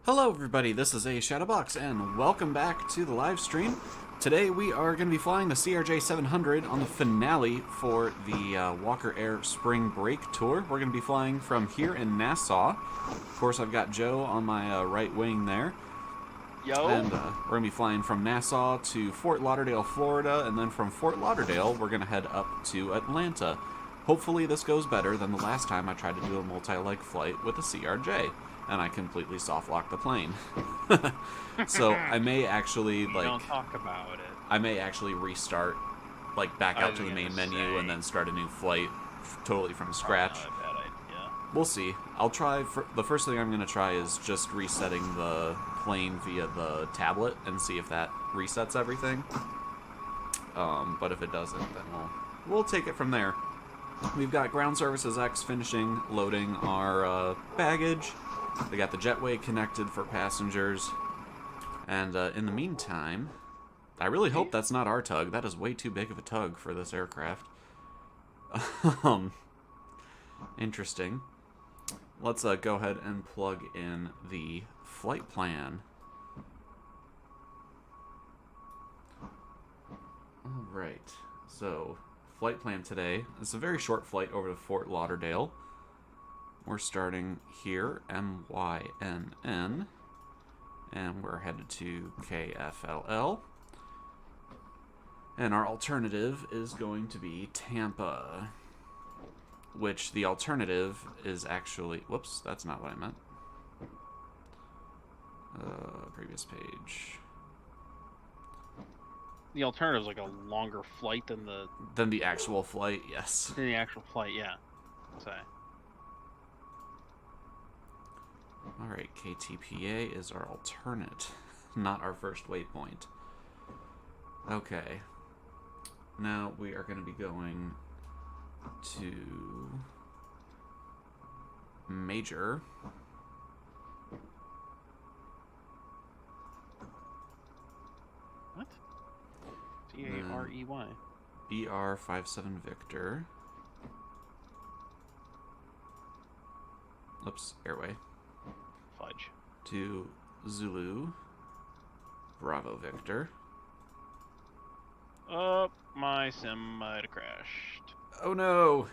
Hello everybody, this is a Shadowbox, and welcome back to the live stream. Today we are going to be flying the CRJ700 on the finale for the Walker Air Spring Break Tour. We're going to be flying from here in Nassau. Of course, I've got Joe on my right wing there. Yo! And we're going to be flying from Nassau to Fort Lauderdale, Florida, and then from Fort Lauderdale we're going to head up to Atlanta. Hopefully this goes better than the last time I tried to do a multi-leg flight with a CRJ. And I completely soft-locked the plane. So I may actually, like... Don't talk about it. I may actually restart, like, back out to the main menu and then start a new flight totally from scratch. Not a bad idea. We'll see. I'll try... the first thing I'm going to try is just resetting the plane via the tablet and see if that resets everything. But if it doesn't, then we'll take it from there. We've got Ground Services X finishing loading our baggage. They got the jetway connected for passengers. And in the meantime, I really hope that's not our tug. That is way too big of a tug for this aircraft. Interesting. Let's go ahead and plug in the flight plan. Alright, so flight plan today. It's a very short flight over to Fort Lauderdale. We're starting here, MYNN, and we're headed to KFLL. And our alternative is going to be Tampa, which the alternative is actually... Whoops, that's not what I meant. Previous page. The alternative is like a longer flight than the... Than the actual flight, yes. Than the actual flight, yeah. So... Alright, KTPA is our alternate, not our first waypoint. Okay. Now we are going to be going to Major. What? C-A-R-E-Y. BR57 Victor. Oops, airway. Fudge. To Zulu, Bravo Victor. Oh, my sim might have crashed. Oh no!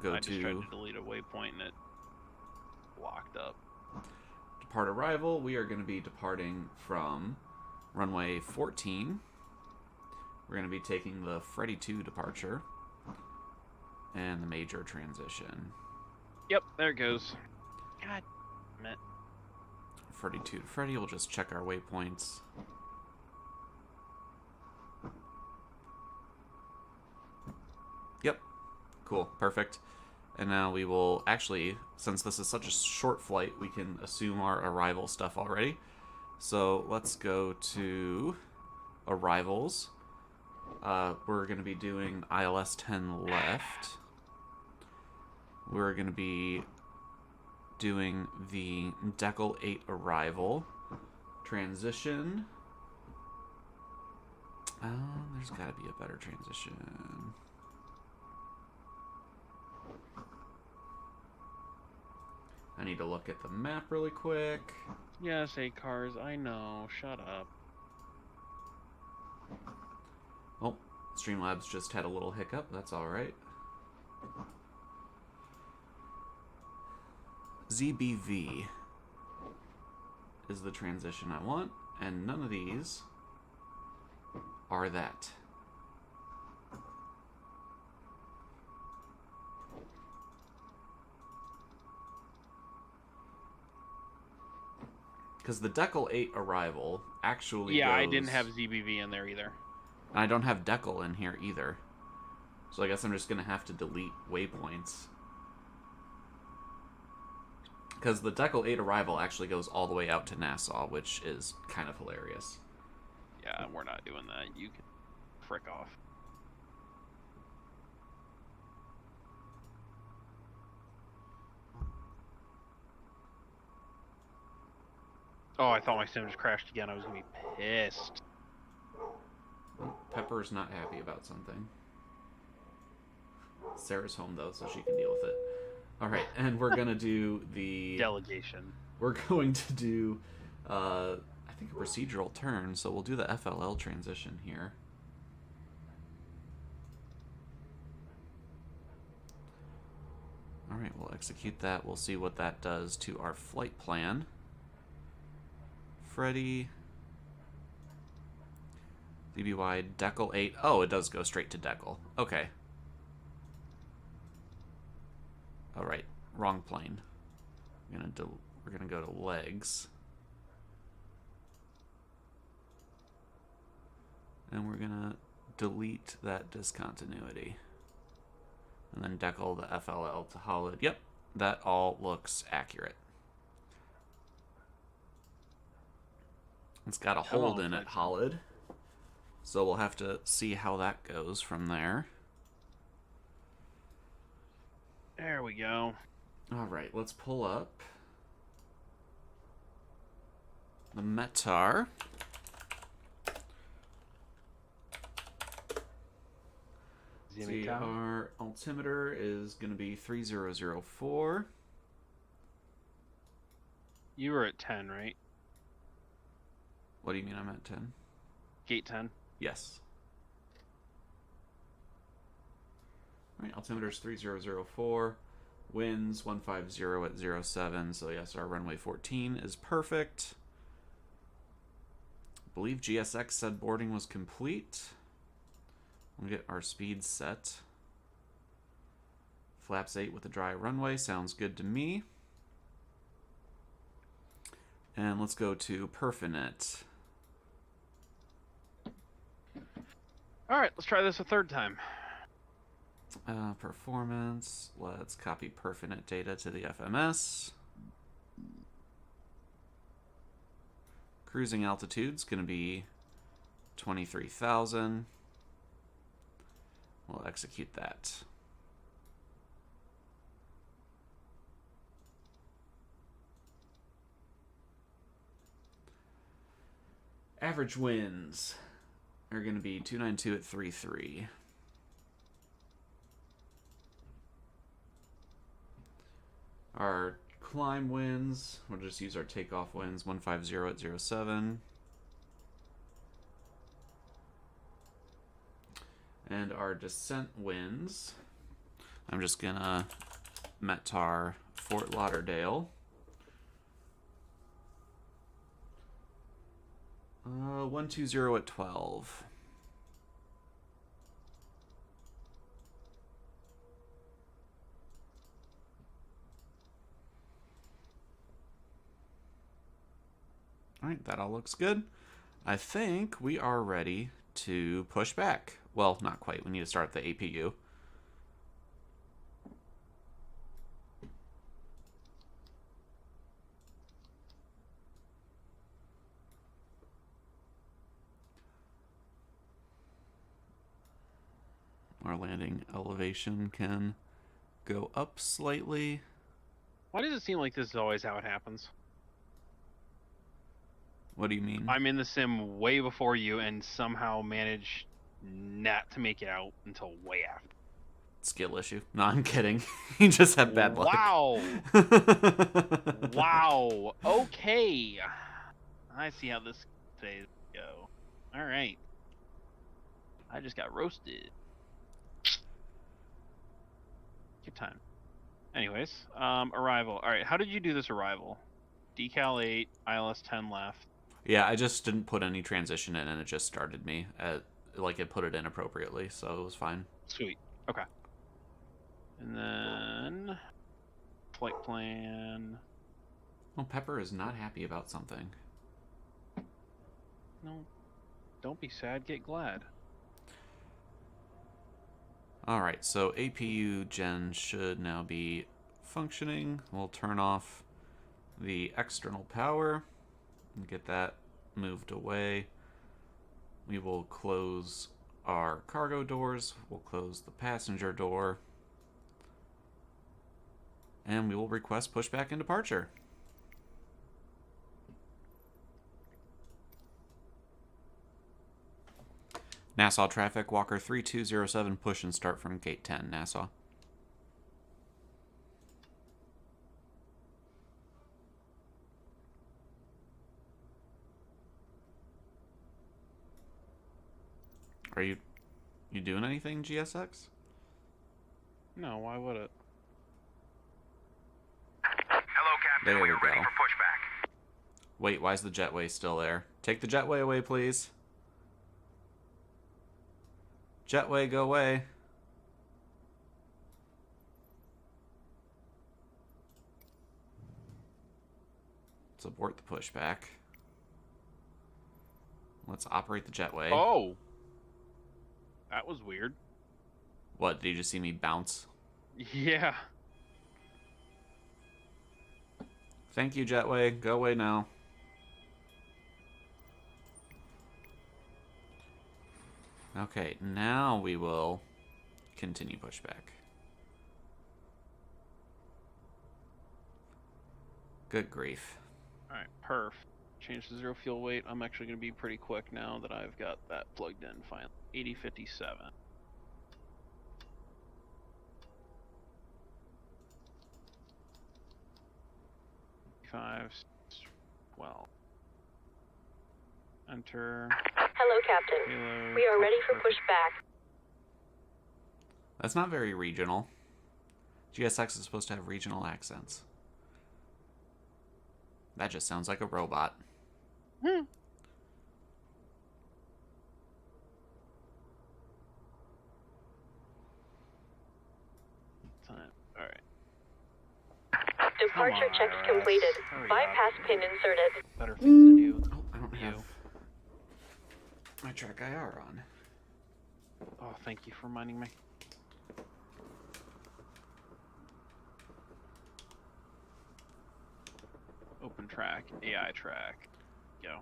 I just tried to delete a waypoint and it locked up. Depart arrival. We are going to be departing from runway 14. We're going to be taking the Freddy 2 departure and the Major transition. Yep, there it goes. God damn it. Freddy 2 to Freddy. We'll just check our waypoints. Yep. Cool. Perfect. And now we will actually, since this is such a short flight, we can assume our arrival stuff already. So let's go to arrivals. We're going to be doing ILS 10 left. We're going to be doing the Decal 8 arrival. Transition. There's got to be a better transition. I need to look at the map really quick. Yes, 8 cars, I know. Shut up. Oh, Streamlabs just had a little hiccup. That's alright. ZBV is the transition I want, and none of these are that. Because the Decal 8 arrival actually Yeah, goes... I didn't have ZBV in there either. And I don't have Decal in here either. So I guess I'm just going to have to delete waypoints. Because the Decal 8 arrival actually goes all the way out to Nassau, which is kind of hilarious. Yeah, we're not doing that. You can frick off. Oh, I thought my sim just crashed again. I was going to be pissed. Pepper's not happy about something. Sarah's home, though, so she can deal with it. All right, and we're gonna do the delegation. We're going to do, I think, a procedural turn. So we'll do the FLL transition here. All right, we'll execute that. We'll see what that does to our flight plan. Freddy. DBY Decal 8. Oh, it does go straight to Decal. Okay. All right, wrong plane. We're gonna go to legs. And we're gonna delete that discontinuity. And then decal the FLL to Holid. Yep, that all looks accurate. It's got a hold in it, Holid. So we'll have to see how that goes from there. There we go. All right, let's pull up the METAR. See, our altimeter is going to be 3004. You were at 10, right? What do you mean I'm at 10? Gate 10? Yes. All right, altimeter is 3004. Winds 150 at 07. So yes, our runway 14 is perfect. I believe GSX said boarding was complete. We'll get our speed set. Flaps 8 with a dry runway. Sounds good to me. And let's go to Perfinet. All right, let's try this a third time. Performance. Let's copy Perfinet data to the FMS. Cruising altitude's going to be 23,000. We'll execute that. Average winds are going to be 292 at 33. Our climb winds, we'll just use our takeoff winds, 150 at 07. And our descent winds, I'm just gonna METAR Fort Lauderdale. 120 at 12. All right, that all looks good. I think we are ready to push back. Well, not quite. We need to start the APU. Our landing elevation can go up slightly. Why does it seem like this is always how it happens? What do you mean? I'm in the sim way before you and somehow manage not to make it out until way after. Skill issue. No, I'm kidding. You just have bad luck. Wow. Wow. Okay. I see how this phase go. All right. I just got roasted. Your time. Anyways, arrival. All right. How did you do this arrival? Decal 8, ILS 10 left. Yeah, I just didn't put any transition in, and it just started me at, like, it put it in appropriately, so it was fine. Sweet. Okay. And then flight plan. Well, Pepper is not happy about something. No, don't be sad. Get glad. All right, so APU gen should now be functioning. We'll turn off the external power and get that moved away. We will close our cargo doors. We'll close the passenger door. And we will request pushback and departure. Nassau traffic, Walker 3207, push and start from gate 10, Nassau. Are you doing anything, GSX? No, why would it? Hello, Captain. There we are ready go. for pushback. Wait, why is the jetway still there? Take the jetway away, please. Jetway, go away. Let's abort the pushback. Let's operate the jetway. Oh! That was weird. What, did you just see me bounce? Yeah. Thank you, jetway. Go away now. Okay, now we will continue pushback. Good grief. Alright, perf. Change to 0 fuel weight. I'm actually going to be pretty quick now that I've got that plugged in finally. 8057. 5, 12. Enter. Hello, Captain. Payload. We are ready for pushback. That's not very regional. GSX is supposed to have regional accents. That just sounds like a robot. Time. Alright. Departure Come on, checks IRS. completed. Hurry Bypass up. pin inserted. Better things to do. Oh, I don't You. have my track IR on. Oh, thank you for reminding me. Open track, AI track. Go.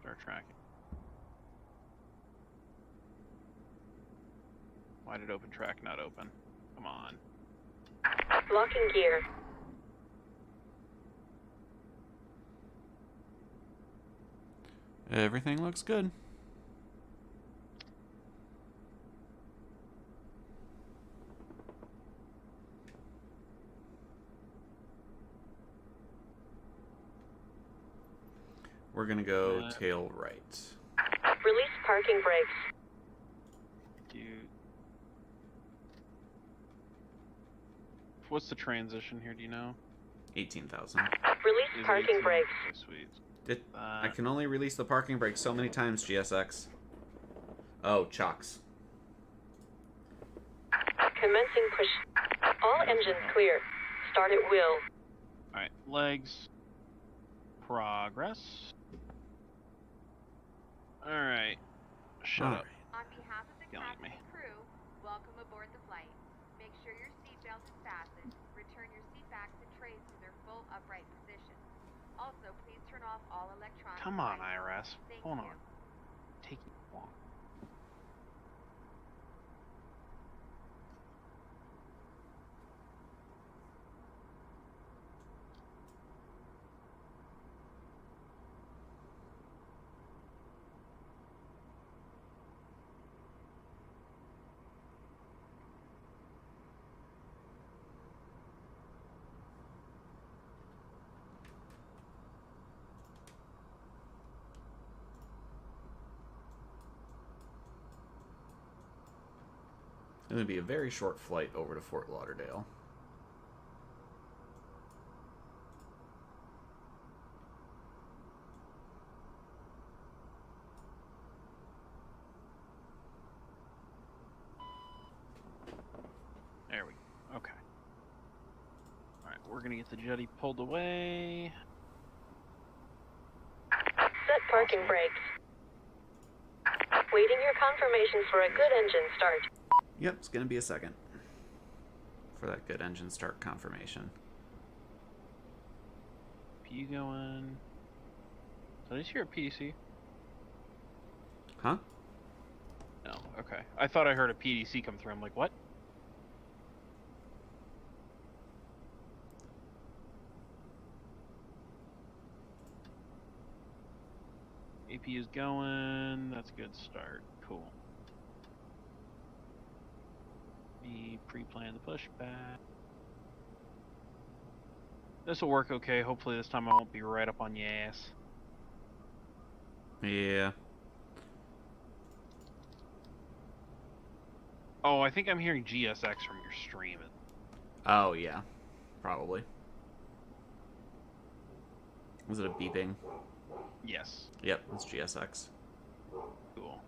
Start tracking. Why did open track not open? Come on. Locking gear. Everything looks good. We're gonna go tail right. Release parking brakes. What's the transition here? Do you know? 18,000. Release Is it parking 18? brakes. Okay, sweet. I can only release the parking brake so many times, GSX. Oh, chocks. Commencing push. All engines clear. Start at will. Alright, legs. Progress. Alright. Shut up. On behalf of the Yelling at captain me. and crew, welcome aboard the flight. Make sure your seatbelt is fastened. Return your seat backs and trays to their full upright position. Also, please turn off all electronic Come on, devices. IRS. Thank Hold you. on. Taking long. It's gonna be a very short flight over to Fort Lauderdale. There we go. Okay. Alright, we're gonna get the jetty pulled away. Set parking Awesome. brakes. Waiting your confirmations for a good engine start. Yep, it's gonna be a second for that good engine start confirmation. P going. Did I just hear a PDC? Huh? No. Okay. I thought I heard a PDC come through. I'm like, what? AP is going. That's a good start. Cool. Me pre-plan the pushback. This will work okay. Hopefully this time I won't be right up on your ass. Yeah. Oh, I think I'm hearing GSX from your stream. Oh, yeah. Probably. Was it a beeping? Yes. Yep, it's GSX. Cool.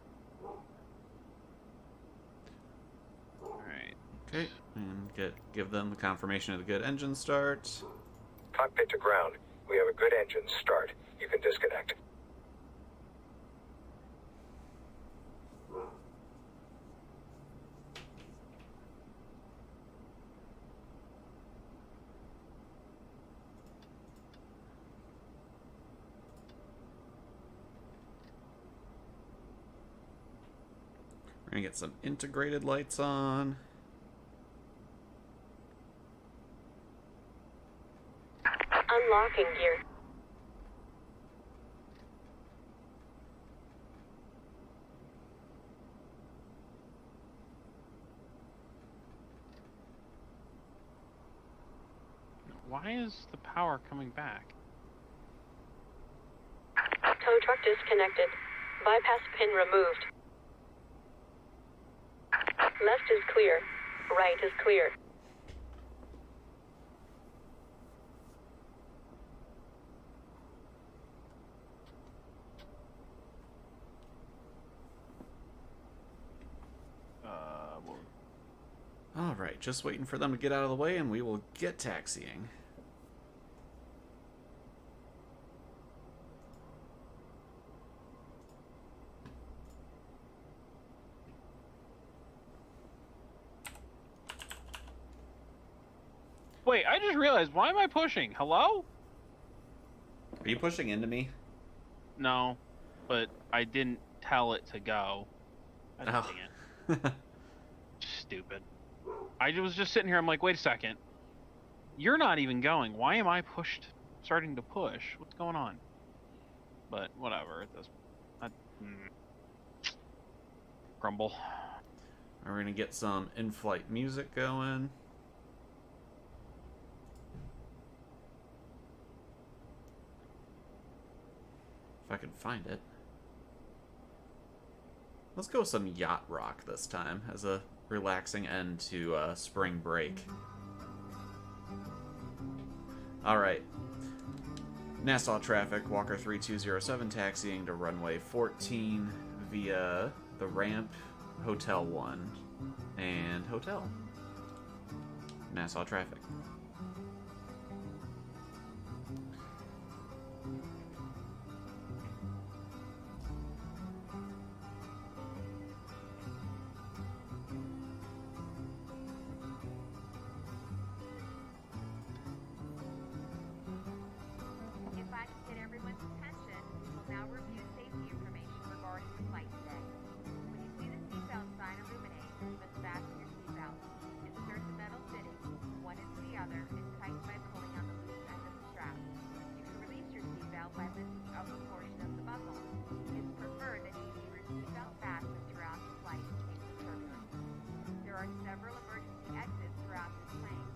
Alright. Okay, and give them the confirmation of the good engine start. Cockpit to ground. We have a good engine start. You can disconnect. We're gonna get some integrated lights on. Unlocking gear. Why is the power coming back? Tow truck disconnected. Bypass pin removed. Left is clear. Right is clear. Alright, just waiting for them to get out of the way and we will get taxiing. Wait, I just realized, why am I pushing? Hello? Are you pushing into me? No, but I didn't tell it to go. Oh. Dang it. Stupid. I was just sitting here, I'm like, wait a second. You're not even going. Why am I starting to push? What's going on? But whatever, it does. Grumble. We're gonna get some in-flight music going. If I can find it. Let's go with some yacht rock this time as a relaxing end to spring break. Alright. Nassau traffic, Walker 3207 taxiing to runway 14 via the ramp, Hotel 1, and Hotel. Nassau traffic. If I can get everyone's attention, we will now review safety information regarding the flight today. When you see the seatbelt sign illuminate, you must fasten your seatbelt. Insert the metal fitting, one into the other, and tighten by pulling on the loose end of the strap. You can release your seatbelt by lifting up a portion of the buckle. It's preferred that you keep your seatbelt fastened throughout the flight in case of turbulence. There are several emergency exits throughout this plane.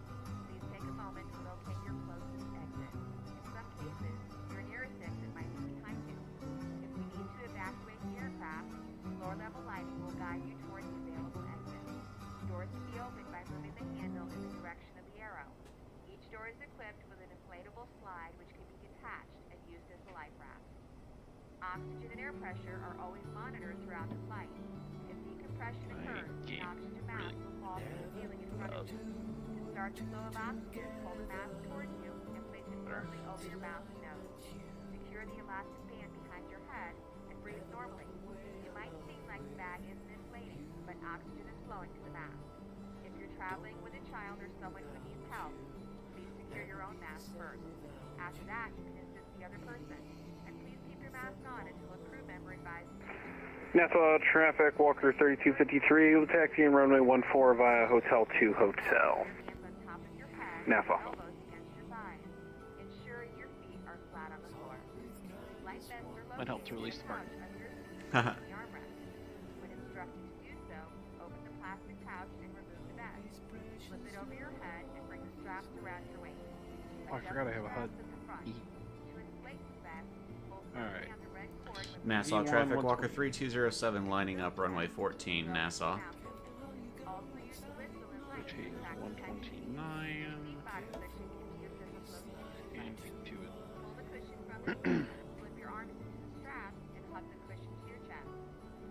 Please take a moment to locate your closest exit. In some cases, your nearest exit might be behind you. If we need to evacuate the aircraft, floor-level lighting will guide you towards the available exit. Doors can be opened by moving the handle in the direction of the arrow. Each door is equipped with an inflatable slide which can be detached and used as a life raft. Oxygen and air pressure are always monitored throughout the flight. If decompression occurs, an oxygen mask will fall from the ceiling in front of you. To start the flow of oxygen, pull the mask towards you and place it firmly over your mouth and nose. Secure the elastic band behind your head and breathe normally. It might seem like the bag isn't inflating, but oxygen is flowing to the mask. If you're traveling with a child or someone who needs help, please secure your own mask first. After that, you can assist the other person. And please keep your mask on until a crew member advises you to Nassau traffic, Walker 3253, taxiing runway 14 via Hotel 2 Hotel. hands on top of your head, Nassau. elbows against your thighs. Ensure your feet are flat on the floor. Light vests are Might help to located release the in part. pouch under your seat and the armrest. When instructed to do so, open the plastic pouch and remove the vest. Flip it over your head and bring the straps around your waist. Oh, I forgot I have a HUD. Adjust the straps at the front. To inflate the vest, pull Alright. firmly on the red cord with Nassau E1, traffic, 120. Walker 3207 lining up runway 14, Nassau. Also, Slip your arms into the straps and hug the cushion to your chest.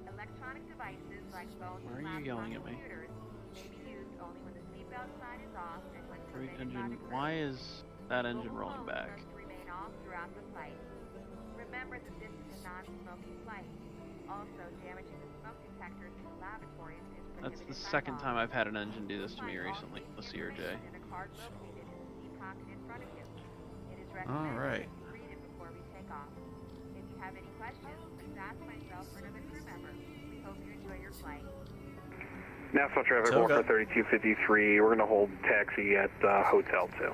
Electronic devices like phones Why and are you laptop yelling at me? computers may be used only when the seatbelt sign is off and when Great permitted by the engine. crew. Why is that engine Mobile rolling phones back? are to remain off throughout the flight. Remember that this is a non-smoking flight. Also, damaging the smoke detectors in the lavatories is That's prohibited the by second law. time I've had an engine do this to Find me all recently, the safety CRJ. information in a card located in the seat pocket in front of you. It is All recommended right. that you read it before we take off. If you have any questions, please ask myself or another crew member. We hope you enjoy your flight. Nassau traffic, Toga. Walker 3253. We're going to hold taxi at Hotel 2.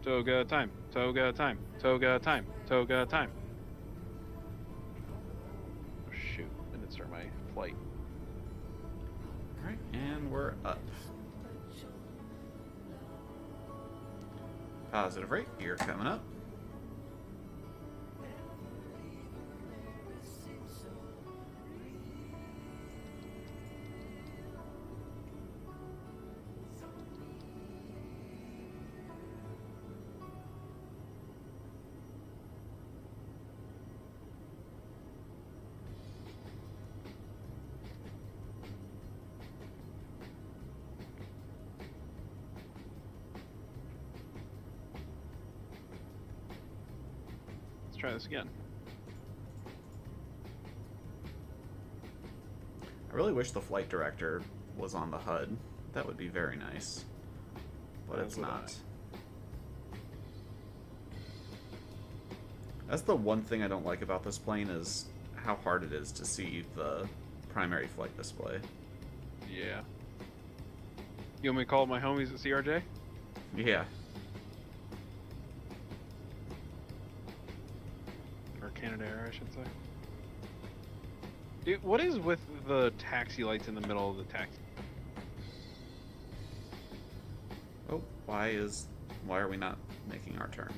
Toga time. Toga time. Toga time. Toga time. Oh, shoot. I didn't start my flight. All right, and we're up. Positive rate, you're coming up. Let's try this again. I really wish the flight director was on the HUD. That would be very nice. But it's would not. That's the one thing I don't like about this plane is how hard it is to see the primary flight display. Yeah. You want me to call my homies at CRJ? Yeah. Or Canadair, I should say. Dude, what is with the taxi lights in the middle of the taxi? Oh, why are we not making our turn?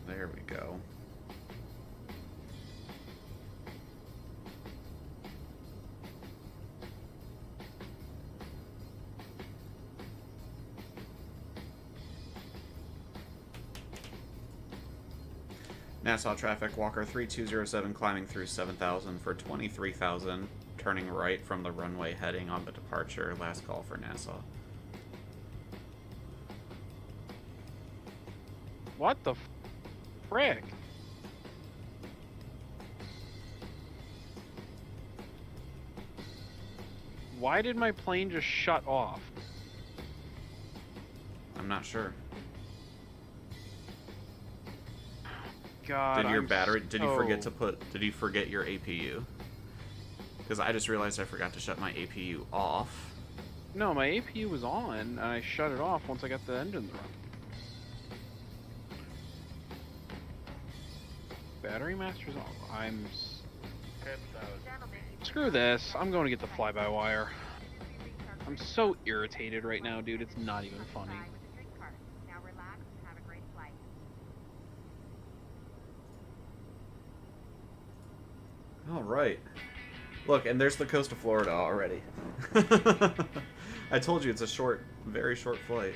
There we go. Nassau traffic, Walker 3207 climbing through 7,000 for 23,000, turning right from the runway heading on the departure. Last call for Nassau. What the frick? Why did my plane just shut off? I'm not sure. God, Did your I'm battery? Did you forget so- to put? Did you forget your APU? Because I just realized I forgot to shut my APU off. No, my APU was on, and I shut it off once I got the engines running. Battery master's on. Screw this. I'm going to get the fly-by-wire. I'm so irritated right now, dude. It's not even funny. Now relax and have a great flight. All right. Look, and there's the coast of Florida already. I told you it's a short, very short flight.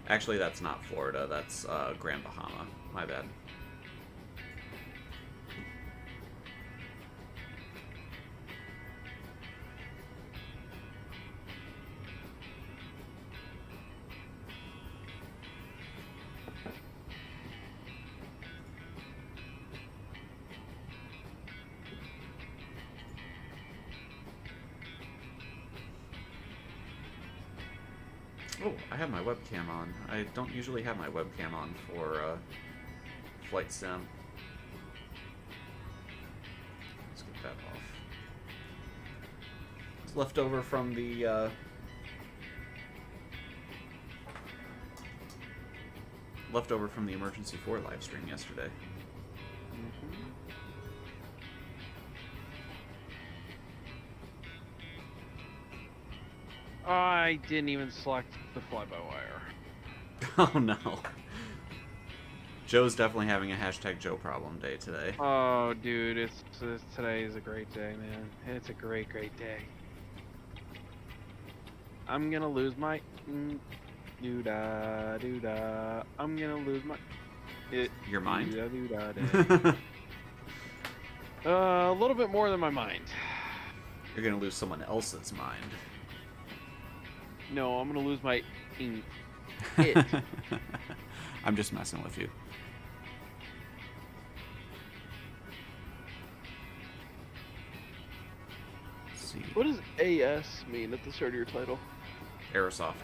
Actually, that's not Florida. That's Grand Bahama. My bad. Oh, I have my webcam on. I don't usually have my webcam on for flight sim. Let's get that off. It's left over from the Emergency 4 live stream yesterday. I didn't even select the fly-by-wire. Oh no. Joe's definitely having a hashtag Joe problem day today. Oh, dude, today is a great day, man. It's a great, great day. I'm gonna lose my doo-da doo-da. I'm gonna lose my Your mind? doo-da doo-da day. A little bit more than my mind. You're gonna lose someone else's mind. No, I'm gonna lose my it. I'm just messing with you. Let's see. What does AS mean at the start of your title? Aerosoft.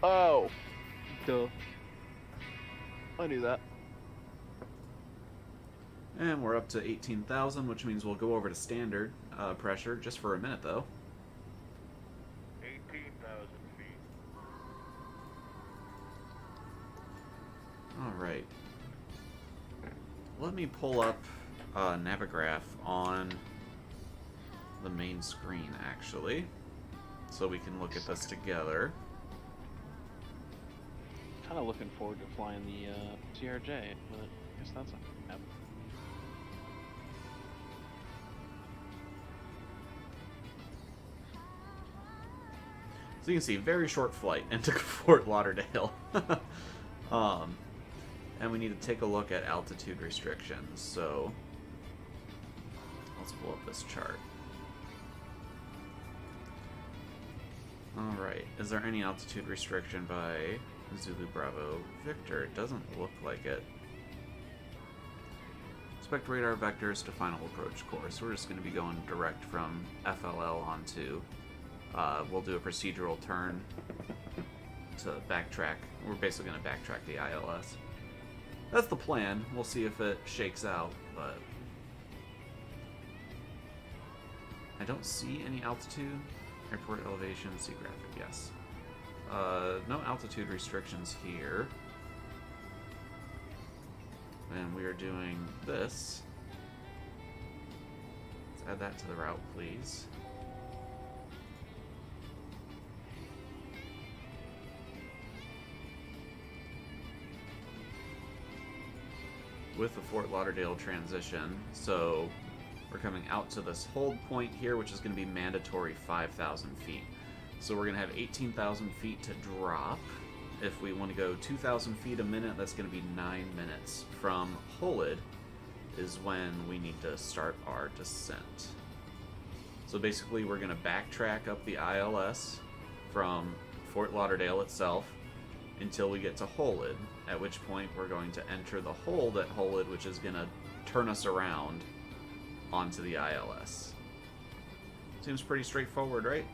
Oh, duh. I knew that. And we're up to 18,000, which means we'll go over to standard pressure just for a minute, though. 18,000 feet. All right. Let me pull up Navigraph on the main screen, actually, so we can look at this together. Kind of looking forward to flying the CRJ, but I guess that's not gonna happen. So you can see, very short flight into Fort Lauderdale. And we need to take a look at altitude restrictions. So let's pull up this chart. Alright, is there any altitude restriction by Zulu Bravo Victor? It doesn't look like it. Expect radar vectors to final approach course. We're just going to be going direct from FLL onto... we'll do a procedural turn to backtrack. We're basically going to backtrack the ILS. That's the plan. We'll see if it shakes out, but... I don't see any altitude. Airport elevation, see graphic, yes. No altitude restrictions here. And we are doing this. Let's add that to the route, please. With the Fort Lauderdale transition, so we're coming out to this hold point here, which is going to be mandatory 5,000 feet. So we're going to have 18,000 feet to drop. If we want to go 2,000 feet a minute, that's going to be 9 minutes. From Holid is when we need to start our descent. So basically we're going to backtrack up the ILS from Fort Lauderdale itself until we get to Holid, at which point we're going to enter the hold at Holid, which is going to turn us around onto the ILS. Seems pretty straightforward, right?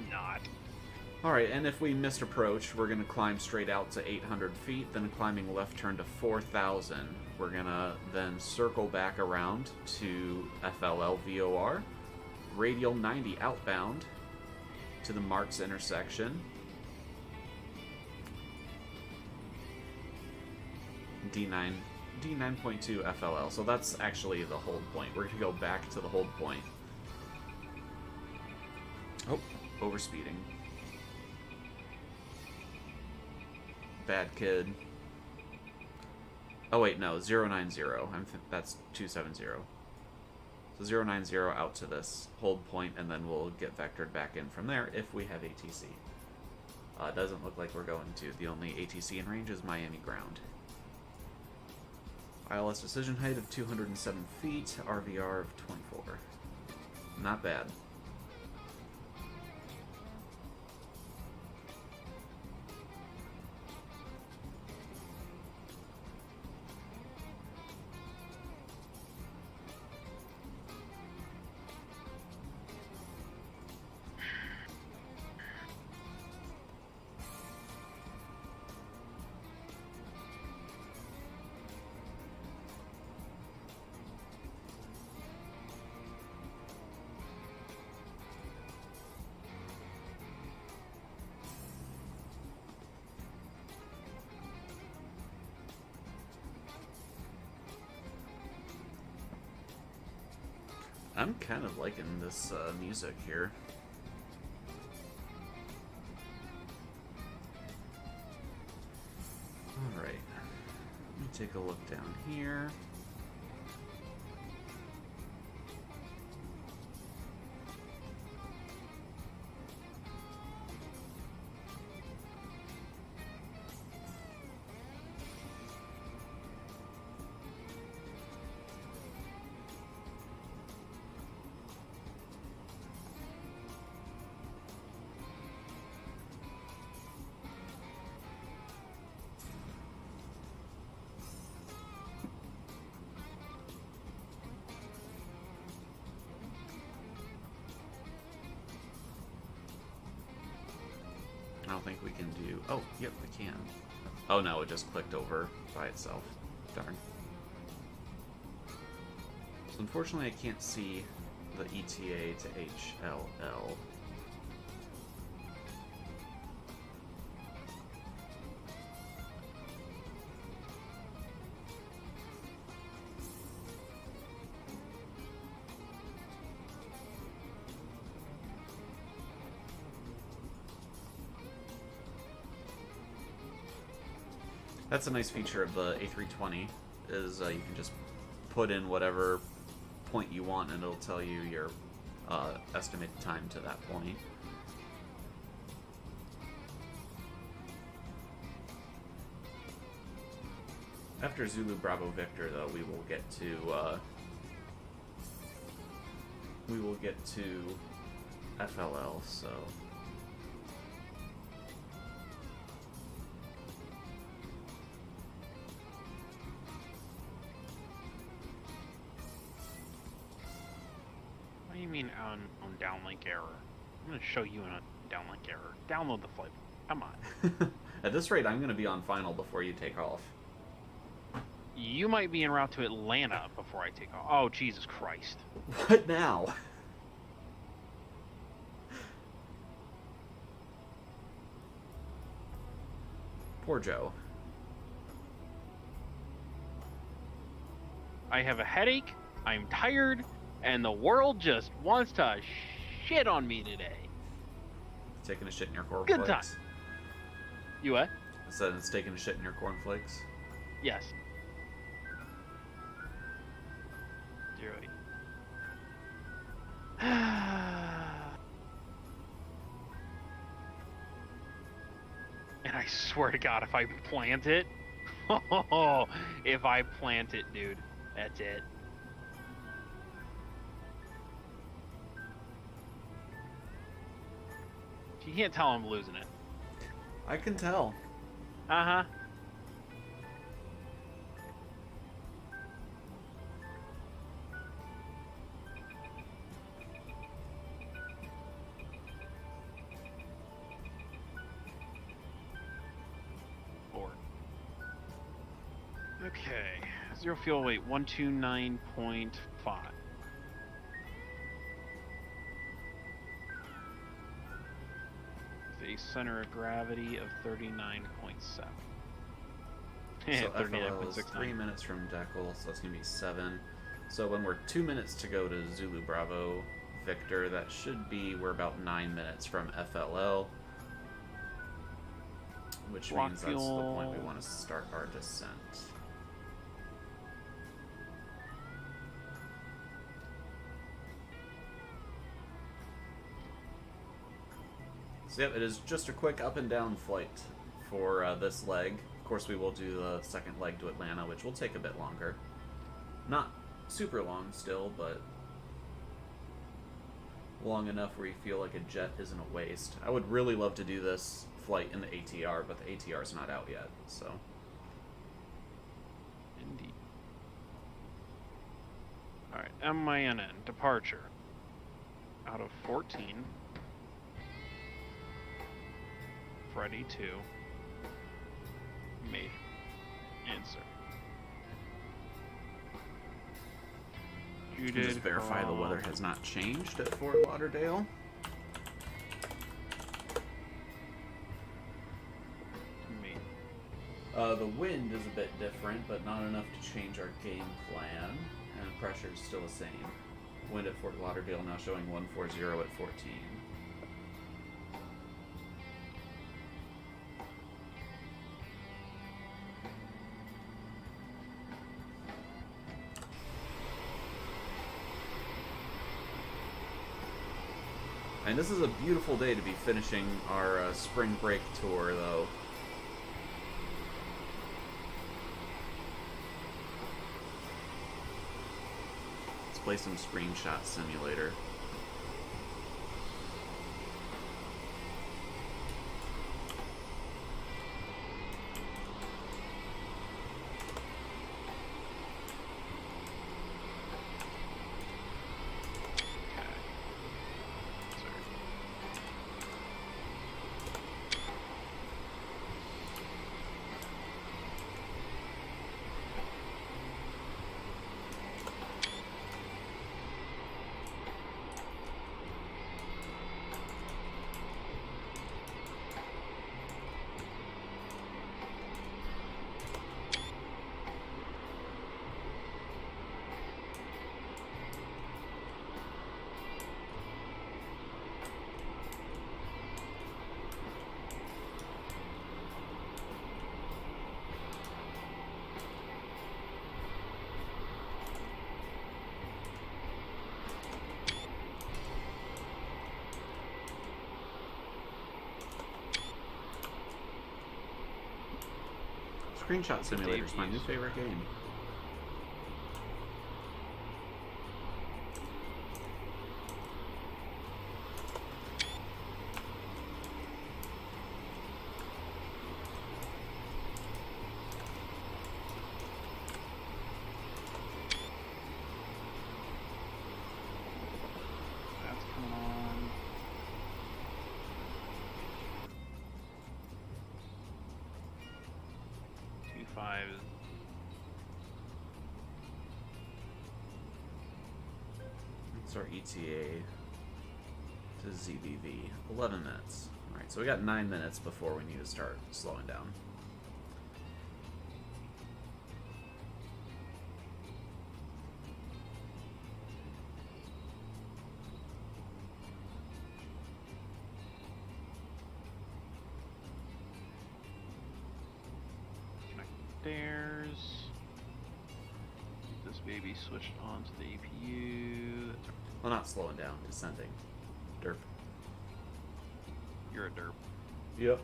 Not. Alright, and if we missed approach, we're going to climb straight out to 800 feet, then climbing left turn to 4,000. We're going to then circle back around to FLL VOR, radial 90 outbound to the Marks intersection, D9.2 FLL. So that's actually the hold point. We're going to go back to the hold point. Oh, overspeeding. Bad kid. Oh wait, no, 090. That's 270. So 090 out to this hold point, and then we'll get vectored back in from there if we have ATC. Doesn't look like we're going to. The only ATC in range is Miami ground. ILS decision height of 207 feet, RVR of 24. Not bad. I'm kind of liking this music here. take a look down here. I don't think we can do... Oh, yep, we can. Oh no, it just clicked over by itself. Darn. So unfortunately I can't see the ETA to HLL. That's a nice feature of the A320, is you can just put in whatever point you want and it'll tell you your estimated time to that point. After Zulu Bravo Victor, though, we will get to FLL, so... What do you mean on downlink error? I'm going to show you a downlink error. Download the flight. Come on. At this rate, I'm going to be on final before you take off. You might be en route to Atlanta before I take off. Oh, Jesus Christ. What now? Poor Joe. I have a headache, I'm tired, and the world just wants to shit on me today. Taking a shit in your cornflakes. Good time. You what? I said it's taking a shit in your cornflakes. Yes. Dearly. And I swear to God, if I plant it, if I plant it, dude, that's it. You can't tell I'm losing it. I can tell. Uh-huh. Lord. Okay. Zero fuel weight, 129.5. A center of gravity of 39.7. So FLL is 39.69. 3 minutes from Dekel, so that's going to be 7. So when we're 2 minutes to go to Zulu Bravo Victor, that should be, we're about 9 minutes from FLL. Which Rock means that's the fuel. point we want to start our descent. So yep, it is just a quick up and down flight for this leg. Of course, we will do the second leg to Atlanta, which will take a bit longer. Not super long still, but long enough where you feel like a jet isn't a waste. I would really love to do this flight in the ATR, but the ATR is not out yet, so. Indeed. Alright, MYNN, departure. Out of 14. Freddy 2. Major. Answer. You can just verify the weather has not changed at Fort Lauderdale. The wind is a bit different, but not enough to change our game plan, and pressure is still the same. Wind at Fort Lauderdale now showing 140 at 14. And this is a beautiful day to be finishing our spring break tour, though. Let's play some Screenshot Simulator. Screenshot Simulator is my new favorite game. That's coming on. Five. It's our ETA to ZBV. 11 minutes. Alright, so we got 9 minutes before we need to start slowing down. Stairs. Get this baby switched onto the APU. That's Well, not slowing down, descending. Derp. You're a derp. Yep.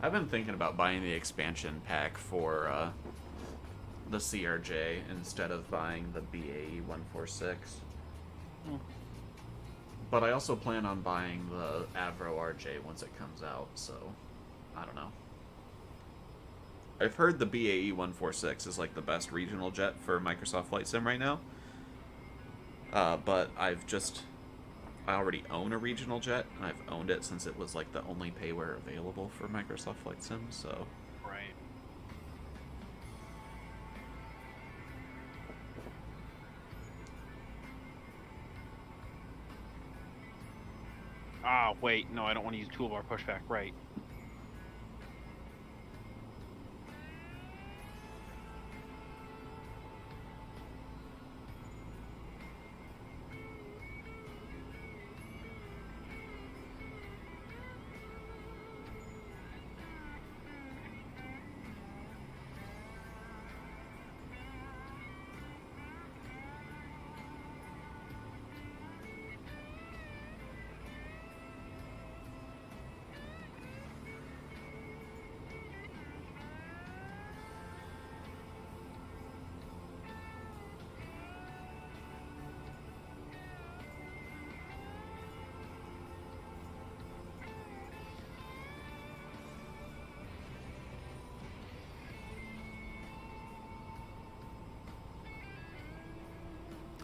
I've been thinking about buying the expansion pack for the CRJ instead of buying the BAE 146. But I also plan on buying the Avro RJ once it comes out, so I don't know. I've heard the BAE 146 is like the best regional jet for Microsoft Flight Sim right now. But I already own a regional jet, and I've owned it since it was like the only payware available for Microsoft Flight Sim, so... Right. Ah, wait, no, I don't want to use toolbar pushback, right.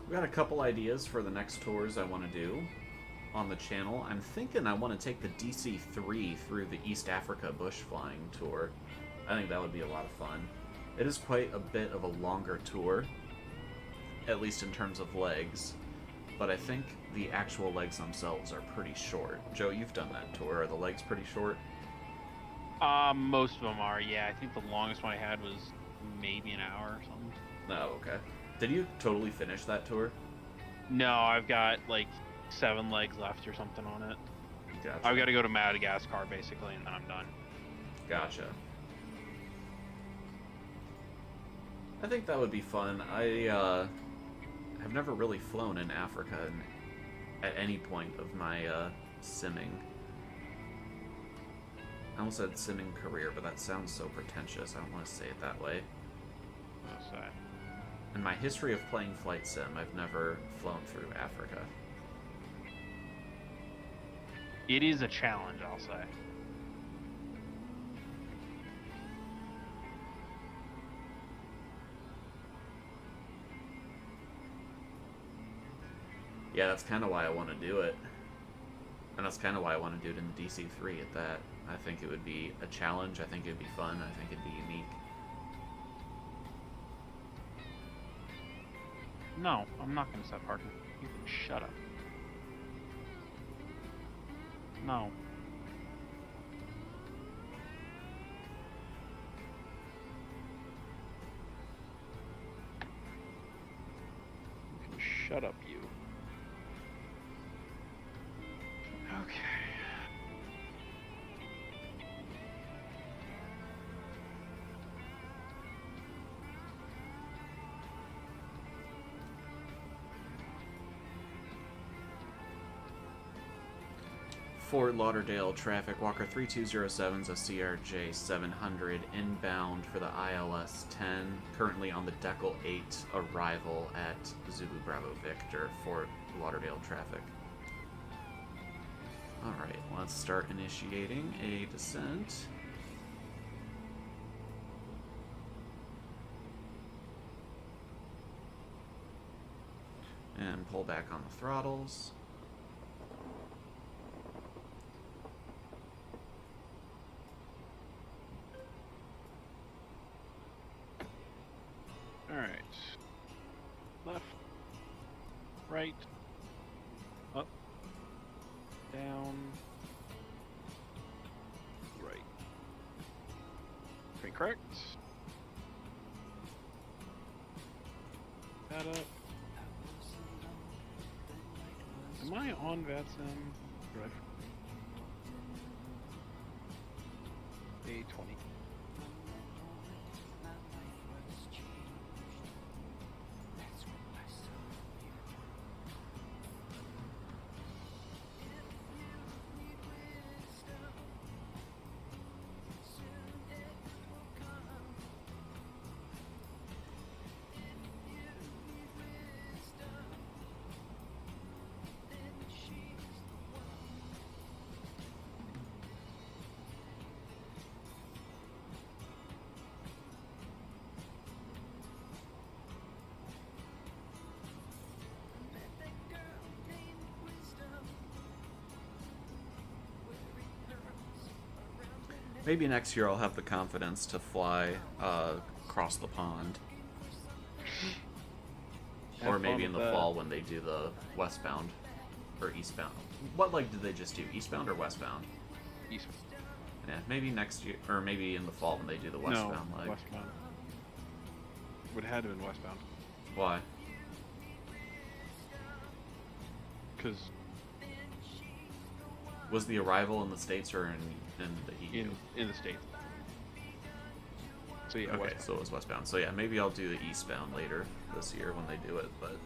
We got a couple ideas for the next tours I want to do on the channel. I'm thinking I want to take the DC-3 through the East Africa bush flying tour. I think that would be a lot of fun. It is quite a bit of a longer tour, at least in terms of legs, but I think the actual legs themselves are pretty short. Joe, you've done that tour. Are the legs pretty short? Most of them are, yeah. I think the longest one I had was maybe an hour or something. Oh, okay. Did you totally finish that tour? No, I've got like 7 legs left or something on it. Gotcha. I've got to go to Madagascar basically, and then I'm done. Gotcha. I think that would be fun. I have never really flown in Africa at any point of my simming. I almost said simming career, but that sounds so pretentious. I don't want to say it that way. What's that? In my history of playing flight sim, I've never flown through Africa. It is a challenge, I'll say. Yeah, that's kind of why I want to do it. And that's kind of why I want to do it in DC3 at that. I think it would be a challenge. I think it'd be fun. I think it'd be unique. No, I'm not going to stop parking. You can shut up. No. You can shut up, you. Okay. Fort Lauderdale traffic. Walker 3207's a CRJ700 inbound for the ILS 10. Currently on the Decal 8 arrival at Zulu Bravo Victor. Fort Lauderdale traffic. Alright, let's start initiating a descent. And pull back on the throttles. Alright. Left. Right. Up. Down. Right. Okay, correct. That up. Am I on VATSIM? Right. A20. Maybe next year I'll have the confidence to fly across the pond. Or maybe in the fall when they do the westbound or eastbound. What leg did they just do? Eastbound or westbound? Eastbound. Yeah, maybe next year, or maybe in the fall when they do the westbound leg. Westbound. Would have had to have been westbound. Why? Because Was the arrival in the States or in the EU? in the States. So yeah, Okay, westbound. so it was westbound. So yeah, maybe I'll do the eastbound later this year when they do it, but...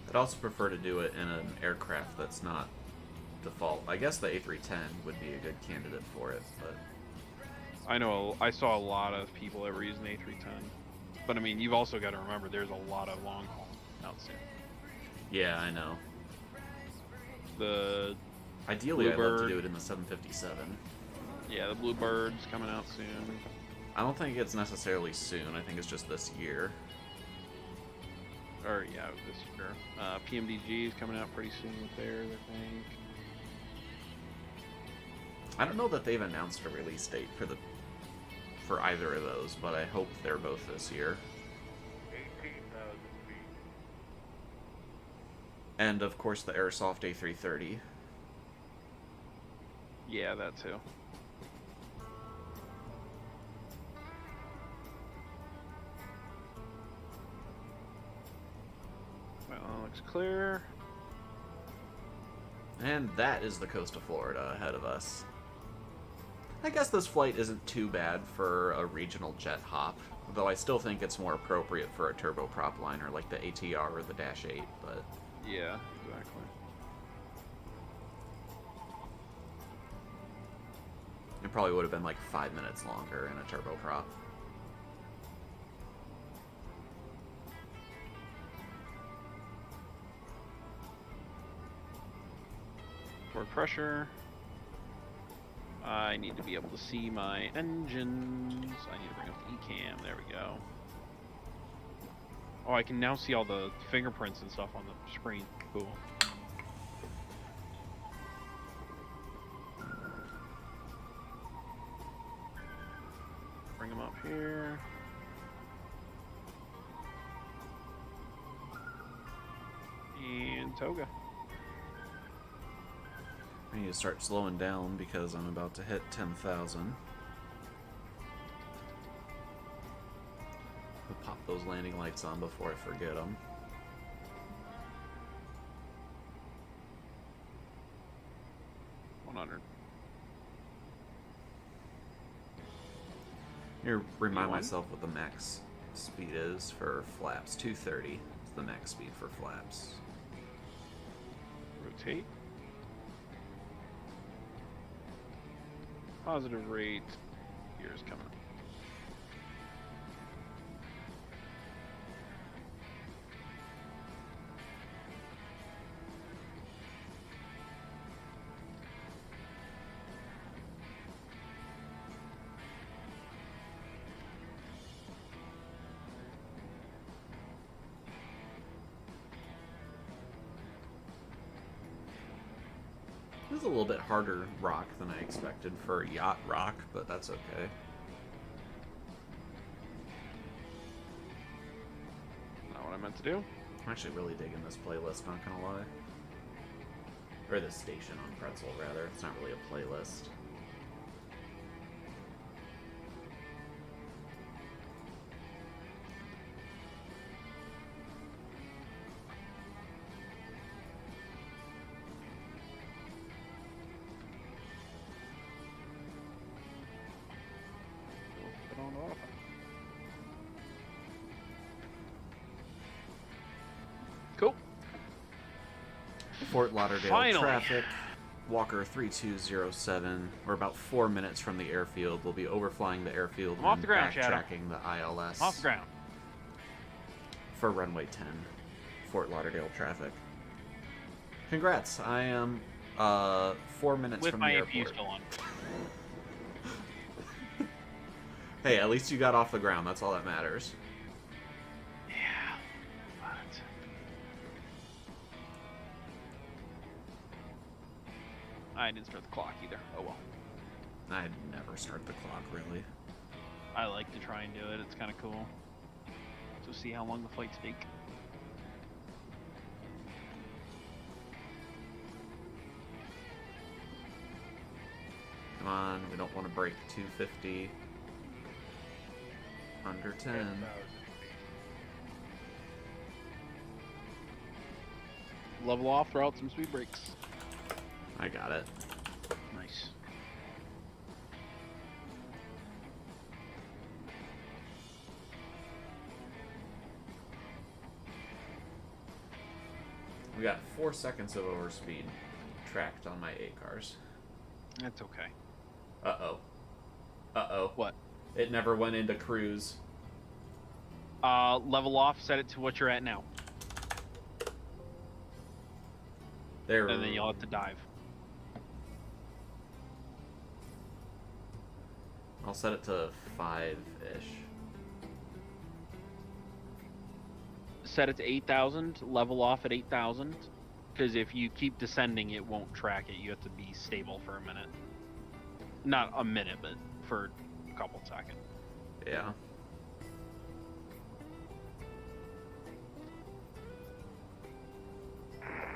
I'd also prefer to do it in an aircraft that's not default. I guess the A310 would be a good candidate for it, but... I know, I saw a lot of people that were using the A310. But I mean, you've also got to remember there's a lot of long haul out soon. Yeah, I know. The Ideally, I'd love to Bluebird. do it in the 757. Yeah, the Bluebird's coming out soon. I don't think it's necessarily soon. I think it's just this year. Or yeah, this year. PMDG is coming out pretty soon with theirs, I think. I don't know that they've announced a release date for either of those, but I hope they're both this year. 18,000 feet. And of course the Airsoft A330. Yeah, that too. Well, looks clear. And that is the coast of Florida ahead of us. I guess this flight isn't too bad for a regional jet hop, though I still think it's more appropriate for a turboprop liner like the ATR or the Dash 8, but... Yeah, exactly. It probably would have been like 5 minutes longer in a turboprop. Forward pressure. I need to be able to see my engines. I need to bring up the ECAM. There we go. Oh, I can now see all the fingerprints and stuff on the screen. Cool. Bring them up here. And toga. I need to start slowing down because I'm about to hit 10,000. I'll pop those landing lights on before I forget them. Here, remind myself what the max speed is for flaps. 230 is the max speed for flaps. Rotate. Positive rate. Gears coming. It was a little bit harder rock than I expected for a yacht rock, but that's okay. Not what I meant to do. I'm actually really digging this playlist, not gonna lie. Or this station on Pretzel, rather. It's not really a playlist. Cool. Fort Lauderdale Finally. traffic. Walker 3207. We're about 4 minutes from the airfield. We'll be overflying the airfield I'm off and the ground, Shadow. backtracking the ILS Off the ground. for runway 10. Fort Lauderdale traffic. Congrats. I am 4 minutes With from my the APU airport. still on. Hey, at least you got off the ground. That's all that matters. Yeah. But I didn't start the clock either. Oh well. I'd never start the clock, really. I like to try and do it. It's kind of cool. So see how long the flights take. Come on, we don't want to break 250. Under 10. 10,000 feet. Level off, throw out some speed brakes. I got it. Nice. We got 4 seconds of overspeed tracked on my 8 cars. That's okay. Uh-oh. Uh-oh. What? It never went into cruise. Level off, set it to what you're at now. There. And then you'll have to dive. I'll set it to 5-ish. Set it to 8,000, level off at 8,000. Because if you keep descending, it won't track it. You have to be stable for a minute. Not a minute, but for a couple seconds. Yeah.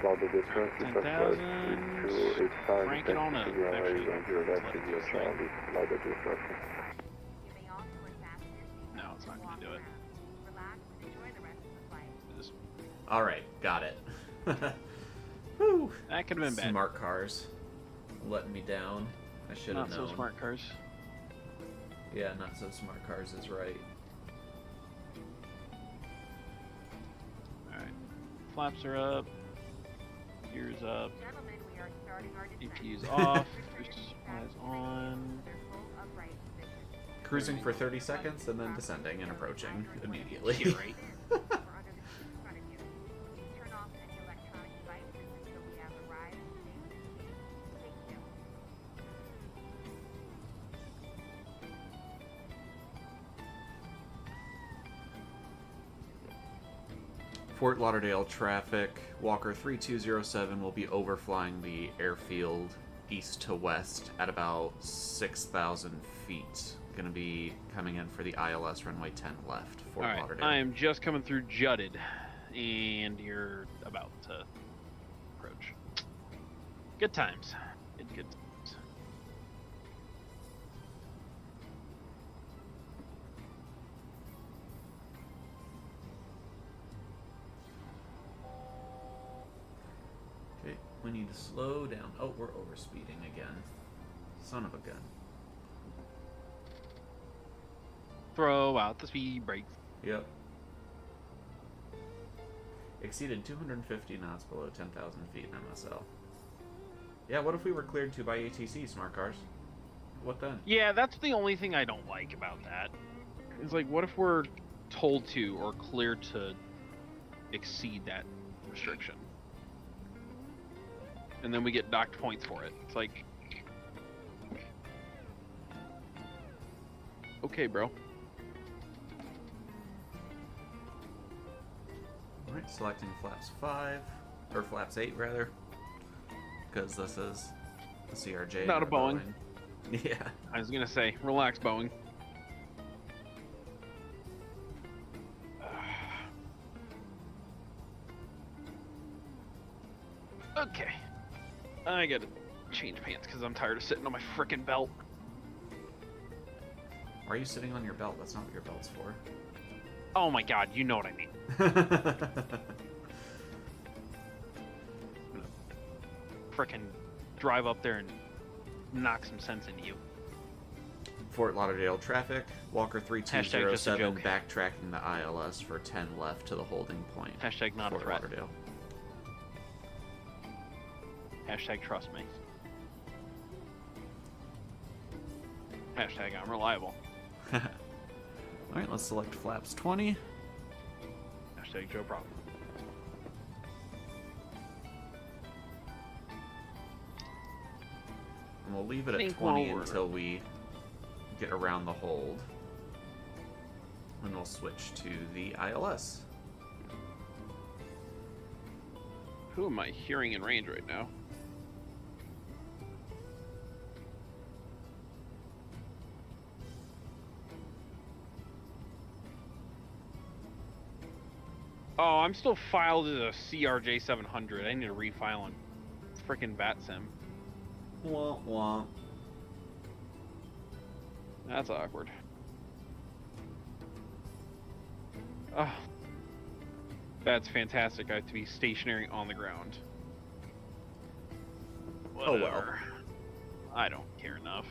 Lauda Dispatch, 10,000. 3285. Crank it on up. Actually, Actually, let it go straight. Lauda Dispatch. You may also attach your seatbelt No, it's not and gonna walk do it. around. Relax and enjoy the rest of the flight. Alright, got it. Whew. That could have been bad. Smart cars. Letting me down. I should have Not known. so smart cars. Yeah, not so smart cars is right. Alright. Flaps are up. Gears up. Gentlemen, we are starting our descent. APU's off. Booster supplies on. Their full upright position. Cruising for 30 seconds and then descending and approaching immediately. Yeah, right. We're under the seat in front of you. Please turn off any electronic devices until we have arrived safely. Thank you. Fort Lauderdale traffic. Walker 3207 will be overflying the airfield east to west at about 6,000 feet. Going to be coming in for the ILS runway 10 left, Fort Alright, Lauderdale. I am just coming through jutted, and you're about to approach. Good times. Good times. Okay, we need to slow down. Oh, we're overspeeding again. Son of a gun. Throw out the speed brakes. Yep. Exceeded 250 knots below 10,000 feet in MSL. Yeah, what if we were cleared to by ATC, smart cars? What then? Yeah, that's the only thing I don't like about that. It's like, what if we're told to or cleared to exceed that restriction? And then we get docked points for it. It's like... Okay, bro. Alright, selecting flaps 5, or flaps 8 rather, because this is a CRJ. Not a Boeing. Yeah. I was gonna say, relax, Boeing. Okay. I gotta change pants because I'm tired of sitting on my frickin' belt. Why are you sitting on your belt? That's not what your belt's for. Oh my god, you know what I mean. Frickin' drive up there and knock some sense into you. Fort Lauderdale traffic. Walker Hashtag just a 3207 joke. backtracking the ILS for 10 left to the holding point. Hashtag not a Fort threat. Lauderdale. Hashtag trust me. Hashtag I'm reliable. Alright, let's select flaps 20. Hashtag Joe Problem. And we'll leave it at Think 20 while we're- until we get around the hold. And we'll switch to the ILS. Who am I hearing in range right now? Oh, I'm still filed as a CRJ700. I need to refile on frickin' VATSIM. Wah wah. That's awkward. Oh. That's fantastic. I have to be stationary on the ground. Oh, well. Whatever. I don't care enough.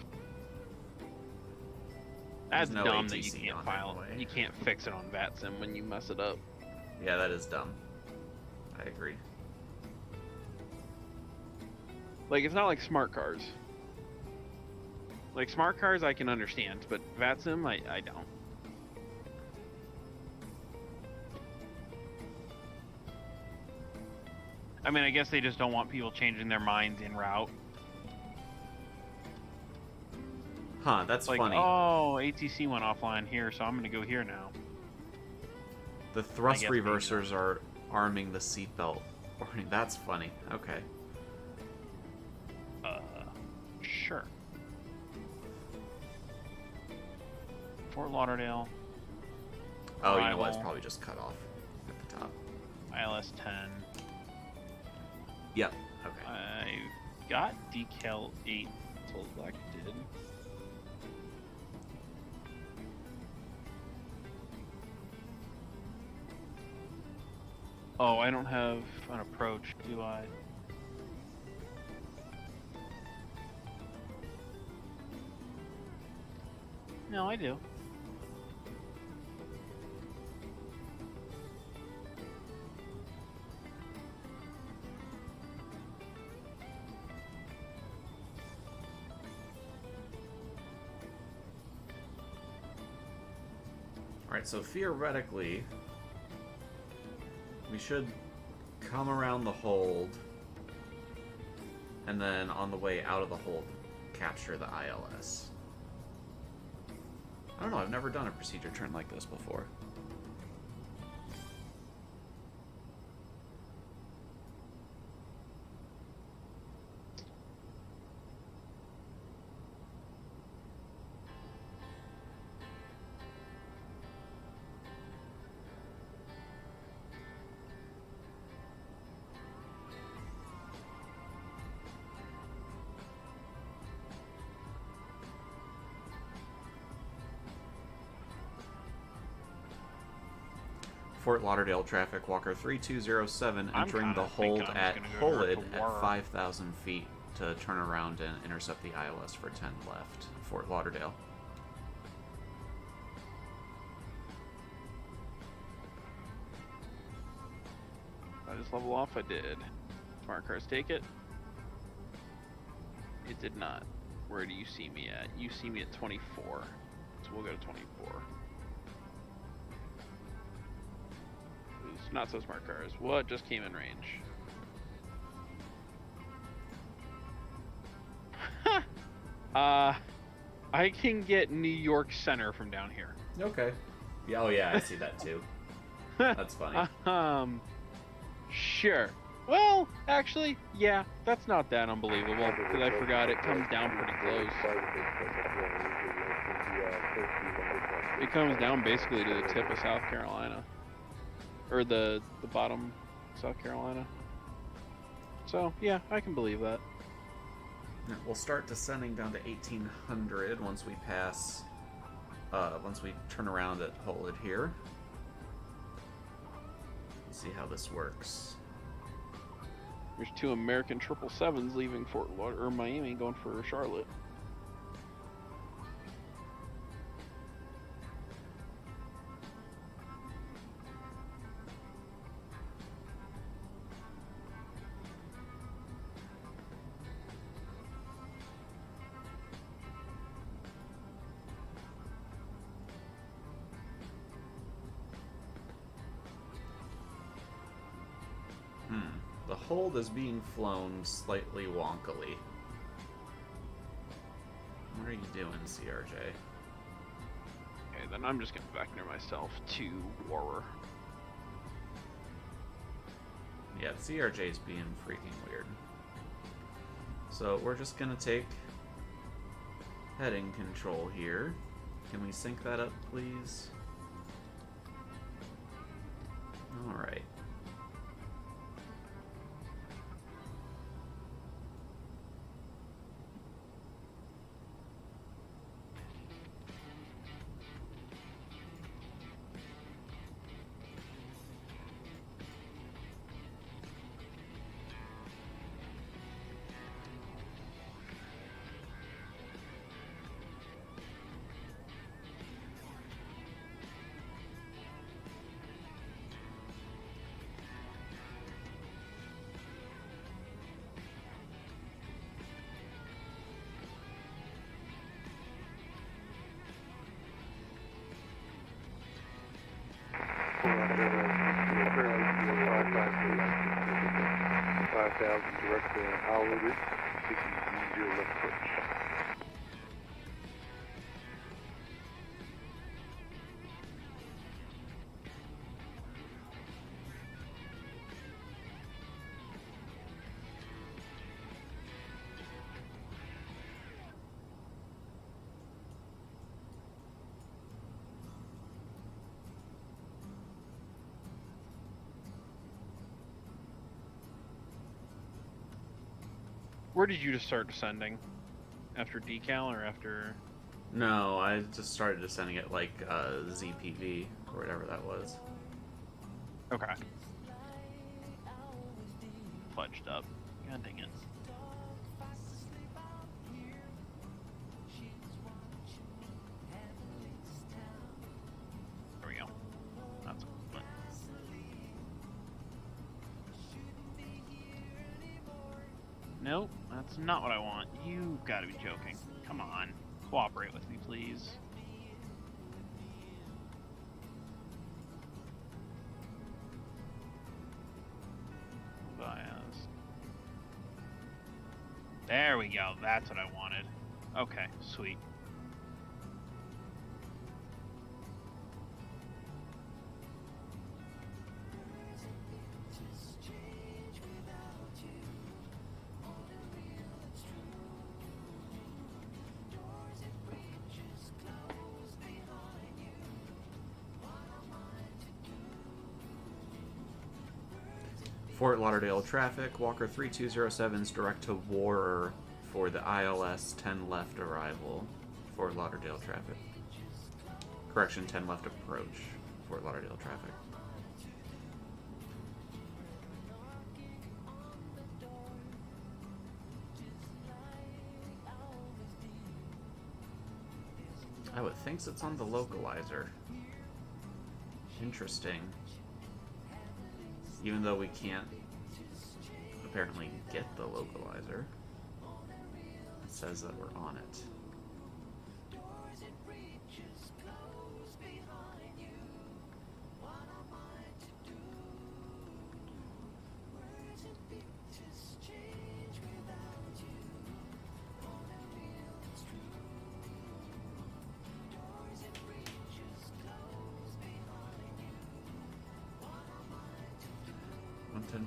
That's no dumb that you ATC can't on file. anyway. You can't fix it on VATSIM when you mess it up. Yeah, that is dumb. I agree. Like, it's not like smart cars. Like, smart cars I can understand, but VATSIM, I don't. I mean, I guess they just don't want people changing their minds en route. Huh, that's Like, funny. oh, ATC went offline here, so I'm going to go here now. The thrust guess maybe reversers are arming the seatbelt. warning. That's funny. Okay. Sure. Fort Lauderdale. Oh, you know what? It's Arrival. probably just cut off at the top. ILS 10. Yep. Okay. I've got decal 8 selected. Oh, I don't have an approach, do I? No, I do. Alright, so theoretically, we should come around the hold, and then on the way out of the hold, capture the ILS. I don't know, I've never done a procedure turn like this before. Fort Lauderdale traffic, Walker 3207, entering the hold at Holid at 5,000 feet to turn around and intercept the ILS for 10 left. Fort Lauderdale. I just level off, I did. Smart cars take it. It did not. Where do you see me at? You see me at 24. So we'll go to 24. Not so smart cars. What just came in range? I can get New York Center from down here. Okay. Yeah, oh yeah, I see that too. That's funny. Sure. Well, actually, yeah, that's not that unbelievable, because I forgot it comes down pretty close. It comes down basically to the tip of South Carolina. Or the bottom South Carolina. So, yeah, I can believe that. We'll start descending down to 1800 once we pass, once we turn around at Holid here. Let's see how this works. There's 2 American 777s leaving Fort Lauderdale, or Miami, going for Charlotte. The hold is being flown slightly wonkily. What are you doing, CRJ? Okay, then I'm just gonna back near myself to Warrer. Yeah, CRJ's being freaking weird. So we're just gonna take heading control here. Can we sync that up, please? Alright. Direct Hollywood, 60 left approach. Where did you just start descending? After decal or after... No, I just started descending at like ZPV or whatever that was. Okay. Fudged up. God dang it. Nope, that's not what I want. You've got to be joking. Come on. Cooperate with me, please. Bias. There we go. That's what I wanted. Okay, sweet. Fort Lauderdale traffic, Walker 3207's direct to Warer for the ILS 10 left arrival. Fort Lauderdale traffic. Correction, 10 left approach. Fort Lauderdale traffic. Oh, it thinks it's on the localizer. Interesting. Even though we can't apparently get the localizer, it says that we're on it.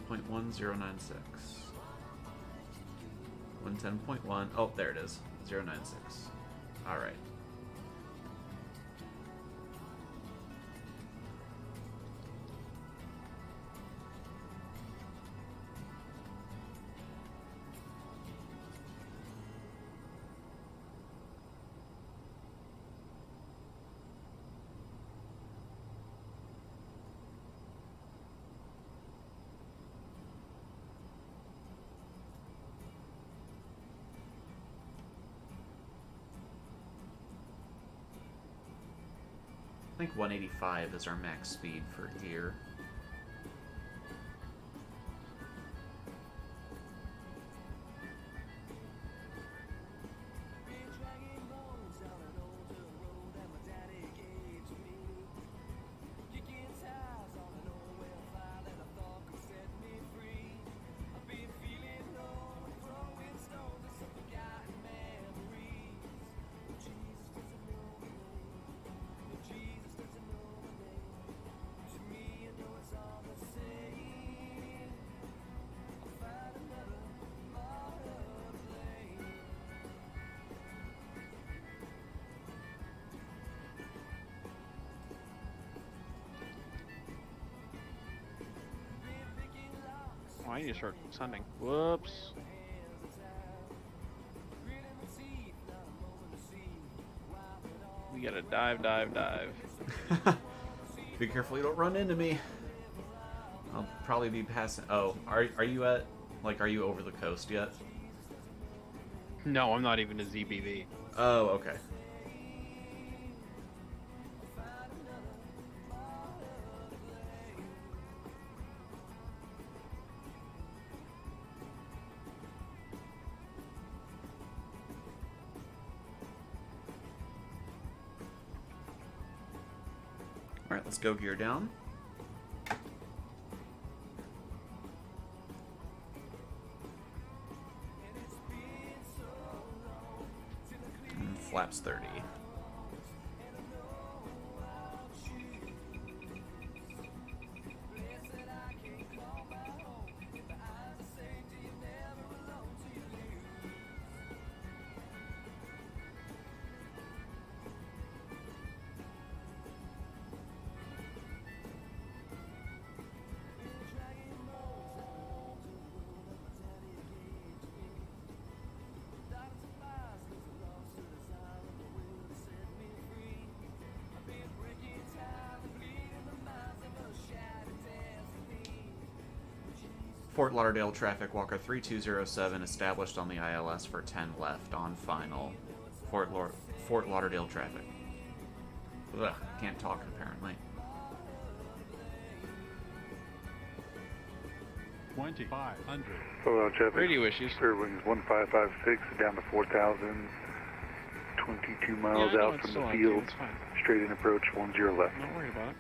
.10.1096. 110.1. Oh, there it is. 096. All right. I think 185 is our max speed for here. I need to start sending. Whoops. We gotta dive. Be careful you don't run into me. I'll probably be passing. Oh, are you at, like, are you over the coast yet? No, I'm not even a ZBV. Oh, okay. Alright, let's go gear down. And flaps 30. Fort Lauderdale traffic, Walker 3207 established on the ILS for 10 left on final. Fort Lauderdale traffic. Ugh, can't talk apparently. 2500. Hello, traffic. Radio issues. Air wings 1556 down to 4000. 22 miles I know out it's from still the on, field. dude, it's fine. Straight in approach 10 left. Don't worry about it.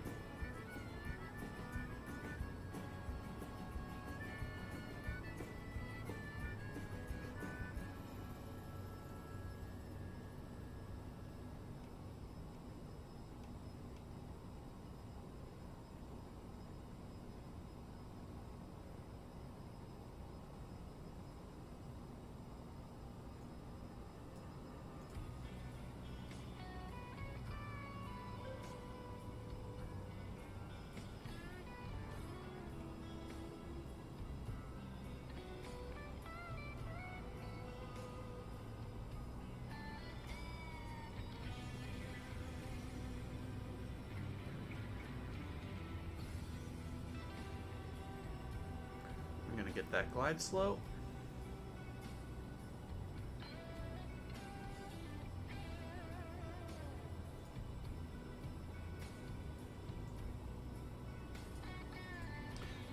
I'm gonna get that glide slope.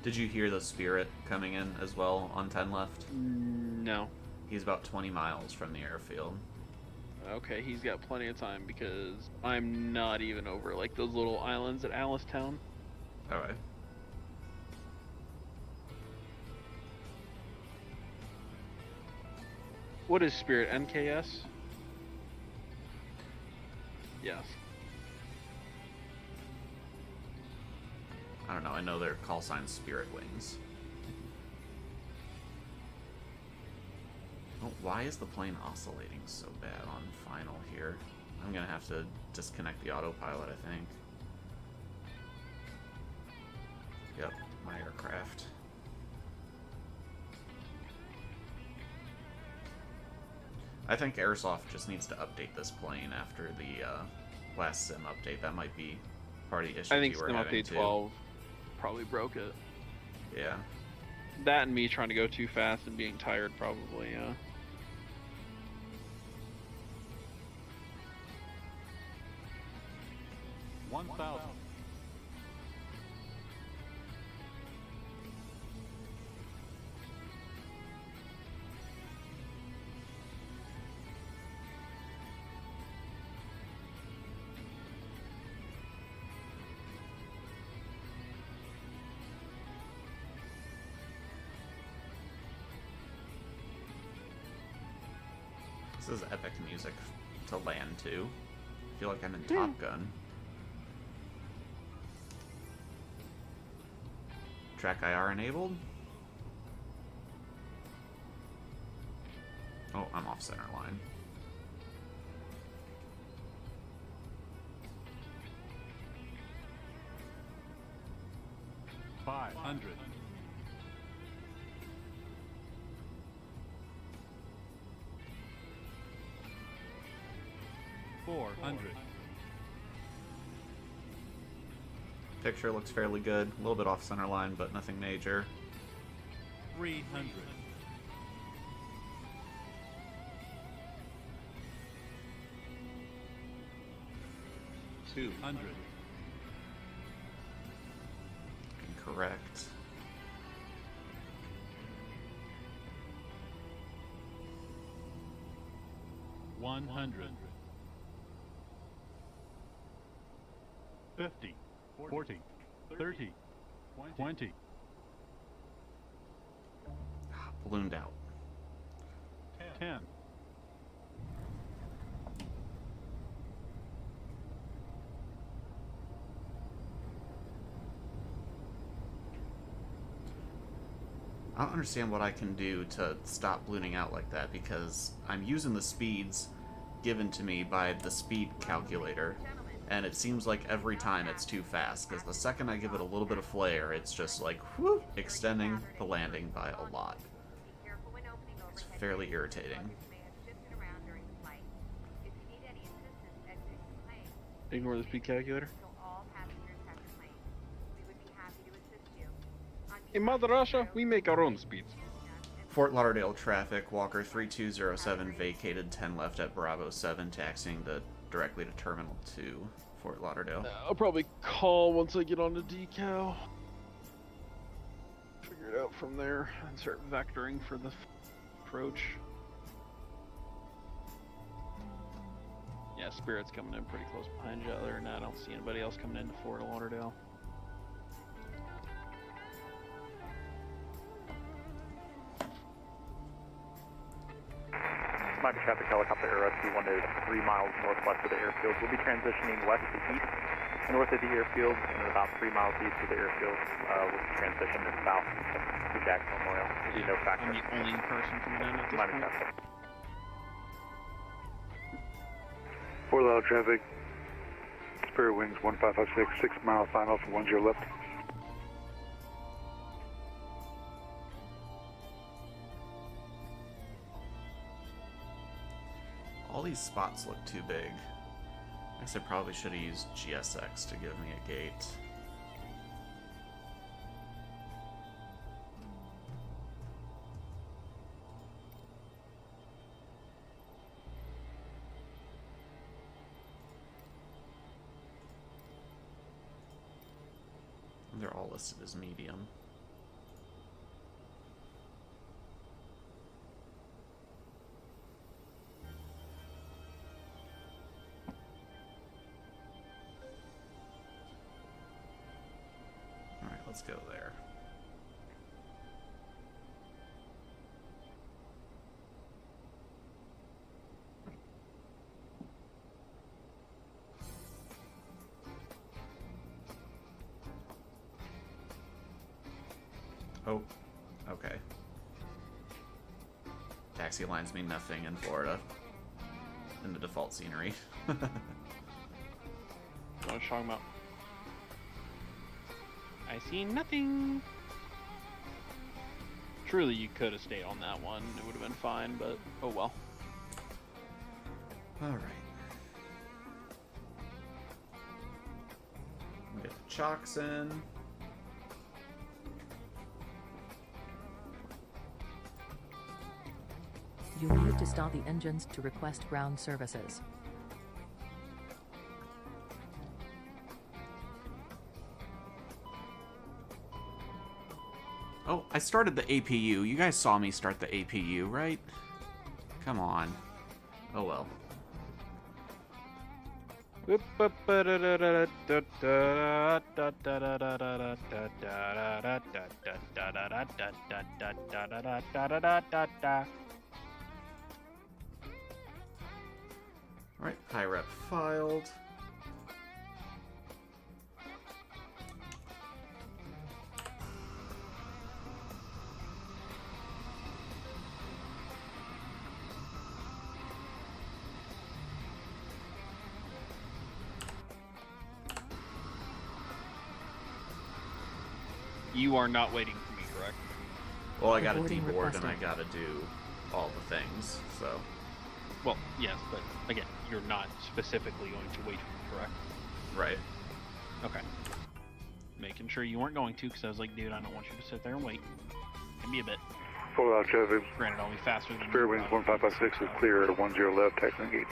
Did you hear the Spirit coming in as well on 10 left? No. He's about 20 miles from the airfield. Okay, he's got plenty of time because I'm not even over like those little islands at Alice-town. Alright. What is Spirit? NKS? Yes. I don't know, I know their call sign Spirit Wings. Oh, why is the plane oscillating so bad on final here? I'm gonna have to disconnect the autopilot, I think. Yep, my aircraft. I think Airsoft just needs to update this plane after the last sim update. That might be part of the issue I think you were Sim having Update too. 12 probably broke it. Yeah. That and me trying to go too fast and being tired probably, yeah. One thousand. This is epic music to land to. I feel like I'm in Top Gun. Track IR enabled. Oh, I'm off center line. $500. 400. Picture looks fairly good. A little bit off center line, but nothing major. 300. 200. Incorrect. $100. 50. 40. 30. 20. Ballooned out. 10. I don't understand what I can do to stop ballooning out like that, because I'm using the speeds given to me by the speed calculator, and it seems like every time it's too fast, because the second I give it a little bit of flare, it's just like, whoop, extending the landing by a lot. It's fairly irritating. Ignore the speed calculator. In Mother Russia, we make our own speeds. Fort Lauderdale traffic, Walker 3207 vacated 10 left at Bravo 7, taxiing directly to Terminal 2, Fort Lauderdale. I'll probably call once I get on the decal. Figure figure it out from there and start vectoring for the approach. Yeah, Spirit's coming in pretty close behind you. Other than that, I don't see anybody else coming into Fort Lauderdale. Mighty traffic helicopter air rescue 1 to 3 miles northwest of the airfield. We'll be transitioning west to east, north of the airfield, and about 3 miles east of the airfield. We'll transition to south to Jackson Memorial. There'll be no factor. I'm the only person coming in at this Mighty point. traffic. Fort Lauderdale traffic. Spirit Wings 1556, 6 mile sign off for 10 left. All these spots look too big. I guess I probably should have used GSX to give me a gate. They're all listed as medium. Alright, let's go there. Oh, okay. Taxi lines mean nothing in Florida. In the default scenery. What was I talking about? I see nothing. Truly, you could have stayed on that one. It would have been fine, but oh well. Alright. Get the chocks in. You need to stop the engines to request ground services. Oh, I started the APU. You guys saw me start the APU, right? Come on. Oh well. Alright, high rep filed. You are not waiting for me, correct? Well, I gotta Boarding deboard and I requested. gotta do all the things, so. Well, yes, but again, you're not specifically going to wait for me, correct? Right. Okay. Making sure you weren't going to, because I was like, dude, I don't want you to sit there and wait. Give me a bit. Fort Lauderdale traffic. Granted, I'll be faster than Spirit you, Wings obviously, 1556 is so- clear at 10 left, taxiing gate.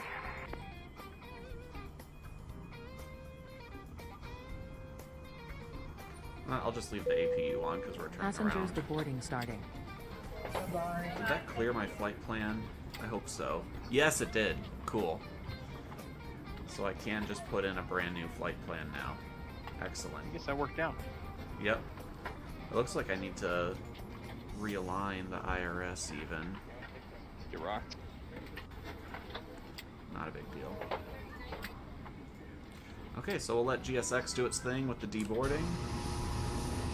I'll just leave the APU on because we're turning Passengers around. deboarding starting. Did that clear my flight plan? I hope so. Yes, it did. Cool. So I can just put in a brand new flight plan now. Excellent. I guess that worked out. Yep. It looks like I need to realign the IRS even. Get rocked. Not a big deal. Okay, so we'll let GSX do its thing with the deboarding.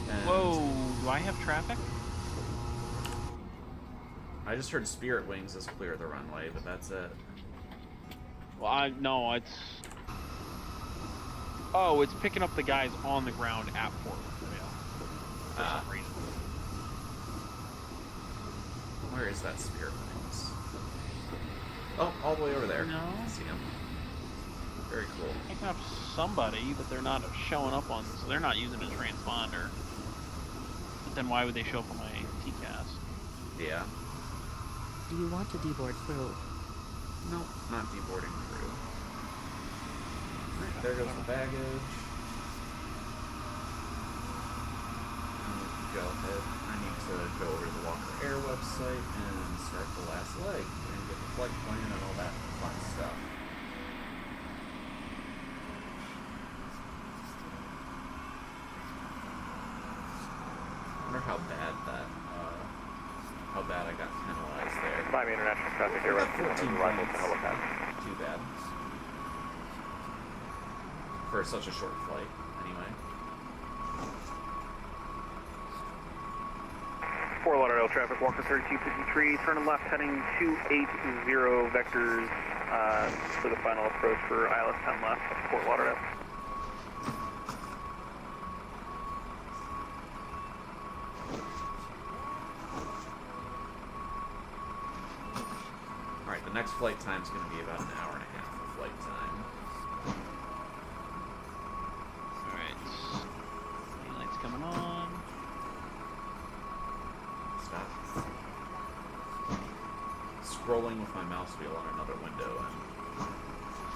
And Whoa, do I have traffic? I just heard Spirit Wings is clear the runway, but that's it. Well, no, it's... Oh, it's picking up the guys on the ground at Fort Lauderdale. For some reason. Where is that Spirit Wings? Oh, all the way over there. No. I see him. Very cool. Picking up somebody, but they're not showing up on... So they're not using a transponder. But then why would they show up on my TCAS? Yeah. Do you want to deboard crew? Nope, not deboarding crew. Alright, there goes the baggage. Go ahead. I need to go over to the Walker Air website and start the last leg and get the flight plan and all that fun stuff. I wonder how bad I got penalized there. Miami International Traffic Air Rescue 1 arrival to helipad. Too bad. For such a short flight, anyway. Fort Lauderdale traffic, Walker 3253, turning left heading 280 vectors for the final approach for ILS 10 left, Fort Lauderdale. Alright, the next flight time is going to be about an hour and a half of flight time. Alright. Green light's coming on. Stop. Scrolling with my mouse wheel on another window and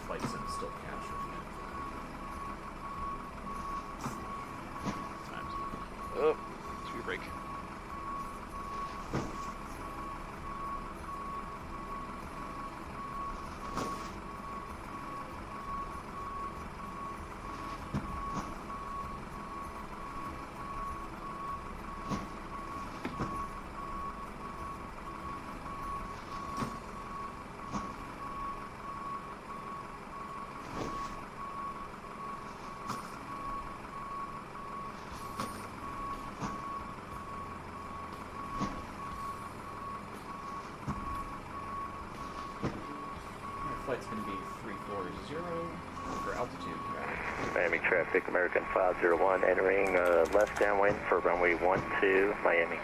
flight sim still capturing it. Times. Oh, speed brake. Flight's going to be 340 for altitude. Miami traffic, American 501, entering left downwind for runway 12, Miami.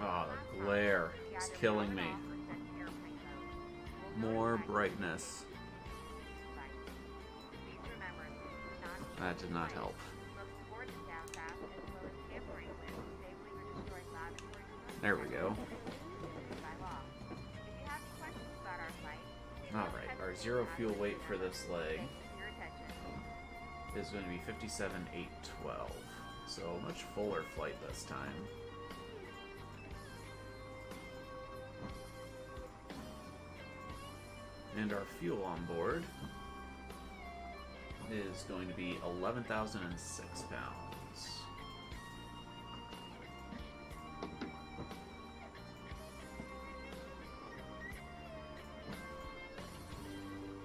Oh, the glare is killing me. More brightness. That did not help. There we go. Alright, our zero fuel weight for this leg is going to be 57,812. So a much fuller flight this time. And our fuel on board is going to be 11,006 pounds.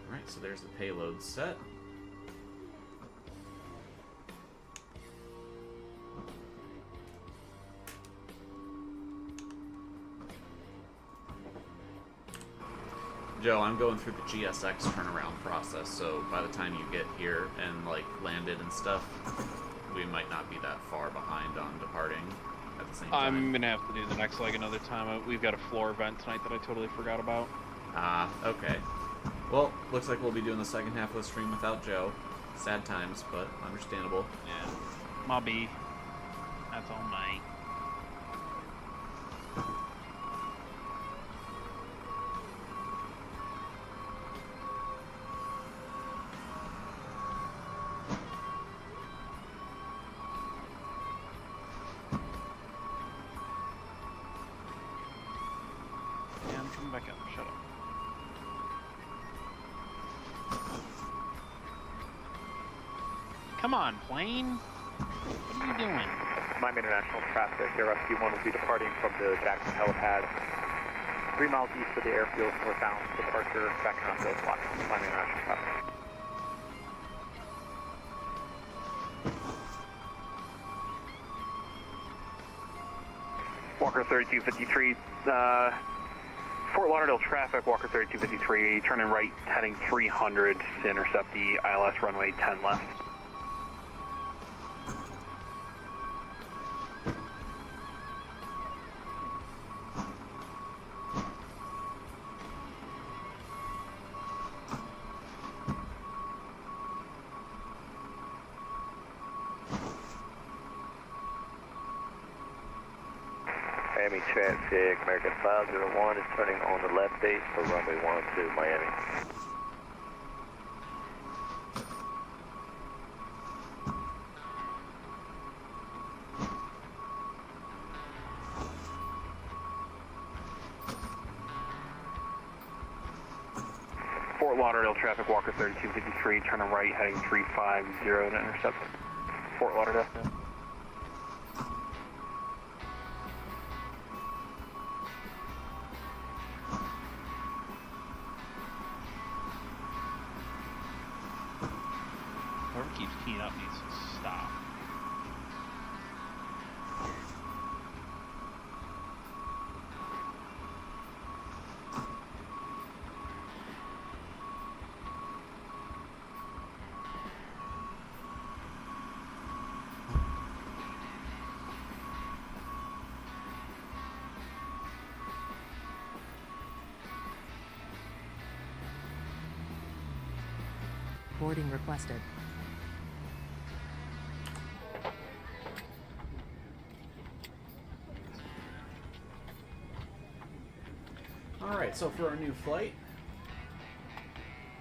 Alright, so there's the payload set. Joe, I'm going through the GSX turnaround process, so by the time you get here and like landed and stuff, we might not be that far behind on departing at the same time. I'm gonna have to do the next leg another time. We've got a floor event tonight that I totally forgot about. Ah, okay. Well, looks like we'll be doing the second half of the stream without Joe. Sad times, but understandable. Yeah. Mobby. That's all mine. Back up. Shut up. Come on, plane. What are you doing? Miami International Traffic, Air Rescue 1 will be departing from the Jackson helipad 3 miles east of the airfield, northbound departure, back around the clock. Miami International Traffic. Walker 3253, Fort Lauderdale traffic, Walker 3253, turning right, heading 300 to intercept the ILS runway 10 left. Miami traffic, American 501 is turning on the left base for runway 12 Miami. Fort Lauderdale traffic, Walker 3253, turning right, heading 350 to intercept Fort Lauderdale. Whoever keeps keying up needs to stop. Boarding requested. Alright, so for our new flight,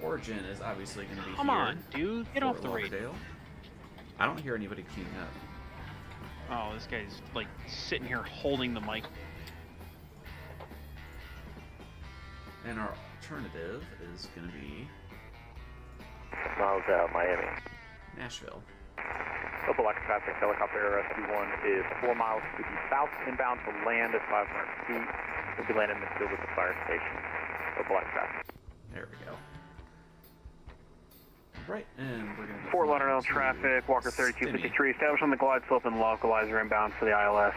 origin is obviously going to be Come here. on, dude. Get Fort off the radio. Lauderdale. I don't hear anybody queuing up. Oh, this guy's like sitting here holding the mic. And our alternative is going to be Miles out, Miami. Nashville. Local electric traffic, helicopter SQ1 is 4 miles to the south, inbound to land at 500 feet. We'll be landing in the field at the fire station. Local electric traffic. There we go. Right, and we're going to Fort Lauderdale traffic, Walker 3253, established on the glide slope and localizer inbound for the ILS.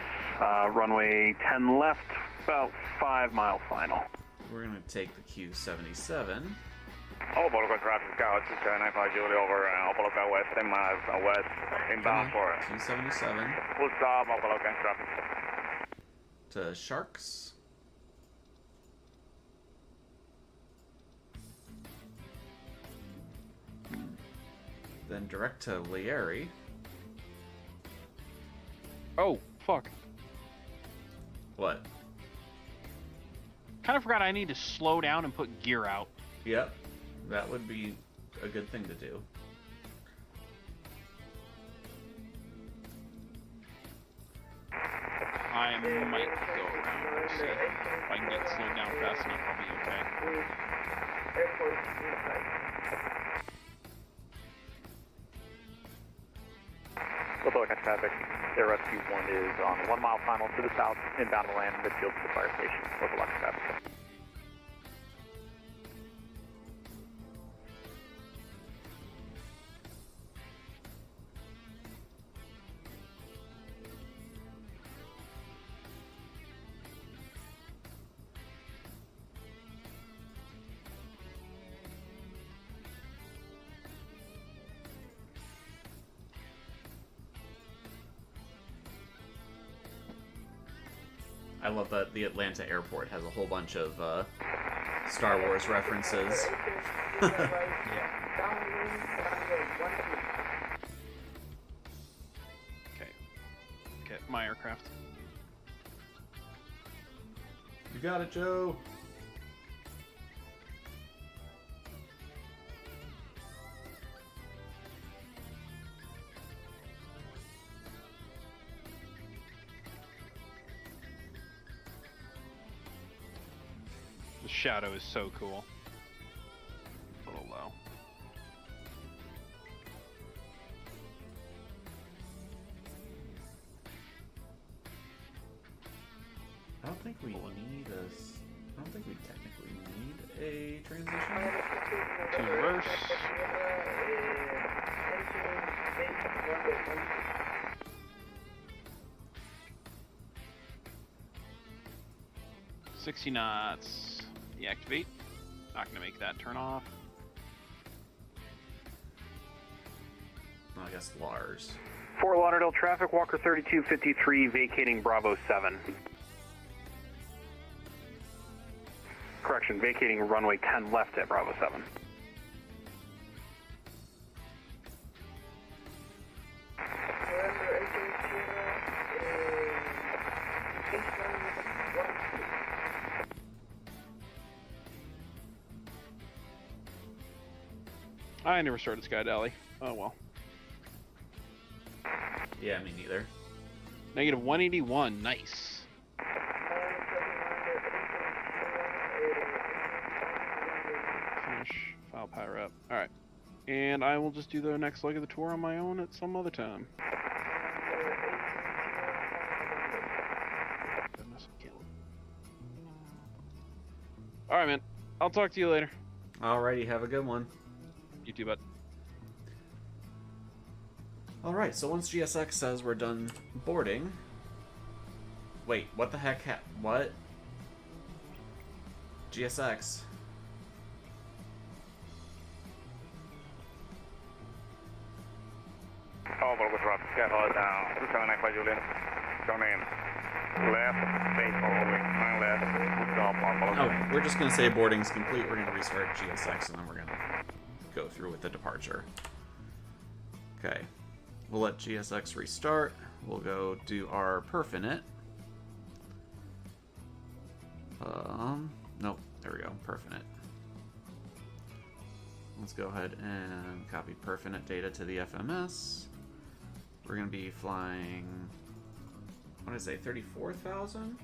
Runway 10 left, about 5 mile final. We're going to take the Q77. Opoloka traffic, Scout 279 Julie over Opoloka West, 10 miles west, inbound for Q77 full stop, Opoloka traffic. to Sharks. Then direct to Lieri. Oh, fuck. What? Kind of forgot I need to slow down and put gear out. Yep, that would be a good thing to do. I might go around. Let's see. If I can get slowed down fast enough, I'll be okay. Local electric traffic, Air Rescue 1 is on 1 mile final to the south, inbound to land midfield to the fire station. Local electric traffic. I love that the Atlanta airport has a whole bunch of Star Wars references. Okay. Get my aircraft. You got it, Joe. The shadow is so cool. A little low. I don't think we need a. I don't think we technically need a transition. To reverse. $60 knots. Deactivate. Not gonna make that turn off. I guess Lars. Fort Lauderdale traffic, Walker 3253 vacating Bravo 7. Correction, vacating runway 10 left at Bravo 7. I never started SkyDally. Oh well. Yeah, me neither. Negative 181. Nice. Finish. File power up. Alright. And I will just do the next leg of the tour on my own at some other time. Goodness, I can't. Alright, man. I'll talk to you later. Alrighty, have a good one. You too, bud. Alright, so once GSX says we're done boarding... Wait, what the heck what? GSX. Oh, but with Rob, KFLL down. 279 Julian. Your name. Left, face forward, 9 left, good job, Okay, we're just going to say boarding's complete. We're going to restart GSX and then we're going to go through with the departure. Okay. We'll let GSX restart. We'll go do our perf in it. Nope. There we go. Perf in it. Let's go ahead and copy perf in it data to the FMS. We're going to be flying, what did I say, 34,000?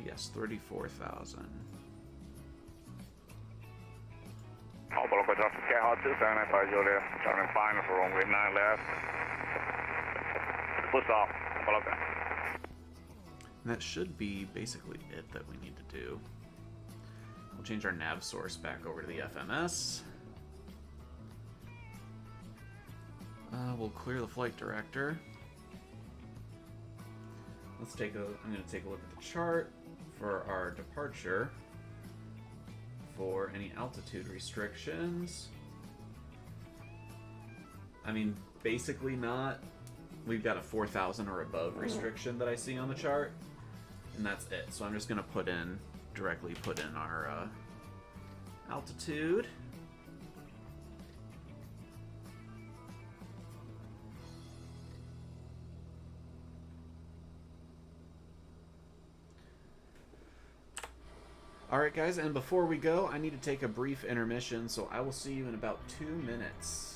Yes, 34,000. Apollo Quadrat, KFLL 279 Julian. Turning final for runway 9 left. Push off, Apollo. And that should be basically it that we need to do. We'll change our nav source back over to the FMS. We'll clear the flight director. I'm going to take a look at the chart for our departure for any altitude restrictions. I mean, basically not. We've got a 4,000 or above restriction that I see on the chart, and that's it. So I'm just going to directly put in our altitude. Alright guys, and before we go, I need to take a brief intermission, so I will see you in about 2 minutes.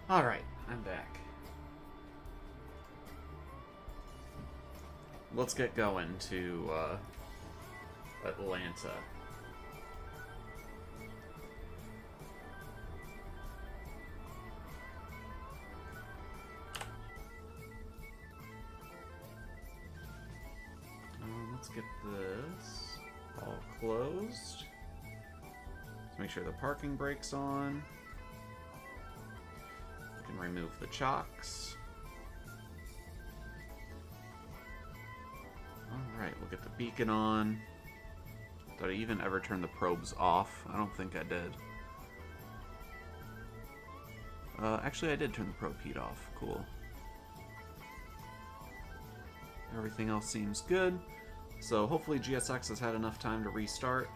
Alright, I'm back. Let's get going to Atlanta. Let's get this all closed. Let's make sure the parking brake's on. We can remove the chocks. Alright, we'll get the beacon on. Did I even ever turn the probes off? I don't think I did. Actually, I did turn the probe heat off. Cool. Everything else seems good. So hopefully GSX has had enough time to restart.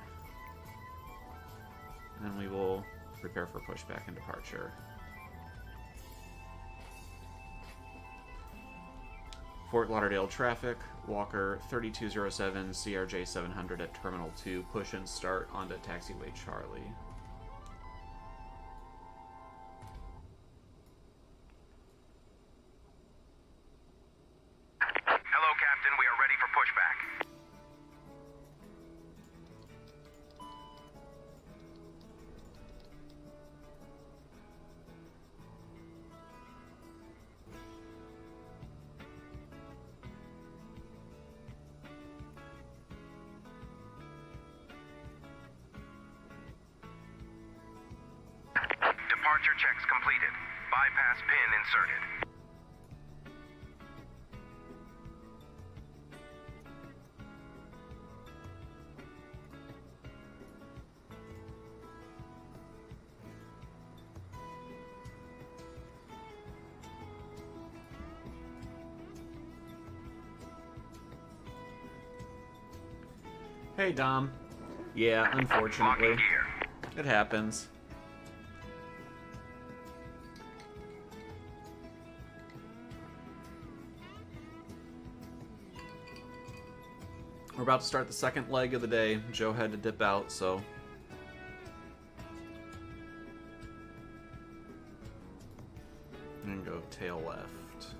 And we will prepare for pushback and departure. Fort Lauderdale traffic, Walker 3207, CRJ700 at Terminal 2, push and start onto Taxiway Charlie. Hello, Captain. We are ready for pushback. Departure checks completed. Bypass pin inserted. Hey, Dom. Yeah, unfortunately. It happens. We're about to start the second leg of the day. Joe had to dip out, so... I'm gonna go tail left.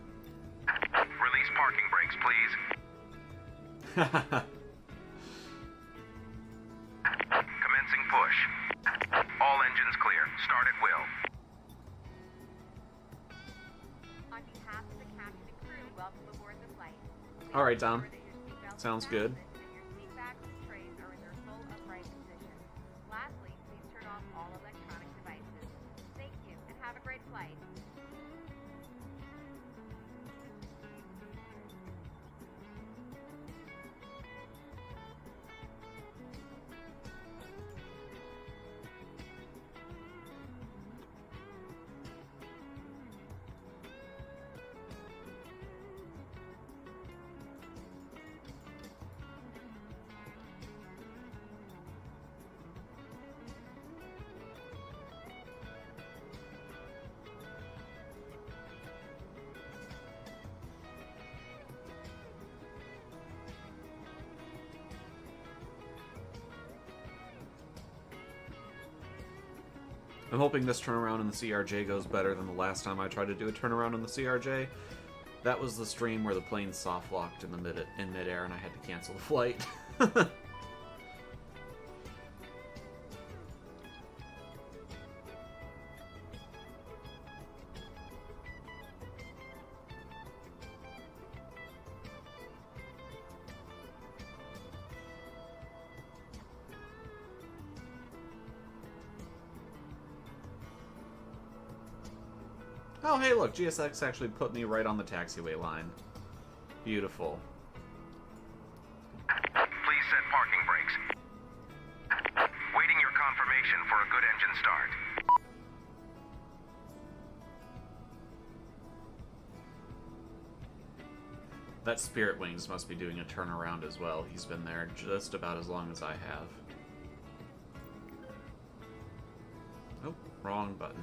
Release parking brakes, please. Commencing push. All engines clear. Start at will. On behalf of the captain and crew, welcome aboard the flight. Alright, Dom. Sounds good. Your seat backs and trays are in their full upright position. Lastly, please turn off all electronic devices. Thank you, and have a great flight. I'm hoping this turnaround in the CRJ goes better than the last time I tried to do a turnaround in the CRJ. That was the stream where the plane soft locked in midair and I had to cancel the flight. Oh, hey, look, GSX actually put me right on the taxiway line. Beautiful. Please set parking brakes. Waiting your confirmation for a good engine start. That Spirit Wings must be doing a turnaround as well. He's been there just about as long as I have. Oh, wrong button.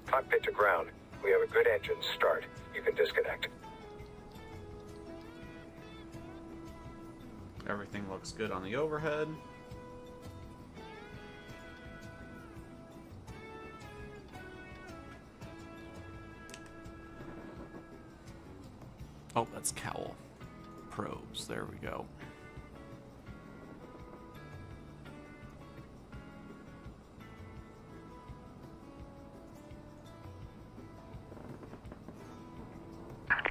Cockpit to ground. We have a good engine start. You you can disconnect. Everything looks good on the overhead. Oh, that's cowl. Probes. There we go.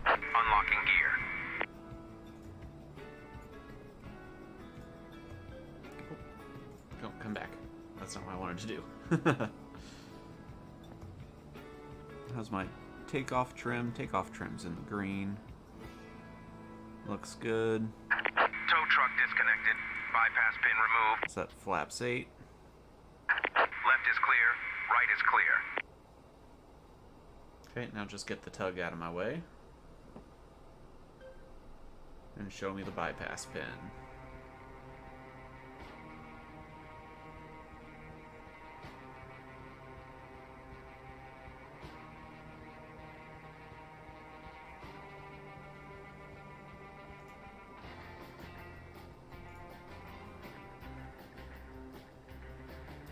Unlocking gear. Don't come back. That's not what I wanted to do. How's my takeoff trim? Takeoff trim's in the green. Looks good. Tow truck disconnected. Bypass pin removed. Set flaps 8. Left is clear. Right is clear. Okay, now just get the tug out of my way. And show me the bypass pin.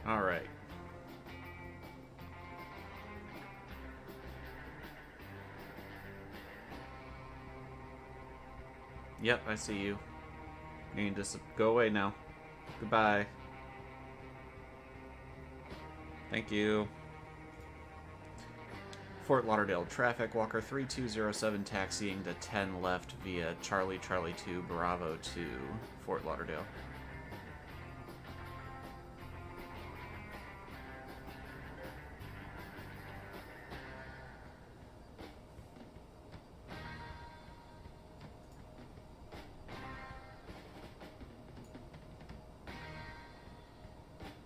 All right. Yep, I see you. You can just go away now. Goodbye. Thank you. Fort Lauderdale traffic, Walker 3207 taxiing to 10 left via Charlie 2 Bravo 2, Fort Lauderdale.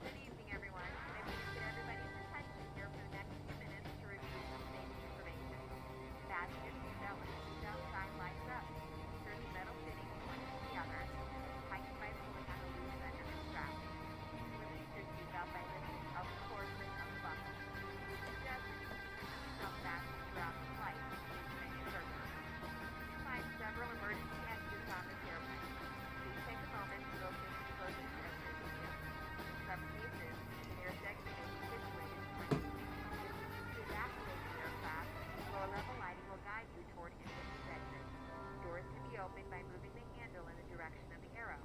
Good evening, everyone. Maybe we can get everybody's attention here for the next few minutes to review some safety information. Fasten your seatbelt when the seatbelt sign lights up. Insert the metal fittings one to the other. Tighten by pulling on the loose end of the strap. Release your seatbelt by lifting up the portion of the buckle. We suggest that you keep your seatbelt fastened throughout the flight in case of any emergency. You find several emergency exits on this airplane. Please take a moment to locate the closest exit to you. In some cases, the air segment is situated for you. To evacuate the aircraft, lower level lighting will guide you toward any of these exits. Doors can be opened by moving the handle in the direction of the arrow.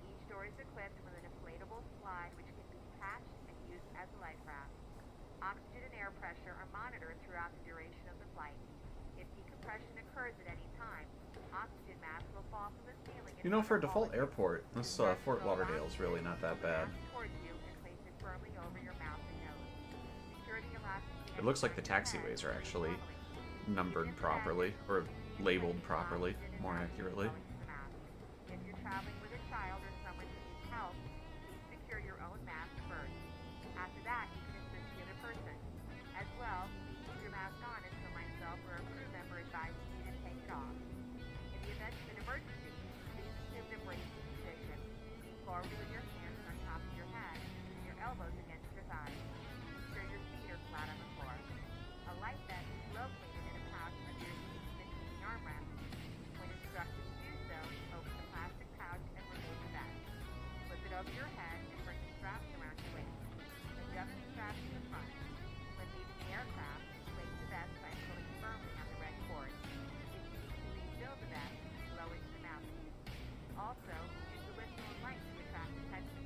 Each door is equipped with an inflatable slide which can be detached and used as a life raft. Oxygen and air pressure are monitored throughout the duration of the flight. If decompression occurs at any time, oxygen masks will fall from the ceiling. You know, for a default airport, this Fort Lauderdale is really not that bad. It looks like the taxiways are actually numbered properly, or labeled properly, more accurately. If you're traveling with a child or someone who needs help, please secure your own mask first. After that, you can assist the other person. As well, please keep your mask on until myself or a crew member advises you to take it off. In the event of an emergency, please assume the bracing position. Lean forward with your hands on top of your head and your elbows against your thighs. Ensure your feet are flat on the floor. A light vest is located in a pouch under your seat between the armrests. When instructed to do so, open the plastic pouch and remove the vest. Flip it over your head and bring the straps around your waist. Adjust the straps to the front. When leaving the aircraft, place the vest by pulling firmly on the red cord. If you need to refill the vest, blow into the mouthpiece. Also, use the whistle and light to attract attention.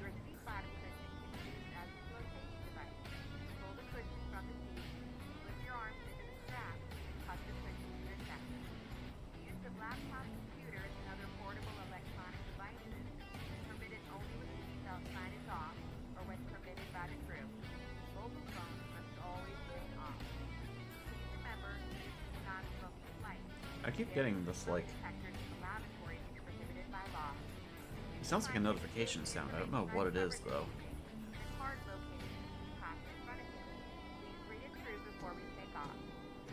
Your seat bottom cushion can be used as a flotation device. Pull the cushion from the seat, slip your arms into the strap, and tuck the cushion to your chest. The use of laptop computers and other portable electronic devices is permitted only when the seatbelt sign is off or when permitted by the crew. Mobile phones must always remain off. Please remember, this is a non-smoking flight. I keep getting this, like, Detectors in the lavatory is prohibited by law. it sounds like a notification sound. I don't know what it is, though. The card located in the seat pocket in front of you. Please read it through before we take off.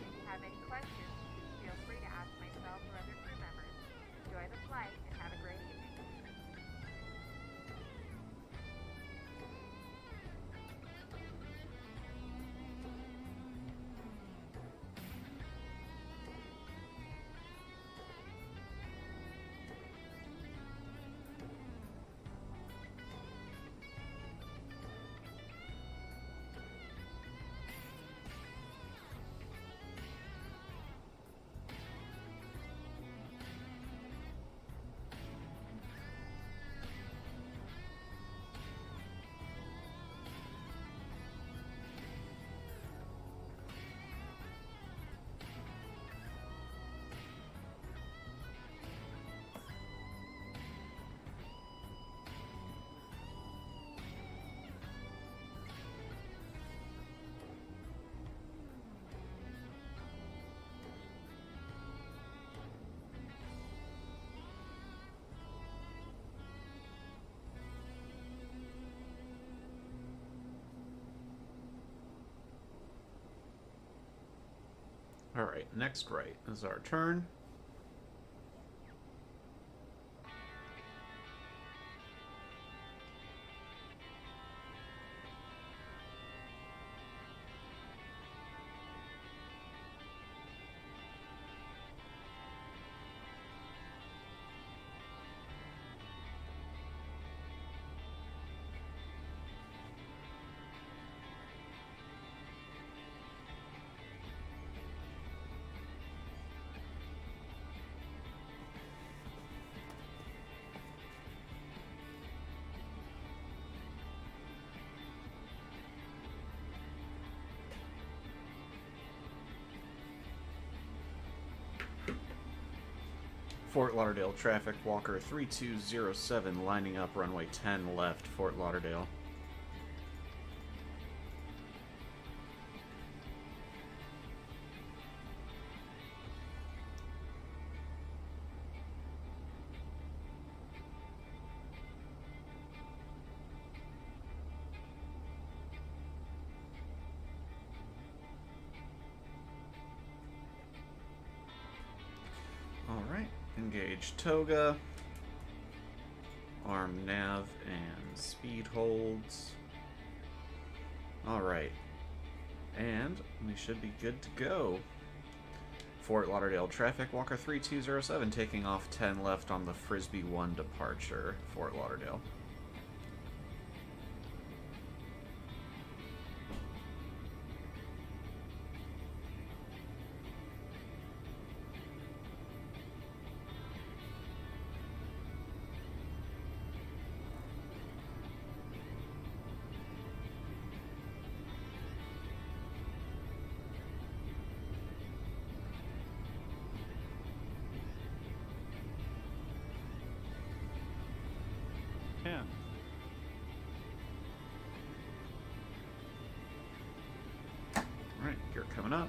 If you have any questions, please feel free to ask myself or other crew members. Enjoy the flight and have a great evening. Alright, next right is our turn. Fort Lauderdale traffic, Walker 3207, lining up runway 10 left, Fort Lauderdale. Alright, engage toga, arm nav, and speed holds. Alright, and we should be good to go. Fort Lauderdale traffic, Walker 3207, taking off 10 left on the Frisbee 1 departure, Fort Lauderdale. Alright, you're coming up.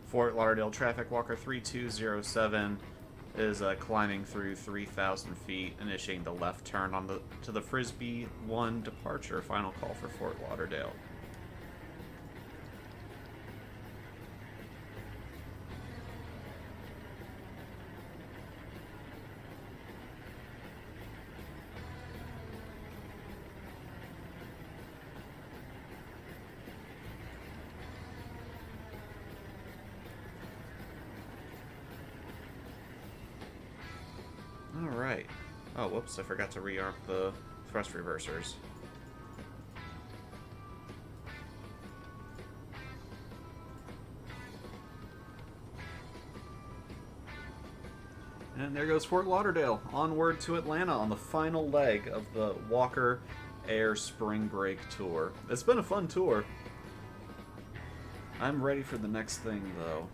Fort Lauderdale traffic, Walker 3207 is climbing through 3,000 feet, initiating the left turn on to the Frisbee 1 departure. Final call for Fort Lauderdale. Alright. Oh, whoops, I forgot to rearm the thrust reversers. And there goes Fort Lauderdale, onward to Atlanta on the final leg of the Walker Air Spring Break Tour. It's been a fun tour. I'm ready for the next thing, though.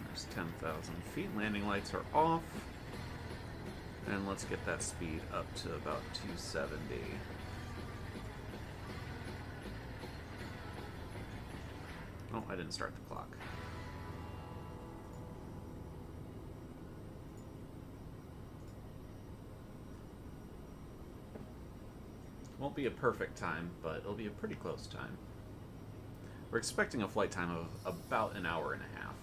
There's 10,000 feet. Landing lights are off. And let's get that speed up to about 270. Oh, I didn't start the clock. Won't be a perfect time, but it'll be a pretty close time. We're expecting a flight time of about an hour and a half.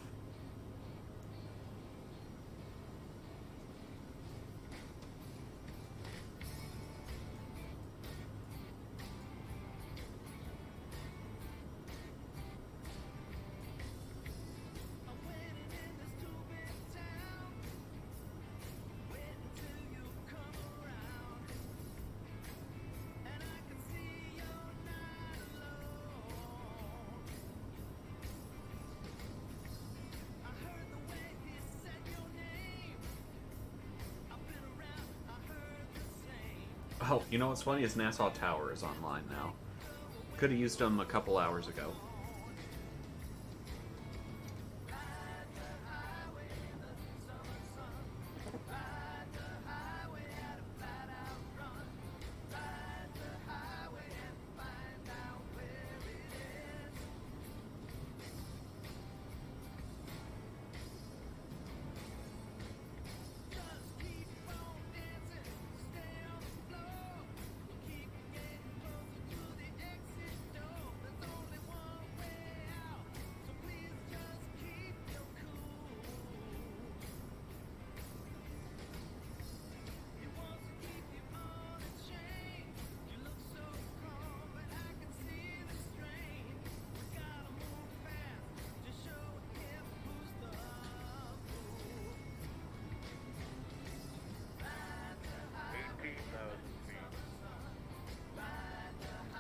Oh, you know what's funny is Nassau Tower is online now. Could have used them a couple hours ago.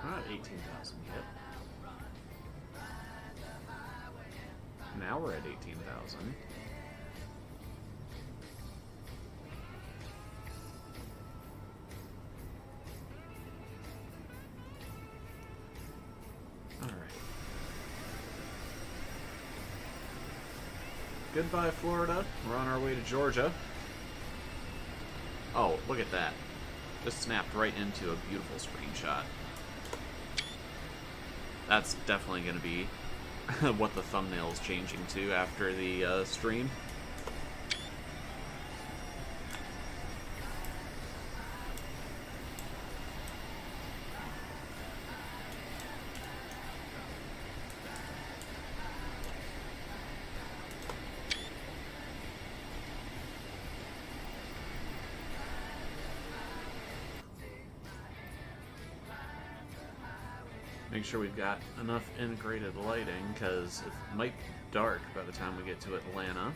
Not 18,000 yet. Now we're at 18,000. Alright. Goodbye, Florida. We're on our way to Georgia. Oh, look at that. Just snapped right into a beautiful screenshot. That's definitely going to be what the thumbnail is changing to after the stream. Make sure we've got enough integrated lighting, because it might be dark by the time we get to Atlanta.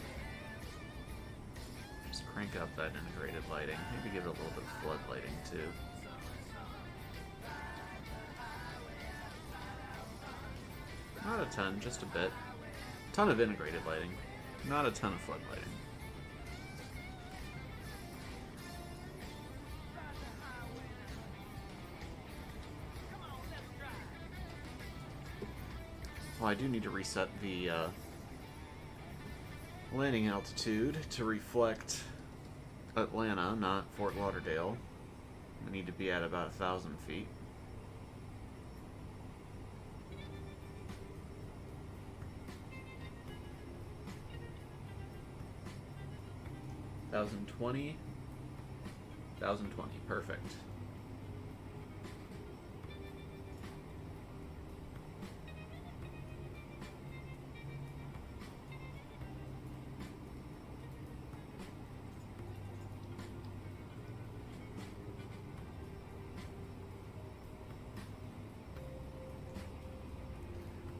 Just crank up that integrated lighting. Maybe give it a little bit of flood lighting too. Not a ton, just a bit. Ton of integrated lighting, not a ton of flood lighting. Well, I do need to reset the landing altitude to reflect Atlanta, not Fort Lauderdale. We need to be at about 1,000 feet. $1,020, perfect.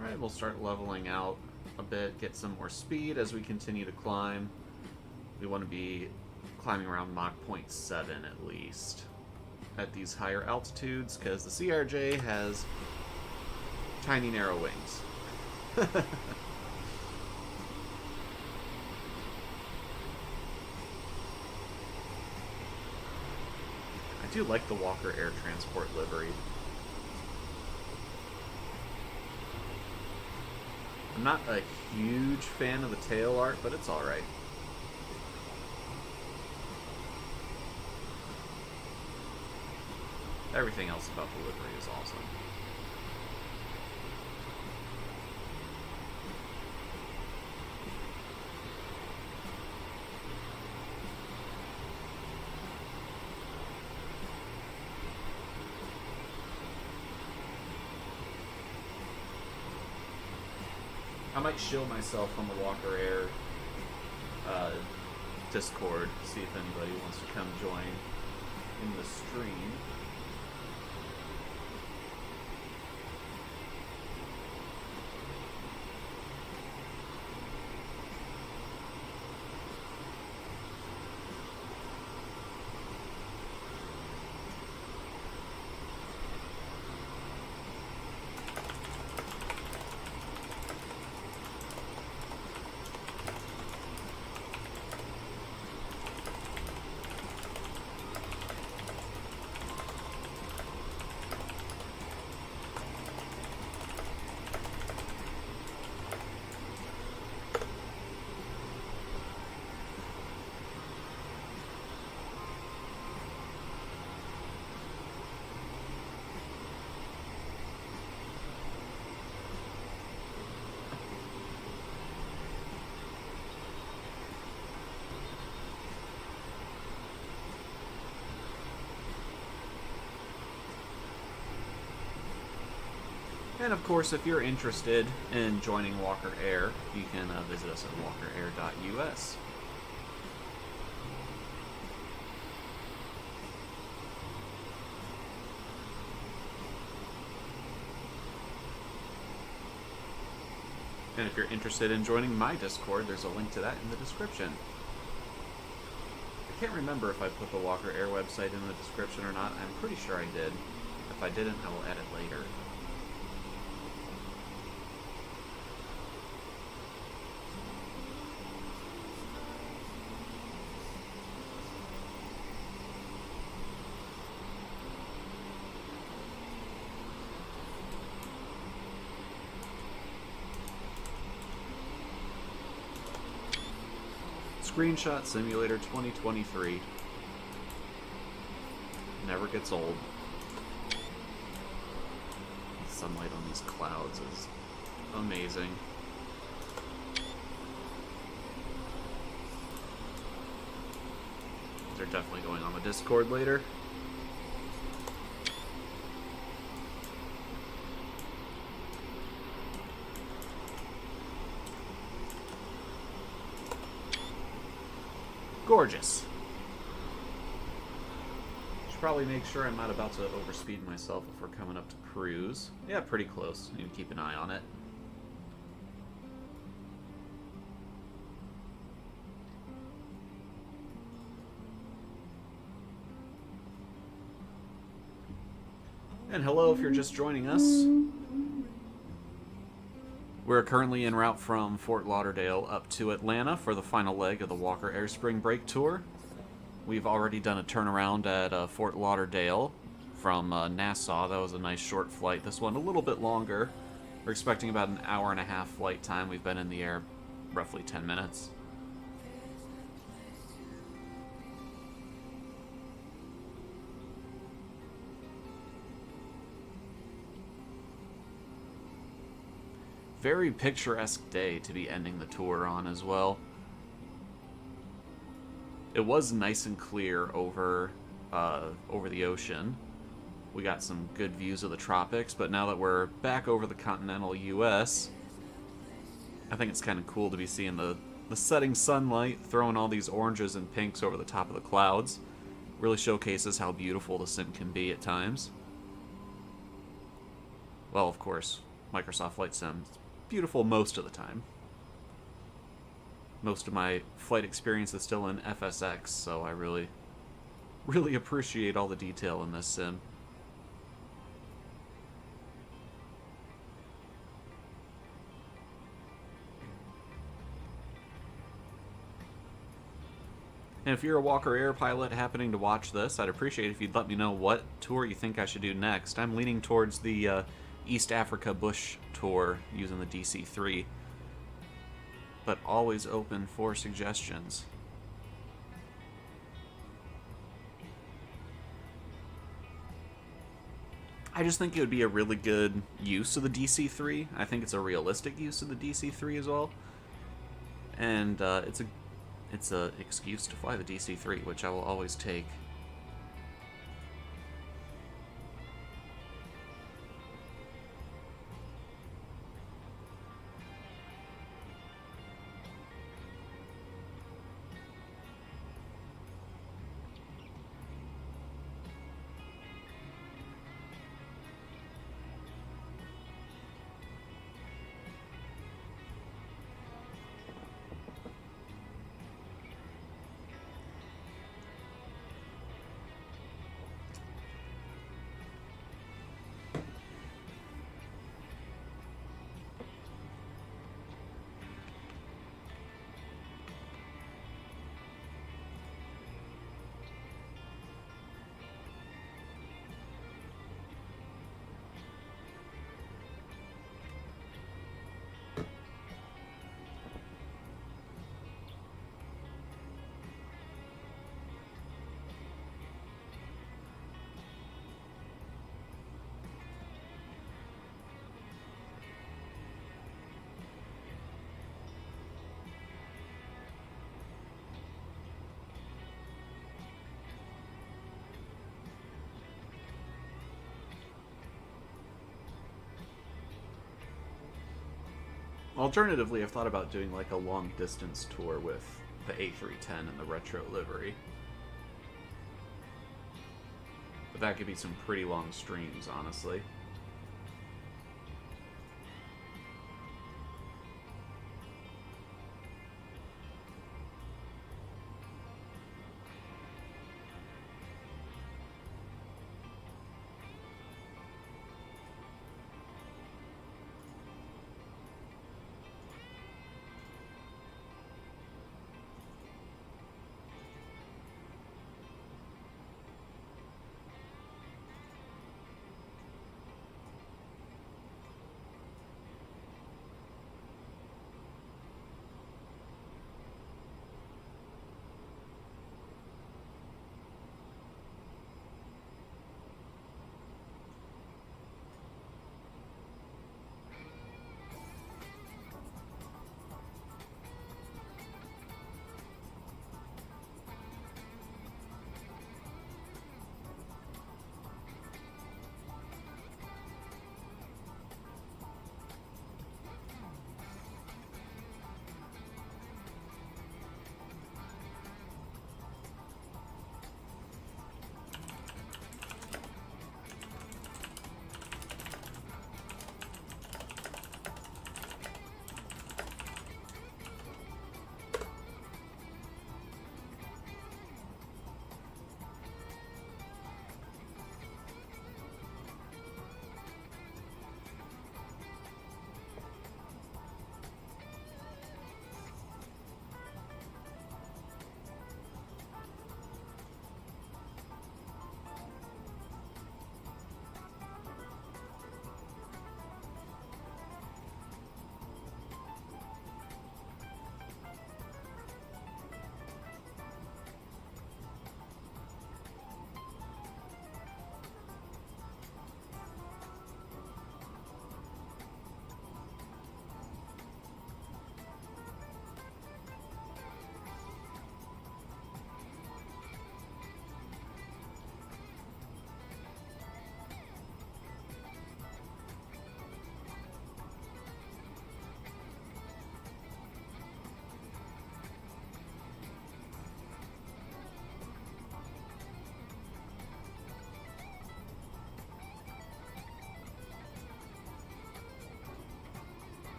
Alright, we'll start leveling out a bit, get some more speed as we continue to climb. We want to be climbing around Mach 0.7 at least at these higher altitudes, because the CRJ has tiny narrow wings. I do like the Walker Air Transport livery. I'm not a huge fan of the tail art, but it's alright. Everything else about the livery is awesome. I might shield myself from the Walker Air Discord, see if anybody wants to come join in the stream. And of course, if you're interested in joining Walker Air, you can visit us at walkerair.us. And if you're interested in joining my Discord, there's a link to that in the description. I can't remember if I put the Walker Air website in the description or not. I'm pretty sure I did. If I didn't, I will add it later. Screenshot Simulator 2023. Never gets old. The sunlight on these clouds is amazing. They're definitely going on the Discord later. Gorgeous. Should probably make sure I'm not about to overspeed myself if we're coming up to cruise. Yeah, pretty close. Need to keep an eye on it. And hello if you're just joining us. We're currently en route from Fort Lauderdale up to Atlanta for the final leg of the Walker Air Spring Break Tour. We've already done a turnaround at Fort Lauderdale from Nassau. That was a nice short flight. This one a little bit longer. We're expecting about an hour and a half flight time. We've been in the air roughly 10 minutes. Very picturesque day to be ending the tour on as well. It was nice and clear over the ocean. We got some good views of the tropics, but now that we're back over the continental US, I think it's kind of cool to be seeing the setting sunlight throwing all these oranges and pinks over the top of the clouds. Really showcases how beautiful the sim can be at times. Well, of course, Microsoft Flight Sim beautiful most of the time. Most of my flight experience is still in FSX, so I really appreciate all the detail in this sim. And if you're a Walker Air pilot happening to watch this, I'd appreciate if you'd let me know what tour you think I should do next. I'm leaning towards the East Africa Bush tour using the DC-3, but always open for suggestions. I just think it would be a really good use of the DC-3. I think it's a realistic use of the DC-3 as well, and it's a excuse to fly the DC-3, which I will always take. Alternatively, I've thought about doing like a long distance tour with the A310 and the retro livery. But that could be some pretty long streams, honestly.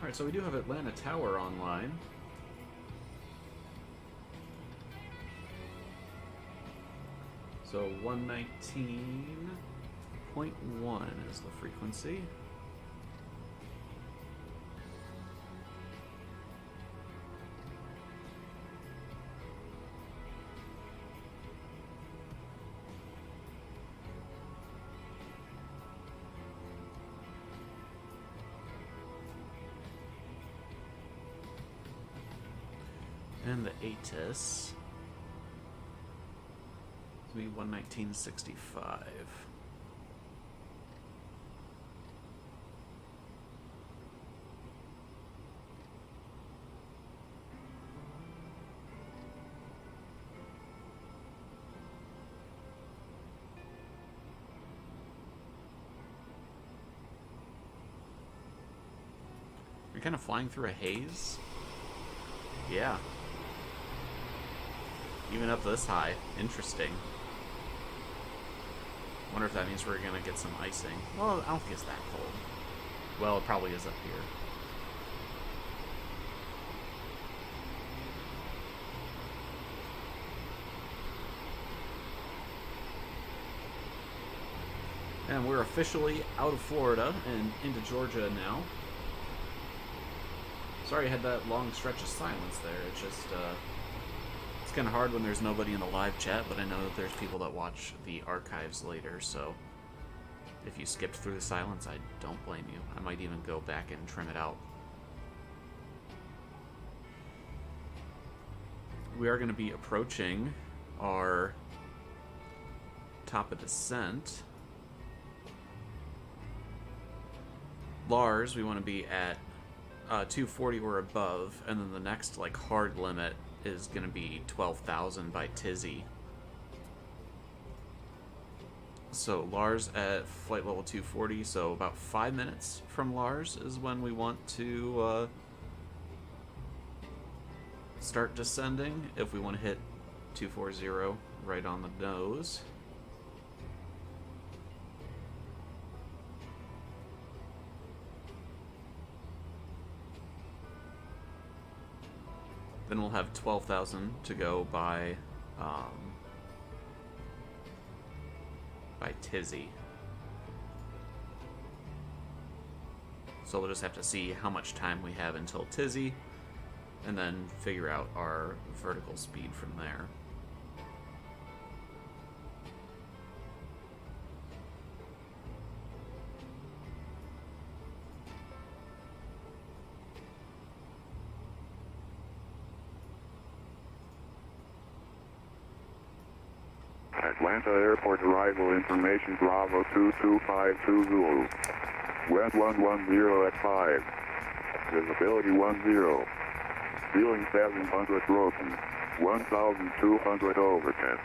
Alright, so we do have Atlanta Tower online. So 119.1 is the frequency. And the ATIS will be 119.65. You're kind of flying through a haze? Yeah. Even up this high. Interesting. Wonder if that means we're gonna get some icing. Well, I don't think it's that cold. Well, it probably is up here. And we're officially out of Florida and into Georgia now. Sorry I had that long stretch of silence there. It's just, it's kind of hard when there's nobody in the live chat, but I know that there's people that watch the archives later, so if you skipped through the silence, I don't blame you. I might even go back and trim it out. We are going to be approaching our top of descent. Lars, we want to be at 240 or above, and then the next like hard limit is going to be 12,000 by Tizzy. So Lars at flight level 240, so about 5 minutes from Lars is when we want to start descending, if we want to hit 240 right on the nose. Then we'll have 12,000 to go by Tizzy. So we'll just have to see how much time we have until Tizzy, and then figure out our vertical speed from there. Atlanta Airport arrival information Bravo 2252 Zulu. Wind 110 at 5. Visibility 10. Ceiling 700 broken. 1,200 overcast.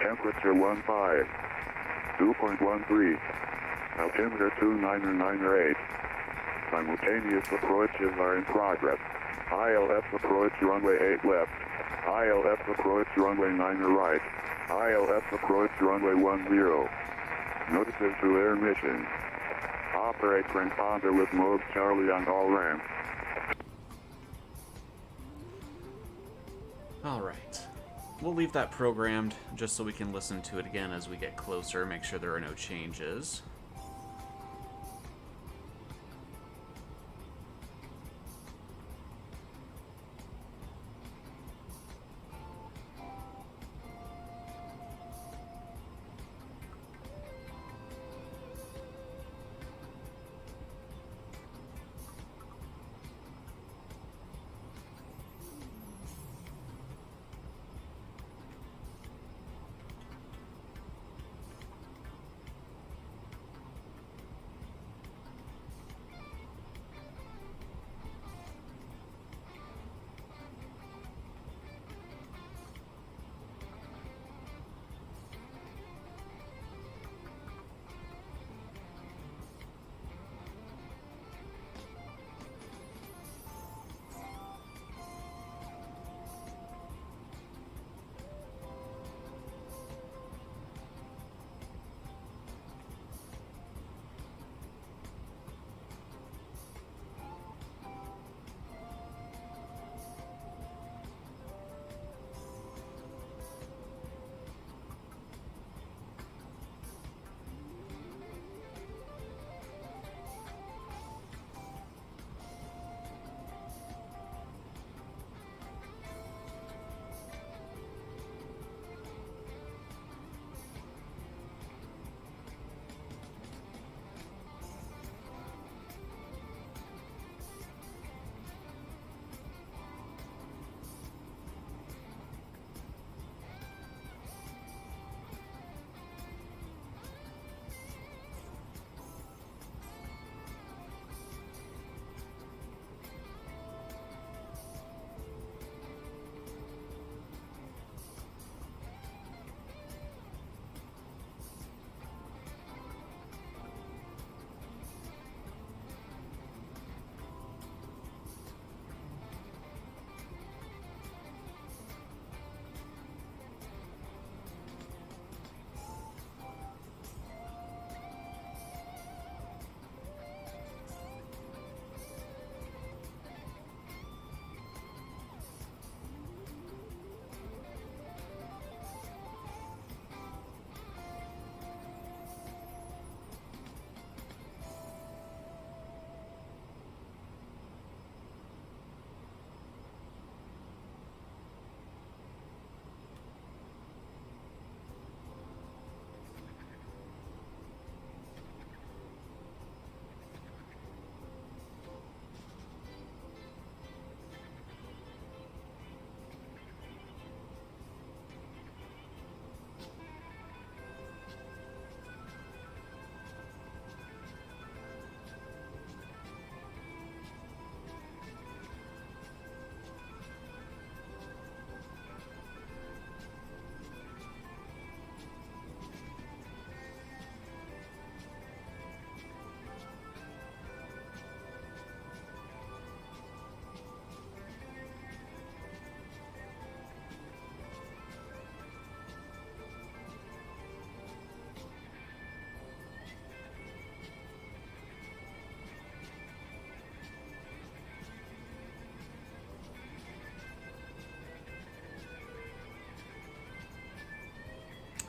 Temperature 15. 2.13. Altimeter 29908. Simultaneous approaches are in progress. ILS approach runway 8 left. ILS approach runway 9 right. ILS approach runway 10. Notices to air mission. Operate transponder with mode Charlie on all ramps. Alright. We'll leave that programmed just so we can listen to it again as we get closer, make sure there are no changes.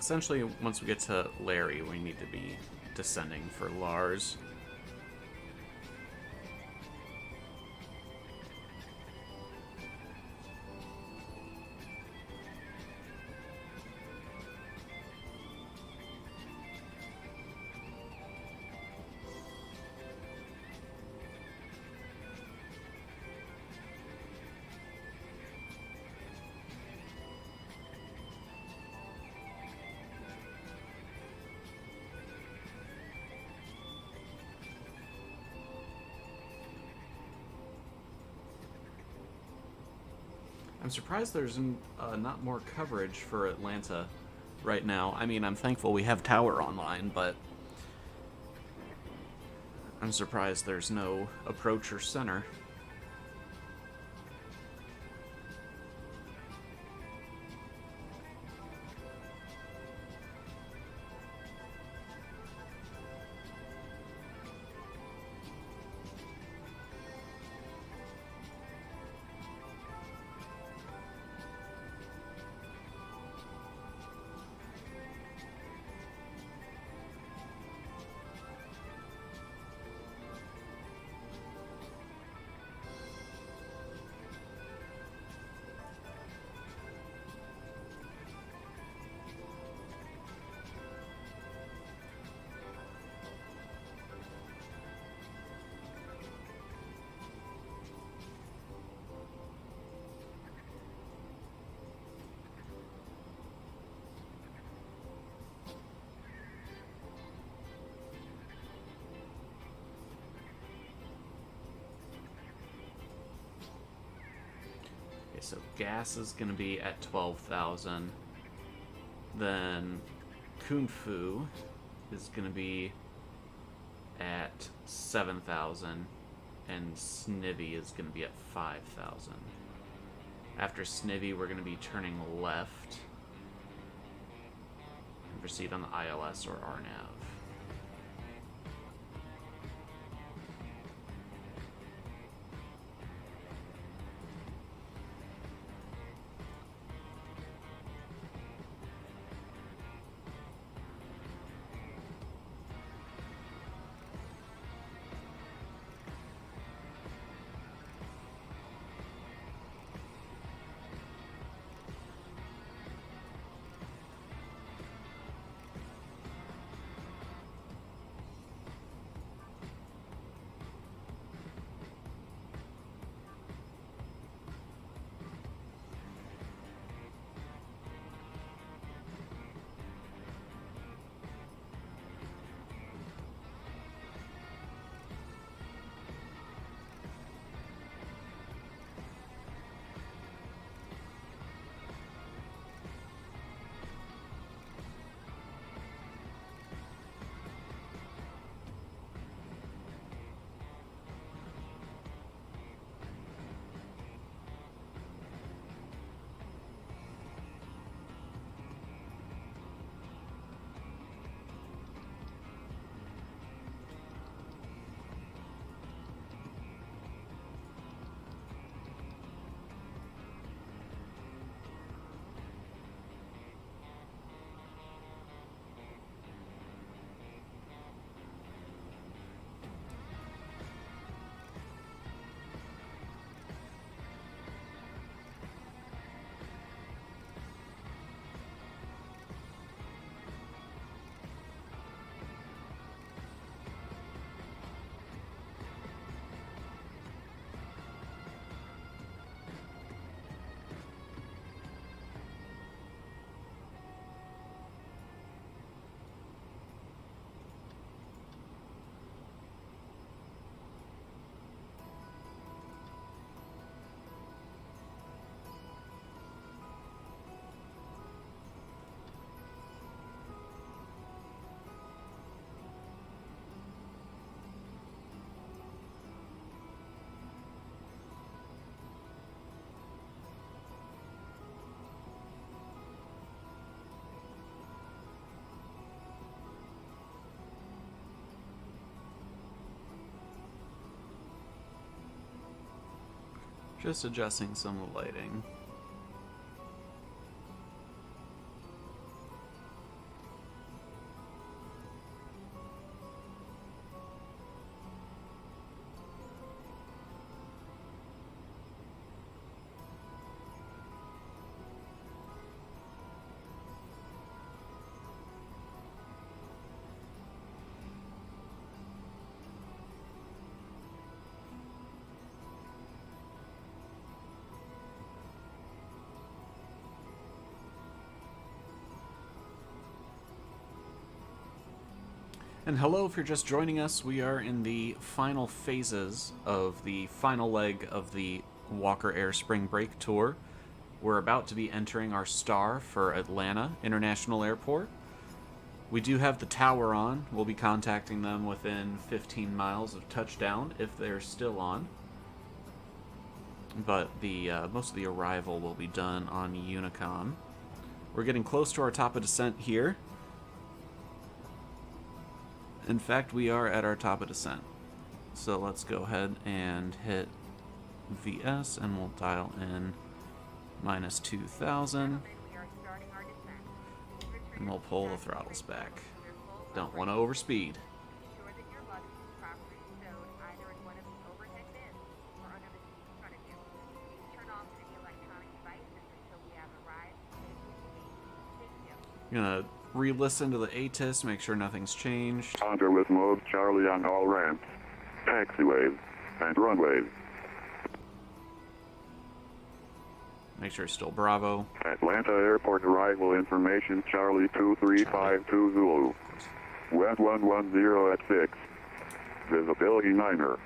essentially, once we get to Larry, we need to be descending for Lars. I'm surprised there's not more coverage for Atlanta right now. I mean, I'm thankful we have Tower online, but I'm surprised there's no approach or center. Okay, so gas is going to be at 12,000. Then Kung Fu is going to be at 7,000. And Snivy is going to be at 5,000. After Snivy, we're going to be turning left and proceed on the ILS or RNAV. Just adjusting some lighting. And hello, if you're just joining us, we are in the final phases of the final leg of the Walker Air Spring Break Tour. We're about to be entering our star for Atlanta International Airport. We do have the tower on. We'll be contacting them within 15 miles of touchdown if they're still on. But the most of the arrival will be done on Unicom. We're getting close to our top of descent here. In fact, we are at our top of descent. So let's go ahead and hit VS and we'll dial in minus 2,000. And we'll pull the throttles back. Don't want to overspeed. I'm gonna re-listen to the ATIS, make sure nothing's changed. Honda with mode Charlie on all ramps, taxiways, and runways. Make sure it's still Bravo. Atlanta Airport arrival information Charlie 2352 Zulu. Wind 110 at 6. Visibility 9er.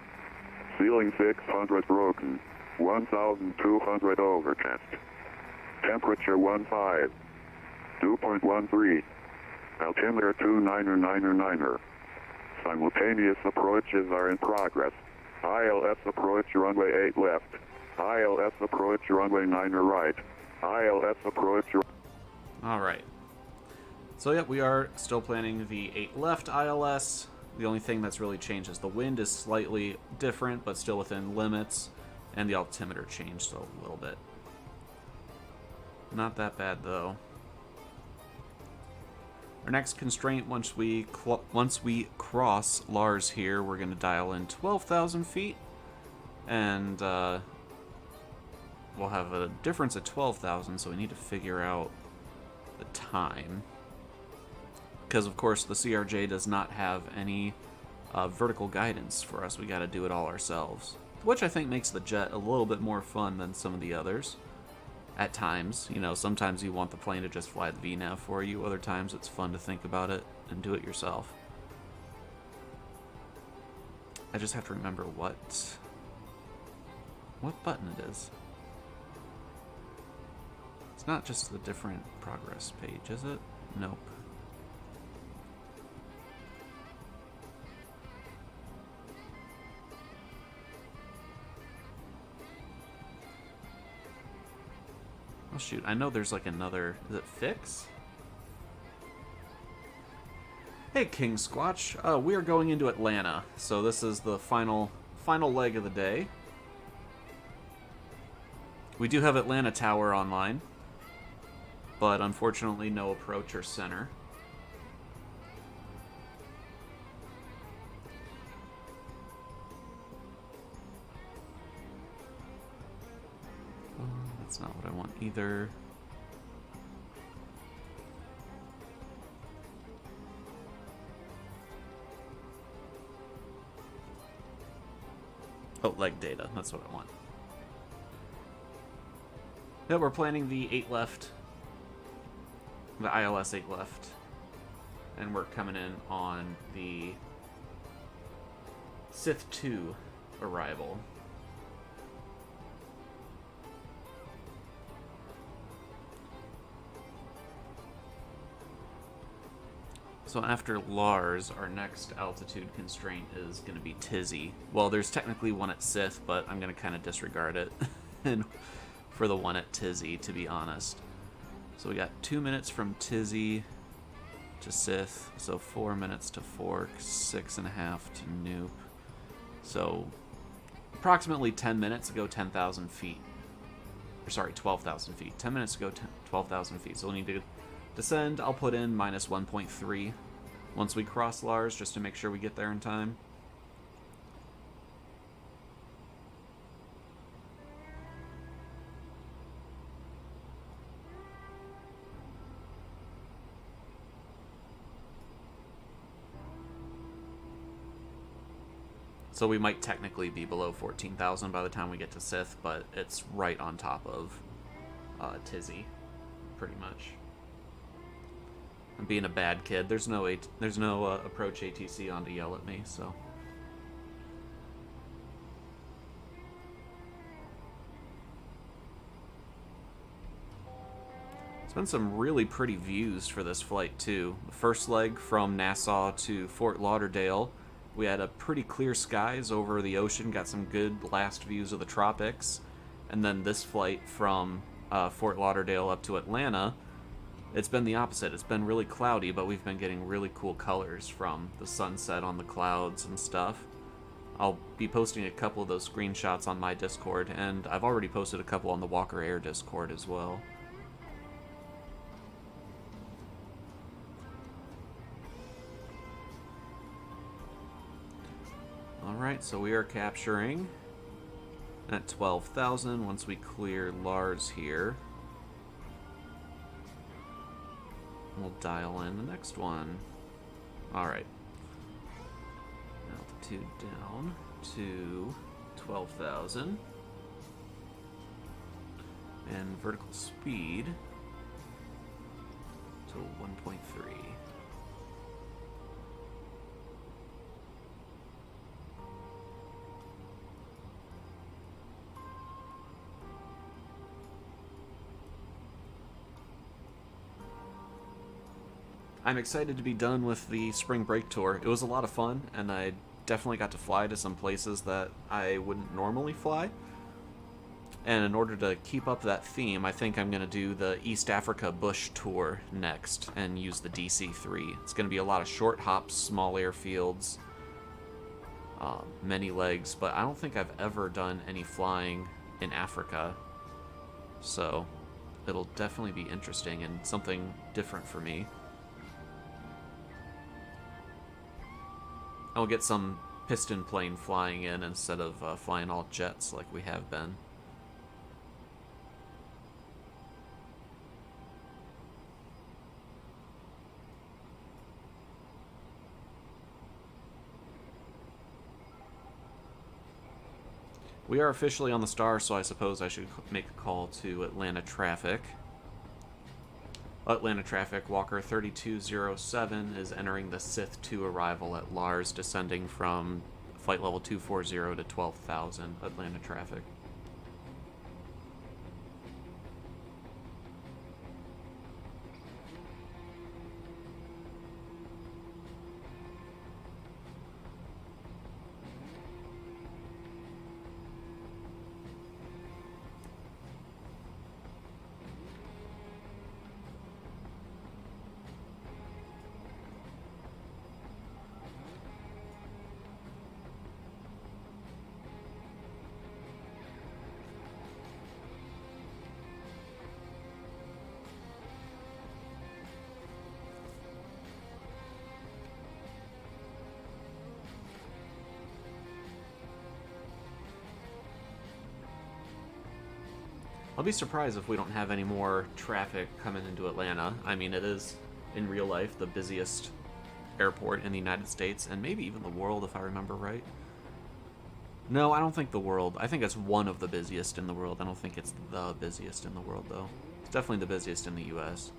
Ceiling 600 broken. 1,200 overcast. Temperature 15. 2.13. Altimeter 29er. Simultaneous approaches are in progress. ILS approach runway 8 left. ILS approach runway 9er right. ILS approach... Alright. So yeah, we are still planning the 8 left ILS. The only thing that's really changed is the wind is slightly different, but still within limits. And the altimeter changed a little bit. Not that bad though. Our next constraint, once we cross Lars here, we're going to dial in 12,000 feet. And we'll have a difference at 12,000, so we need to figure out the time. Because, of course, the CRJ does not have any vertical guidance for us. We got to do it all ourselves. Which I think makes the jet a little bit more fun than some of the others. At times, you know, sometimes you want the plane to just fly the VNAV for you. Other times it's fun to think about it and do it yourself. I just have to remember what button it is. It's not just the different progress page, is it? Nope. Oh shoot, I know there's like another... Is it fix? Hey King Squatch, we are going into Atlanta, so this is the final leg of the day. We do have Atlanta Tower online, but unfortunately no approach or center. That's not what I want either. Oh, leg data. That's what I want. Yeah, we're planning the 8 left. The ILS 8 left. And we're coming in on the Sith 2 arrival. So after Lars, our next altitude constraint is going to be Tizzy. Well, there's technically one at Sith, but I'm going to kind of disregard it and for the one at Tizzy, to be honest. So we got 2 minutes from Tizzy to Sith, so 4 minutes to Fork, 6.5 to Noop. So approximately 10 minutes to go 10,000 feet. Or sorry, 12,000 feet. 10 minutes to go 12,000 feet. So we'll need to descend. I'll put in minus 1.3 once we cross Lars, just to make sure we get there in time. So we might technically be below 14,000 by the time we get to Sith, but it's right on top of Tizzy, pretty much. I'm being a bad kid. There's no approach ATC on to yell at me, so. It's been some really pretty views for this flight, too. The first leg from Nassau to Fort Lauderdale, we had a pretty clear skies over the ocean, got some good last views of the tropics. And then this flight from Fort Lauderdale up to Atlanta, it's been the opposite. It's been really cloudy, but we've been getting really cool colors from the sunset on the clouds and stuff. I'll be posting a couple of those screenshots on my Discord, and I've already posted a couple on the Walker Air Discord as well. Alright, so we are capturing at 12,000 once we clear Lars here. We'll dial in the next one. Alright. Altitude down to 12,000. And vertical speed to 1.3. I'm excited to be done with the spring break tour. It was a lot of fun, and I definitely got to fly to some places that I wouldn't normally fly. And in order to keep up that theme, I think I'm going to do the East Africa Bush tour next and use the DC-3. It's going to be a lot of short hops, small airfields, many legs, but I don't think I've ever done any flying in Africa. So it'll definitely be interesting and something different for me. I'll get some piston plane flying in instead of flying all jets like we have been. We are officially on the star, so I suppose I should make a call to Atlanta traffic. Atlanta traffic, Walker 3207 is entering the Sith 2 arrival at Lars, descending from flight level 240 to 12,000, Atlanta traffic. I'll be surprised if we don't have any more traffic coming into Atlanta. I mean, it is, in real life, the busiest airport in the United States, and maybe even the world, if I remember right. No, I don't think the world. I think it's one of the busiest in the world. I don't think it's the busiest in the world, though. It's definitely the busiest in the U.S.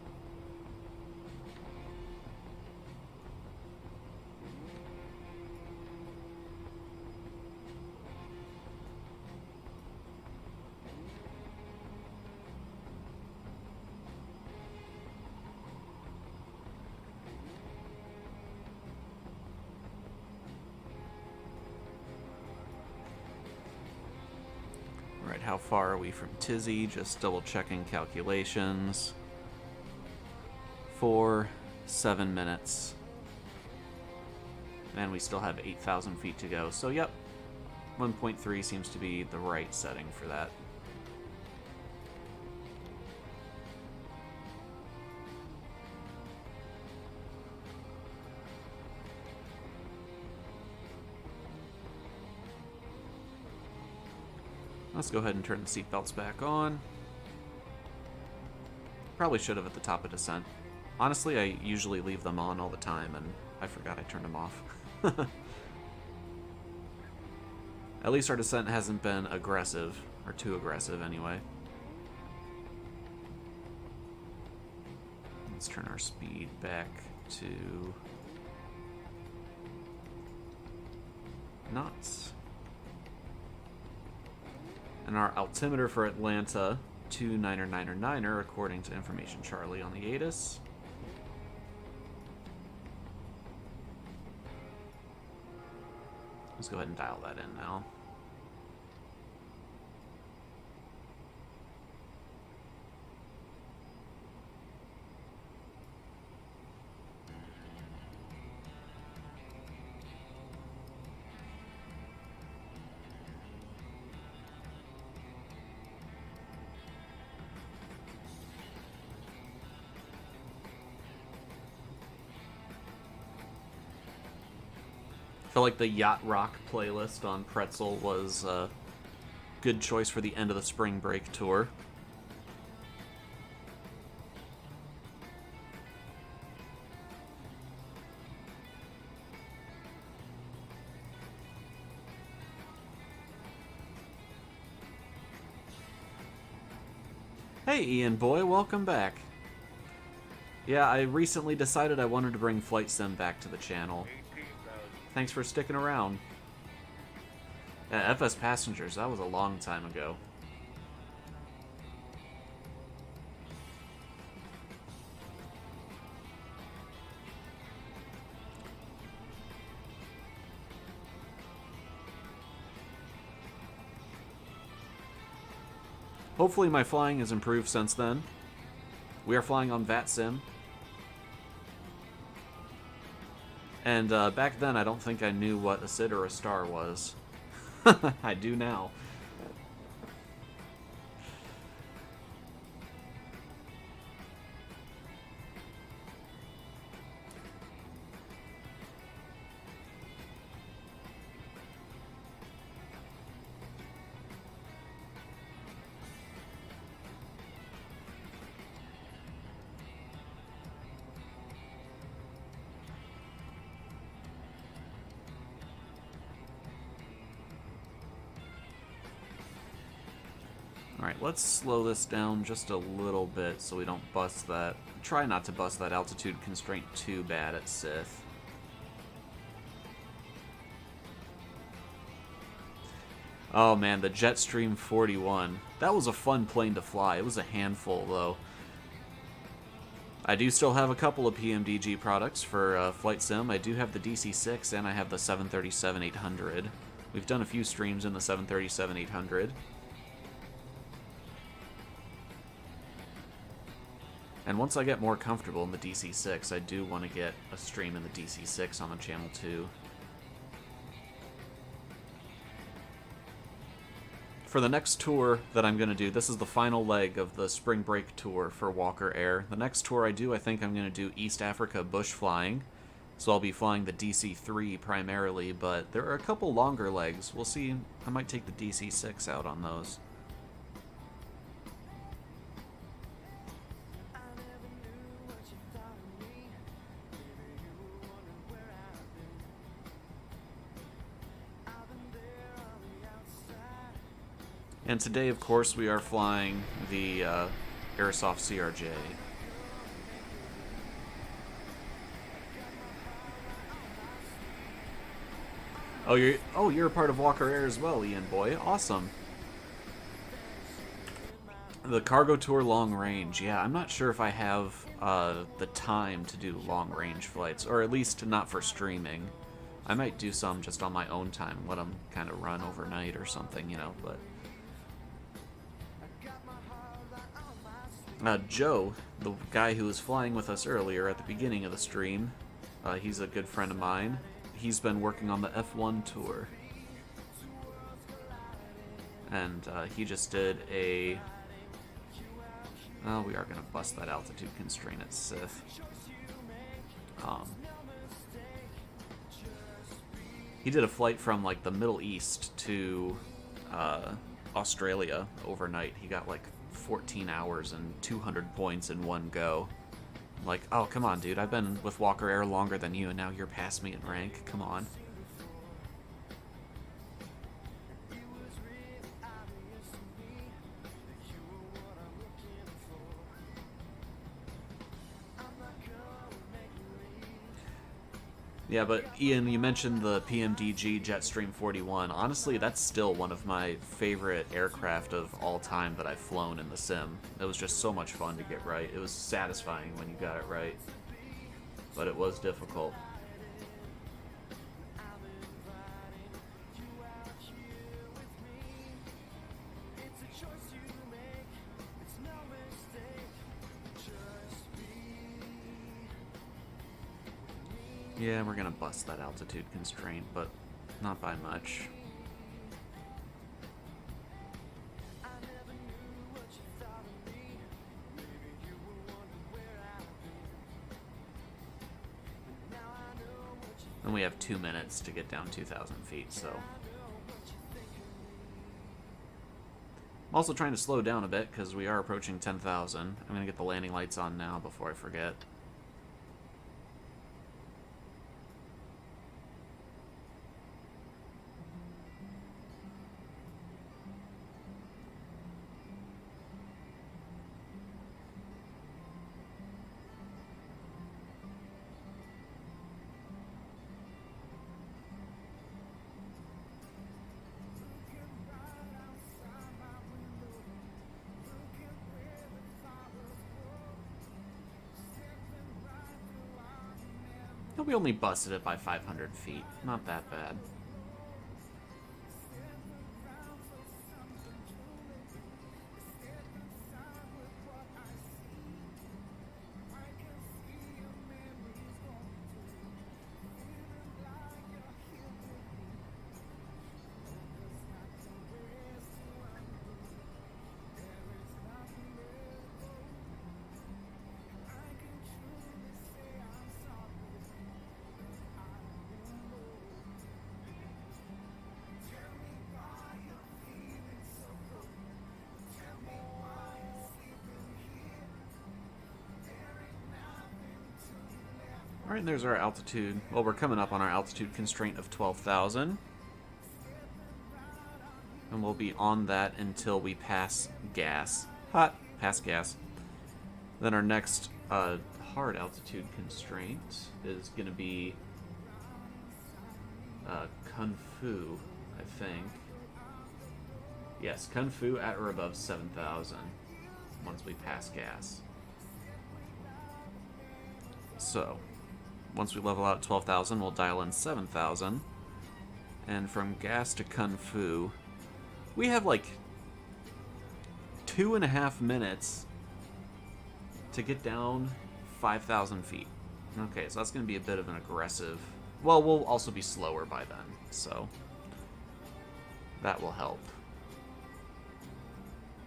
How far are we from Tizzy? Just double checking calculations. 7 minutes. And we still have 8,000 feet to go. So, yep, 1.3 seems to be the right setting for that. Let's go ahead and turn the seatbelts back on. Probably should have at the top of descent. Honestly, I usually leave them on all the time, and I forgot I turned them off. At least our descent hasn't been aggressive, or too aggressive anyway. Let's turn our speed back to knots. And our altimeter for Atlanta, 299er, according to information Charlie on the ATIS. Let's go ahead and dial that in now. I feel like the Yacht Rock playlist on Pretzel was a good choice for the end of the spring break tour. Hey Ian boy, welcome back. Yeah, I recently decided I wanted to bring Flight Sim back to the channel. Thanks for sticking around. FS Passengers, that was a long time ago. Hopefully my flying has improved since then. We are flying on VATSIM. And back then, I don't think I knew what a SID or a star was. I do now. Alright, let's slow this down just a little bit so we don't bust that. Try not to bust that altitude constraint too bad at Sith. Oh man, the Jetstream 41. That was a fun plane to fly. It was a handful though. I do still have a couple of PMDG products for Flight Sim. I do have the DC-6 and I have the 737-800. We've done a few streams in the 737-800. And once I get more comfortable in the DC-6, I do want to get a stream in the DC-6 on the channel too. For the next tour that I'm going to do, this is the final leg of the spring break tour for Walker Air. The next tour I do, I think I'm going to do East Africa bush flying. So I'll be flying the DC-3 primarily, but there are a couple longer legs. We'll see. I might take the DC-6 out on those. And today, of course, we are flying the Airsoft CRJ. Oh, you're a part of Walker Air as well, Ian boy. Awesome. The cargo tour long range. Yeah, I'm not sure if I have the time to do long range flights, or at least not for streaming. I might do some just on my own time, let them kind of run overnight or something, you know, but... Joe, the guy who was flying with us earlier at the beginning of the stream, he's a good friend of mine. He's been working on the F1 tour. And he just did a... Oh, we are going to bust that altitude constraint at Sith. He did a flight from, like, the Middle East to Australia overnight. He got, like, 14 hours and 200 points in one go. I'm like, oh, come on, dude. I've been with Walker Air longer than you, and now you're past me in rank. Come on. Yeah, but Ian, you mentioned the PMDG Jetstream 41. Honestly, that's still one of my favorite aircraft of all time that I've flown in the sim. It was just so much fun to get right. It was satisfying when you got it right, but it was difficult. Yeah, we're gonna bust that altitude constraint, but not by much. And we have 2 minutes to get down 2,000 feet, so... I'm also trying to slow down a bit, because we are approaching 10,000. I'm gonna get the landing lights on now before I forget. We only busted it by 500 feet. Not that bad. Alright, there's our altitude. Well, we're coming up on our altitude constraint of 12,000. And we'll be on that until we pass gas. Hot. Pass gas. Then our next hard altitude constraint is going to be Kung Fu, I think. Yes, Kung Fu at or above 7,000 once we pass gas. So... once we level out at 12,000, we'll dial in 7,000. And from gas to Kung Fu, we have like 2.5 minutes to get down 5,000 feet. Okay, so that's going to be a bit of an aggressive... well, we'll also be slower by then, so that will help.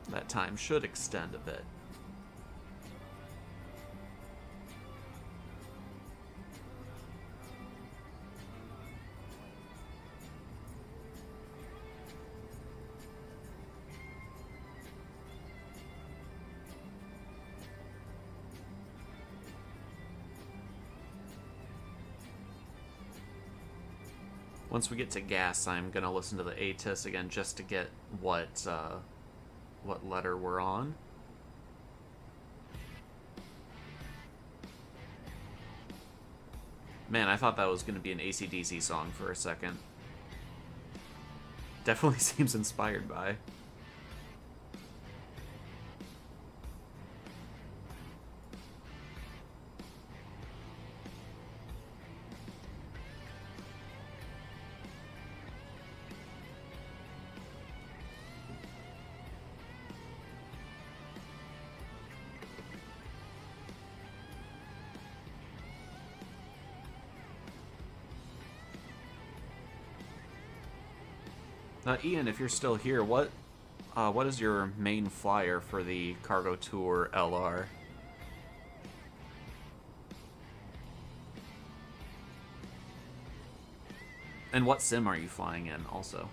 That time should extend a bit. Once we get to gas, I'm gonna listen to the ATIS again just to get what letter we're on. Man, I thought that was gonna be an AC/DC song for a second. Definitely seems inspired by. Ian, if you're still here, what is your main flyer for the Cargo Tour LR? And what sim are you flying in, also?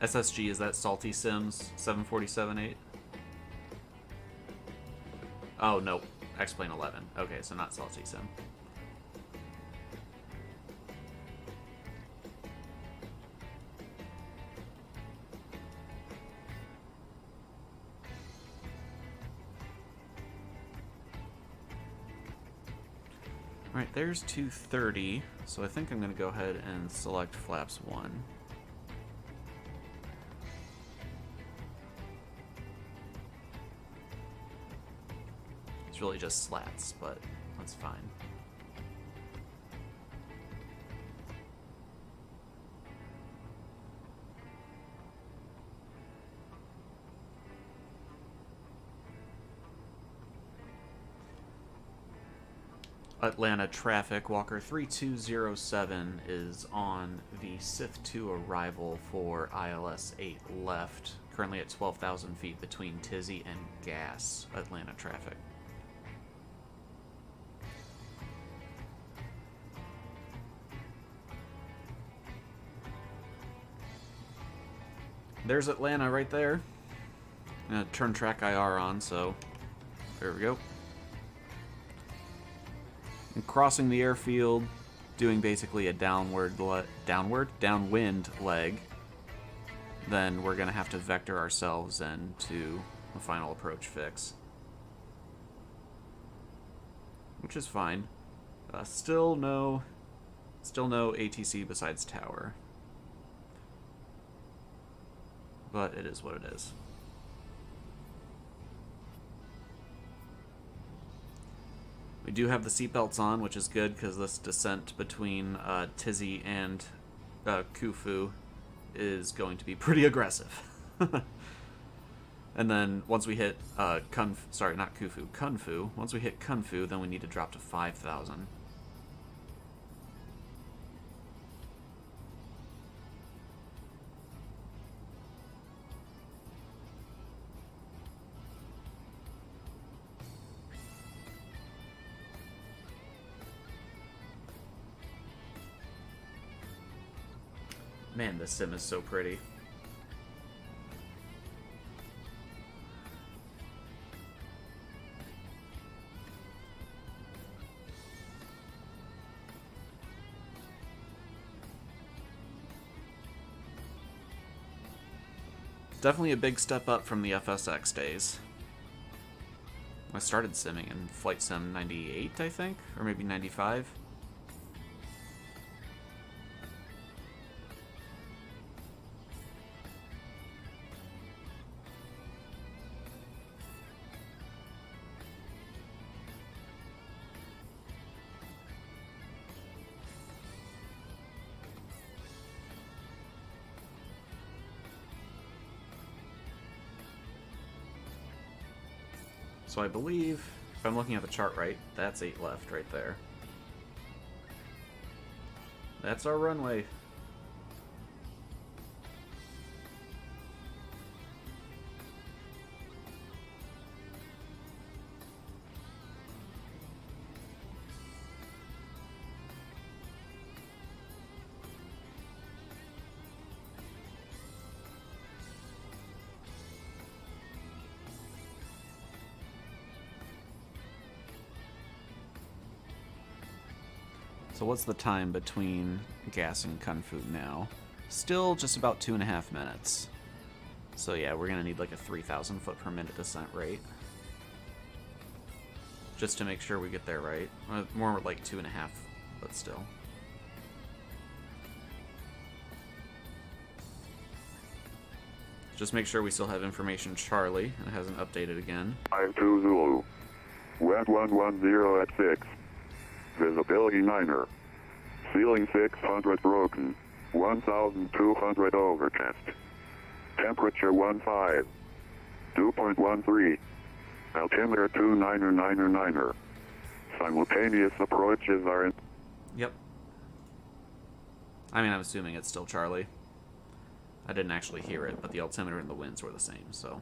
SSG, is that Salty Sims 747-8? Oh, no. X-Plane 11. Okay, so not Salty Sim. Alright, there's 230, so I think I'm going to go ahead and select flaps 1. It's really just slats, but that's fine. Atlanta traffic, Walker 3207 is on the Sith 2 arrival for ILS 8 left, currently at 12,000 feet between Tizzy and Gas. Atlanta traffic. There's Atlanta right there. I'm gonna turn track IR on, so there we go. And crossing the airfield, doing basically a downwind leg. Then we're gonna have to vector ourselves into a final approach fix, which is fine. Still no ATC besides tower, but it is what it is. We do have the seatbelts on, which is good because this descent between Tizzy and Khufu is going to be pretty aggressive. And then once we hit Kunfu. Once we hit Kunfu, then we need to drop to 5,000. Man, this sim is so pretty. Definitely a big step up from the FSX days. I started simming in Flight Sim 98, I think, or maybe 95. So I believe, if I'm looking at the chart right, that's 8 left right there. That's our runway. So what's the time between Gas and Kunfu now? Still just about 2.5 minutes. So yeah, we're gonna need like a 3,000 foot per minute descent rate. Just to make sure we get there right. More like 2.5, but still. Just make sure we still have information Charlie. It hasn't updated again. 52 Zulu. Wet 110 at 6. Visibility 9er. Ceiling 600 broken. 1,200 overcast. Temperature 15. 2.13. Altimeter 29er. Simultaneous approaches are in... Yep. I mean, I'm assuming it's still Charlie. I didn't actually hear it, but the altimeter and the winds were the same, so...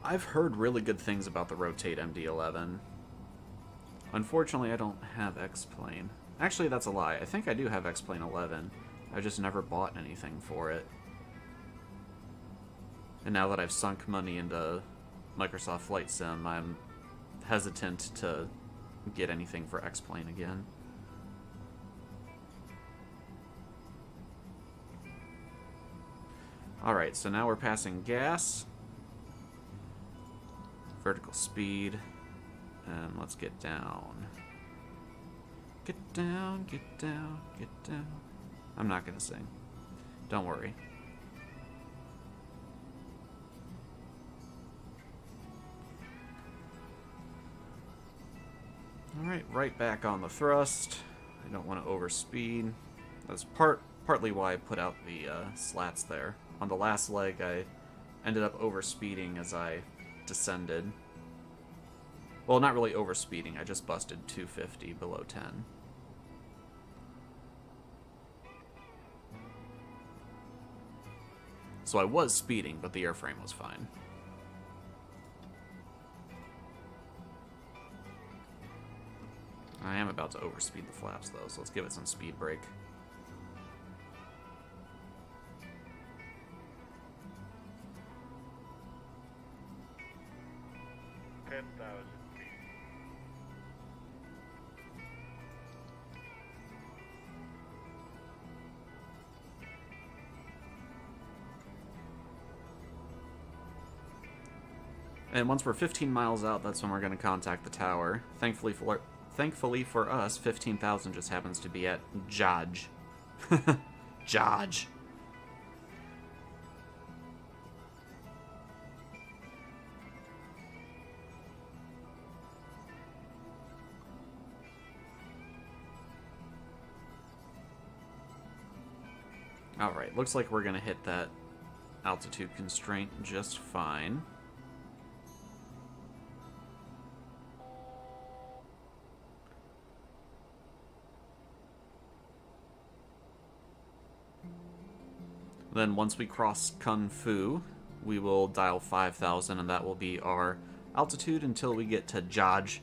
I've heard really good things about the Rotate MD-11. Unfortunately, I don't have X-Plane. Actually, that's a lie. I think I do have X-Plane 11. I just never bought anything for it. And now that I've sunk money into Microsoft Flight Sim, I'm hesitant to get anything for X-Plane again. Alright, so now we're passing gas. Vertical speed. And let's get down. Get down, get down, get down. I'm not gonna sing. Don't worry. Alright, right back on the thrust. I don't want to overspeed. That's partly why I put out the slats there. On the last leg, I ended up overspeeding as I descended. Well, not really overspeeding, I just busted 250 below 10. So I was speeding, but the airframe was fine. I am about to overspeed the flaps, though, so let's give it some speed brake. And once we're 15 miles out, that's when we're going to contact the tower. Thankfully for us, 15,000 just happens to be at Jaj. Jaj. Alright, looks like we're going to hit that altitude constraint just fine. Then once we cross Kung Fu, we will dial 5,000, and that will be our altitude until we get to Jaj.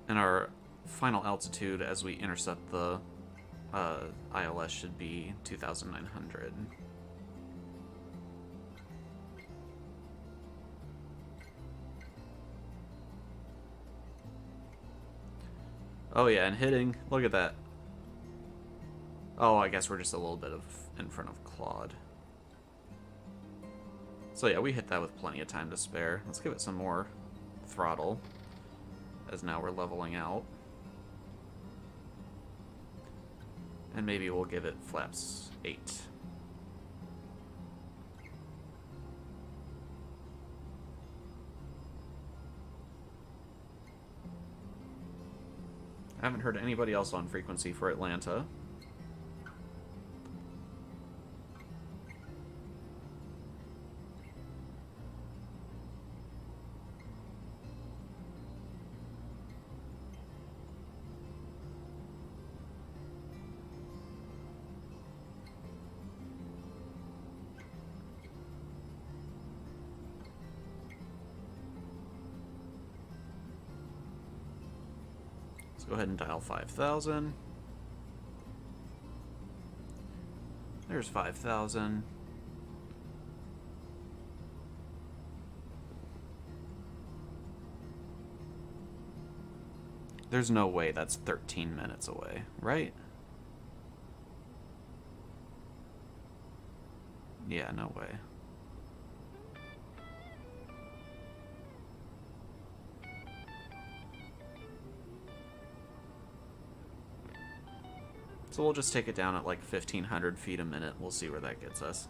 And our final altitude as we intercept the ILS should be 2,900. Oh yeah, and hitting, look at that. Oh, I guess we're just a little bit in front of Claude. So yeah, we hit that with plenty of time to spare. Let's give it some more throttle, as now we're leveling out. And maybe we'll give it flaps 8. I haven't heard anybody else on frequency for Atlanta. Go ahead and dial 5,000. There's 5,000. There's no way that's 13 minutes away, right? Yeah, no way. So we'll just take it down at like 1,500 feet a minute. We'll see where that gets us.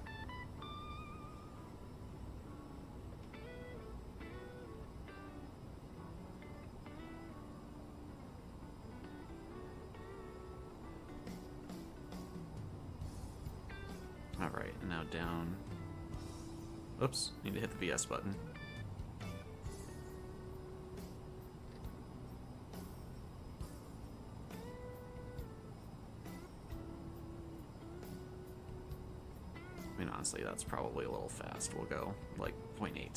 Alright, and now down. Oops, need to hit the VS button. honestly, that's probably a little fast. We'll go like 0.8.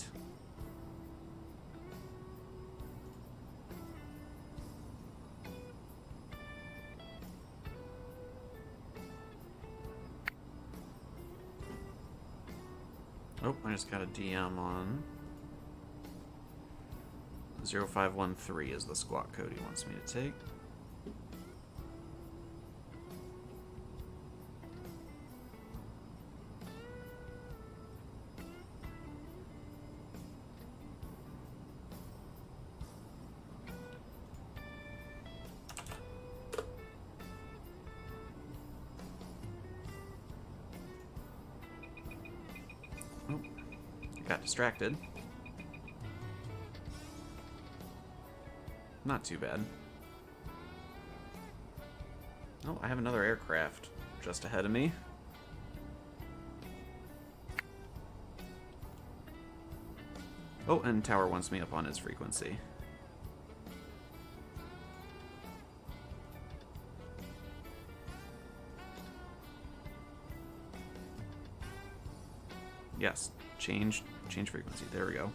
Oh, I just got a DM on 0513 is the squawk code he wants me to take. Oh, I got distracted. Not too bad. Oh, I have another aircraft just ahead of me. Oh, and Tower wants me up on his frequency. Yes, change frequency. There we go.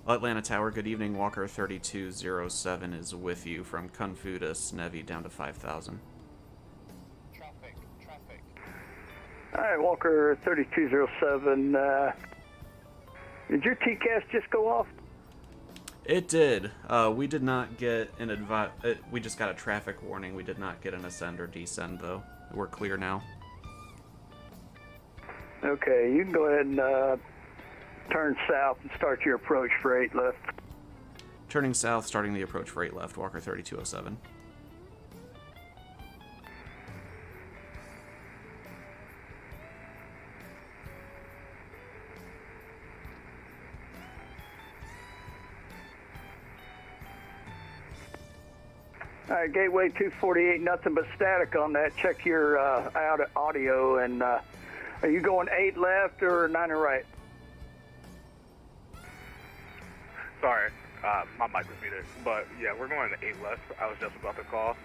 Atlanta Tower, good evening. Walker 3207 is with you from Kung Fu to Snevi down to 5,000. Traffic. All right, Walker 3207. Did your TCAS just go off? It did. We did not get an we just got a traffic warning. We did not get an ascend or descend, though. We're clear now. Okay, you can go ahead and turn south and start your approach for 8 left. Turning south, starting the approach for 8 left, Walker 3207. All right, Gateway 248, nothing but static on that. Check your audio, and are you going 8 left or 9 right? Sorry, my mic was muted, but yeah, we're going to 8 left. I was just about to call.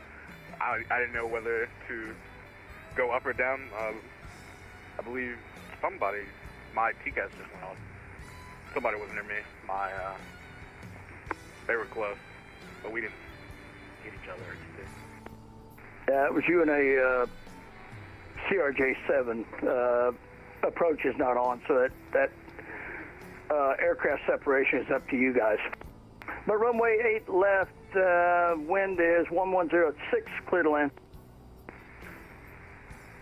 I didn't know whether to go up or down. I believe my TCAS just went off. Somebody was near me. They were close, but we didn't hit each other or anything. Yeah, it was you and a CRJ7. Approach is not on, so that aircraft separation is up to you guys. But runway 8 left, wind is 1106, clear to land.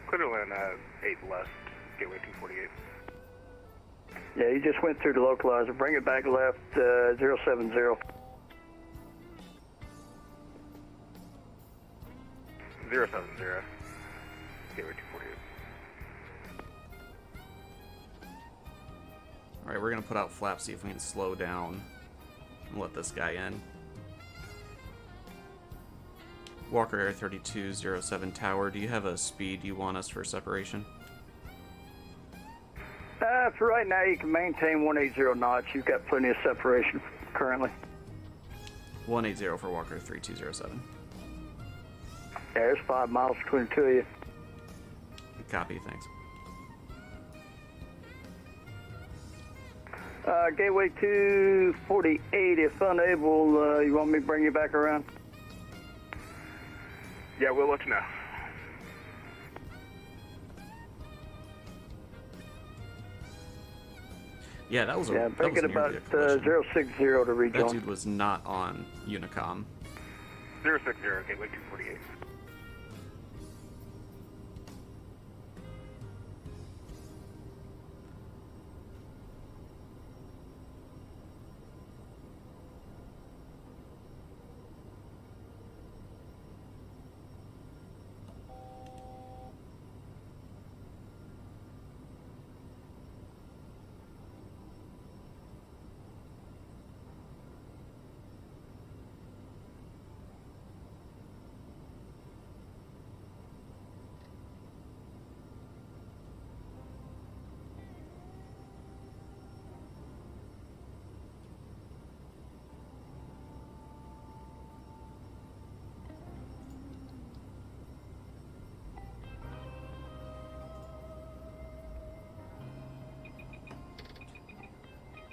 Clear to land at 8 left, Gateway 248. Yeah, you just went through the localizer. Bring it back left, 070. Gateway 248. Alright, we're going to put out flaps, see if we can slow down and let this guy in. Walker Air 3207 Tower, do you have a speed you want us for separation? For right now, you can maintain 180 knots. You've got plenty of separation currently. 180 for Walker 3207. Yeah, there's 5 miles between the two of you. Copy, thanks. Gateway 248, if unable, you want me to bring you back around? Yeah, we'll let you know. Yeah, that was a make it about 060 to rejoin. That dude was not on Unicom. 060, Gateway 248.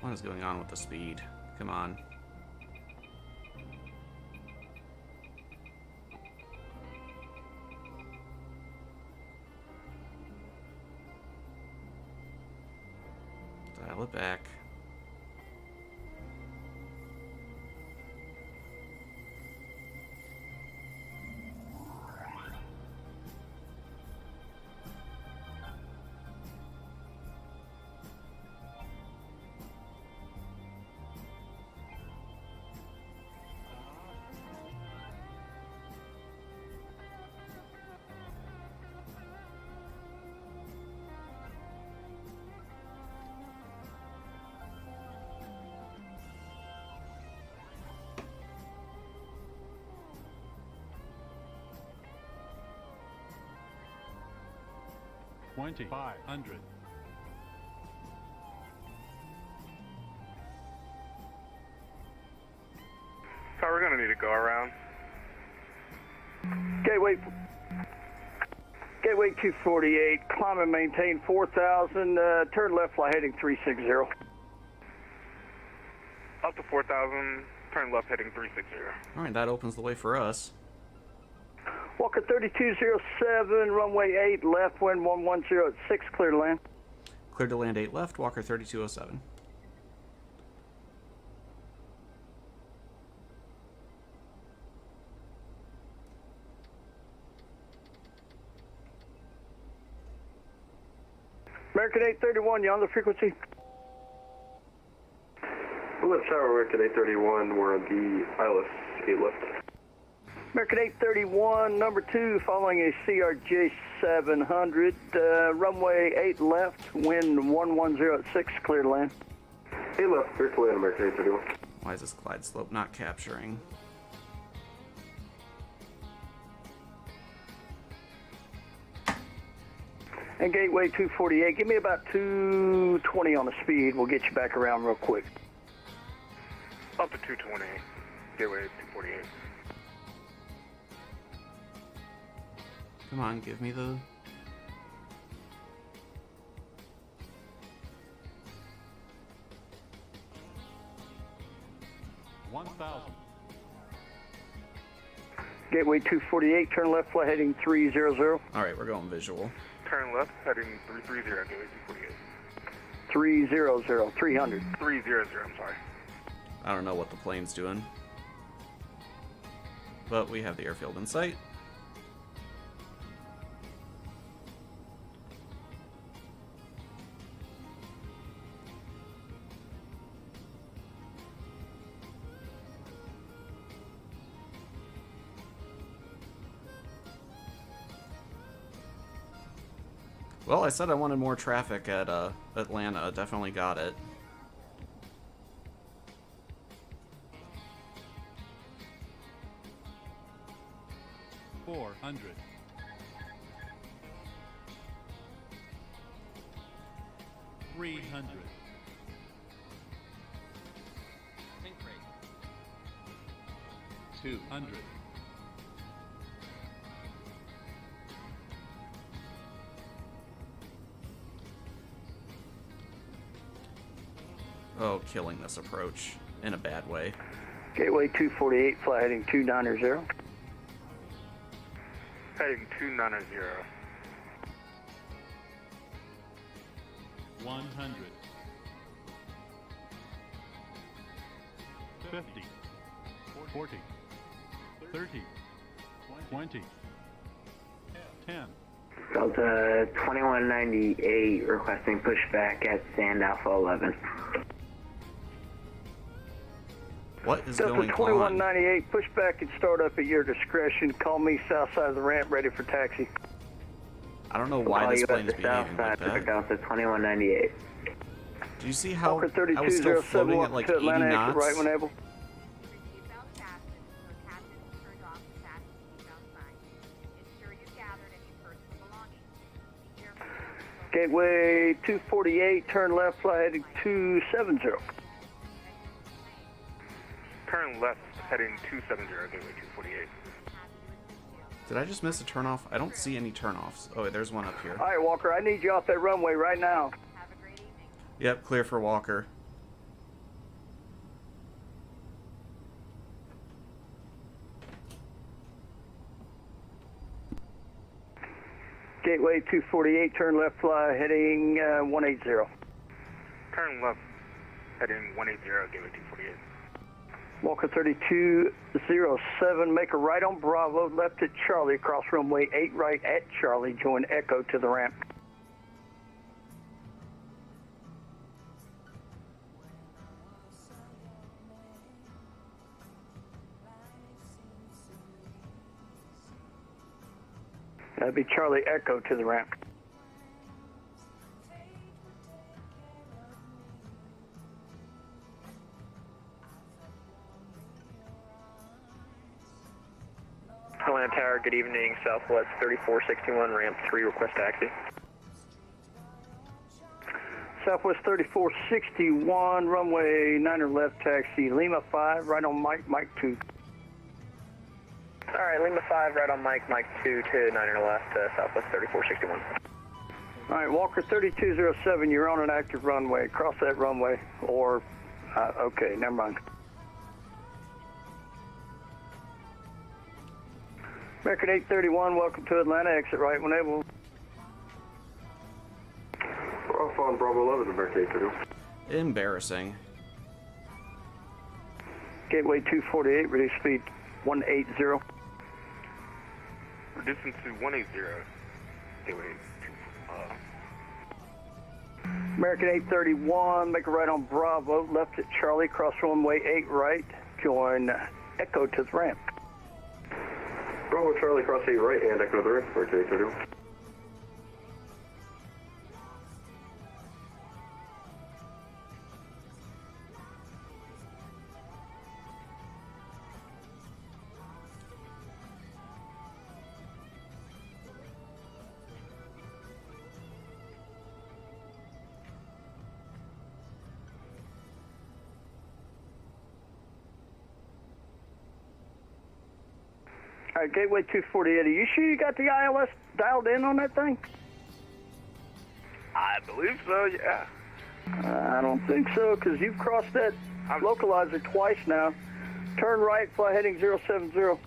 What is going on with the speed? Come on. Dial it back. $2,500. So we're gonna need to go around. Gateway 248, climb and maintain 4,000, turn left fly heading 360. Up to 4,000, turn left heading 360. Alright, that opens the way for us. Walker 3207, runway 8 left, wind 110 at 6, clear to land. Clear to land 8 left, Walker 3207. American 831, you on the frequency? Left tower, American 831, we're on the ILS 8 left. American 831, number 2, following a CRJ700, runway 8 left, wind 110 at 6, clear to land. 8 left, clear to land, American 831. Why is this glide slope not capturing? And Gateway 248, give me about 220 on the speed, we'll get you back around real quick. Up to 220, Gateway 248. Come on, give me the... $1,000. Gateway 248, turn left, fly heading 300. Alright, we're going visual. Turn left heading 330, Gateway 248. 300, 300. 300, I'm sorry. I don't know what the plane's doing. But we have the airfield in sight. Well, I said I wanted more traffic at Atlanta. Definitely got it. $400. $300. $200. Oh, killing this approach in a bad way. Gateway 248, fly heading 290. Heading 290. 100. 50. 40. 30. 20. 10. Delta 2198 requesting pushback at Sand Alpha 11. What is Delta going on? 2198, pushback and start up at your discretion. Call me south side of the ramp, ready for taxi. I don't know why this plane is behaving like that. Delta 2198. Do you see how Walker I was still 3207, floating at like to 80 Atlanta, exit knots? right when able. Gateway 248, turn left, fly heading 270. Turn left heading 270, Gateway 248. Did I just miss a turnoff? I don't see any turnoffs. Oh, wait, there's one up here. All right, Walker, I need you off that runway right now. Yep, clear for Walker. Gateway 248, turn left, fly, heading 180. Turn left, heading 180, Gateway 248. Walker 3207, make a right on Bravo, left at Charlie, across runway 8 right at Charlie, join Echo to the ramp. That'd be Charlie Echo to the ramp. Atlanta Tower, good evening, Southwest 3461, ramp 3, request taxi. Southwest 3461, runway 9 left, taxi, Lima 5, right on Mike 2. Alright, Lima 5, right on Mike 2 to 9 left, Southwest 3461. All right, Walker 3207, you're on an active runway. Cross that runway, or, okay, never mind. American 831, welcome to Atlanta, exit right when able. We're off on Bravo 11, American 831. Embarrassing. Gateway 248, reduce speed 180. Reducing to 180, Gateway 2. American 831, make a right on Bravo, left at Charlie, cross runway 8 right, join Echo to the ramp. Bravo Charlie, cross 8 right and Echo to the ramp, American 831. All right, Gateway 248, are you sure you got the ILS dialed in on that thing? I believe so, yeah. I don't think so, because you've crossed that localizer twice now. Turn right, fly heading 070.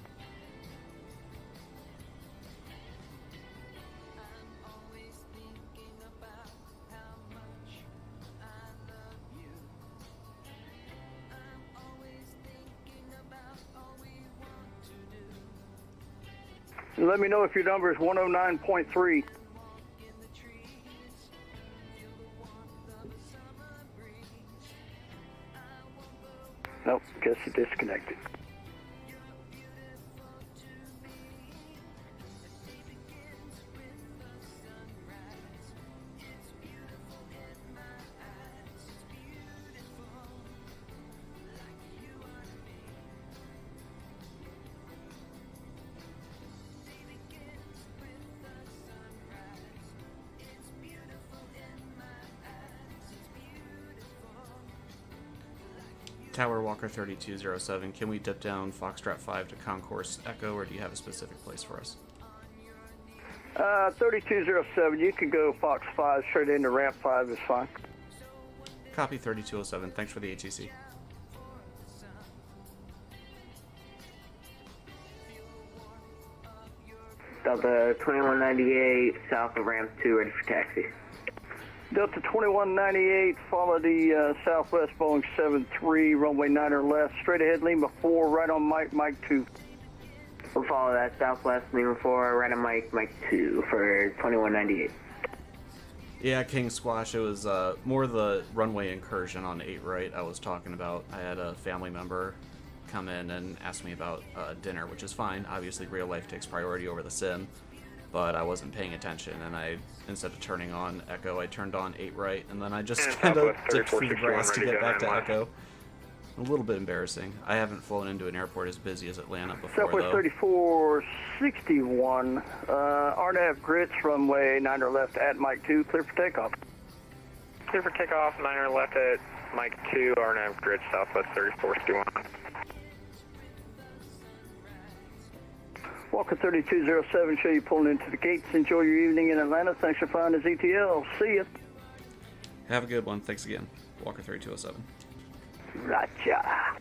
Let me know if your number is 109.3. Nope, guess it disconnected. Tower Walker 3207, can we dip down Foxtrot 5 to Concourse Echo, or do you have a specific place for us? 3207, you can go Fox 5 straight into ramp 5 is fine. Copy 3207, thanks for the ATC. Delta 2198, south of ramp 2, ready for taxi. Delta 2198, follow the Southwest Boeing 73, runway 9 left, straight ahead Lima 4, right on Mike 2. We'll follow that Southwest Lima 4, right on Mike 2 for 2198. Yeah, King Squash, it was more the runway incursion on 8 right I was talking about. I had a family member come in and ask me about dinner, which is fine. Obviously, real life takes priority over the sim, but I wasn't paying attention, and instead of turning on Echo, I turned on 8 right, and then I just kind of dipped through the grass to get back to Echo. A little bit embarrassing. I haven't flown into an airport as busy as Atlanta before, Southwest though. 3461, RNAV grits, runway 9 left at Mike 2, clear for takeoff. Clear for takeoff, 9 left at Mike 2, RNAV grid, Southwest 3461. Walker 3207, show you pulling into the gates. Enjoy your evening in Atlanta. Thanks for flying as ETL. See ya. Have a good one. Thanks again. Walker 3207. Gotcha.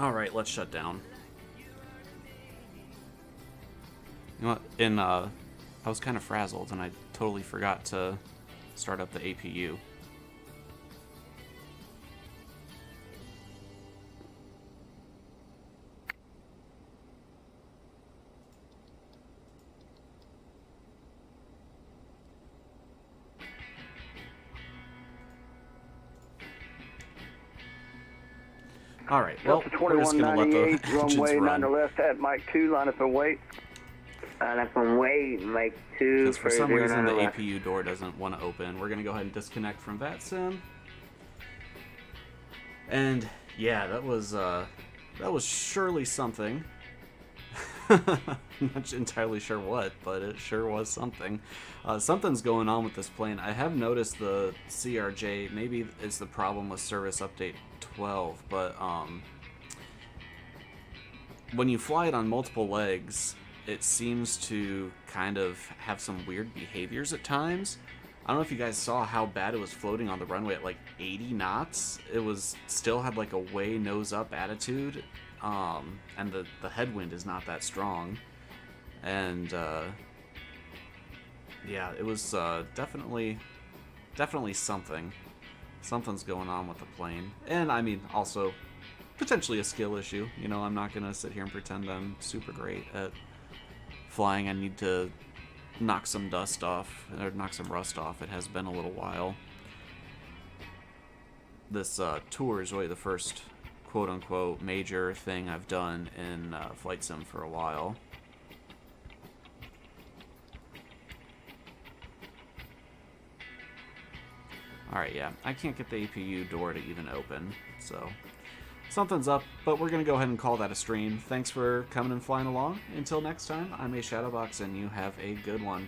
Alright, let's shut down. You know what? I was kind of frazzled, and I totally forgot to start up the APU. Alright, well, we're just going to let the engines runway run. 9 to left at Mike 2, line up and wait. Line up and wait, Mike 2. Because for some reason the left. APU door doesn't want to open. We're going to go ahead and disconnect from VATSIM. And yeah, that was surely something. I'm not entirely sure what, but it sure was something. Something's going on with this plane. I have noticed the CRJ, maybe it's the problem with service update 12, but when you fly it on multiple legs, it seems to kind of have some weird behaviors at times. I don't know if you guys saw how bad it was floating on the runway at like 80 knots. It was still had like a way nose up attitude, and the headwind is not that strong. And yeah, it was definitely something. Something's going on with the plane. And I mean, also potentially a skill issue. You know, I'm not gonna sit here and pretend I'm super great at flying. I need to knock some dust off, or knock some rust off. It has been a little while. This tour is really the first quote-unquote major thing I've done in flight sim for a while. Alright, yeah, I can't get the APU door to even open, so something's up, but we're going to go ahead and call that a stream. Thanks for coming and flying along. Until next time, I'm A Shadowbox, and you have a good one.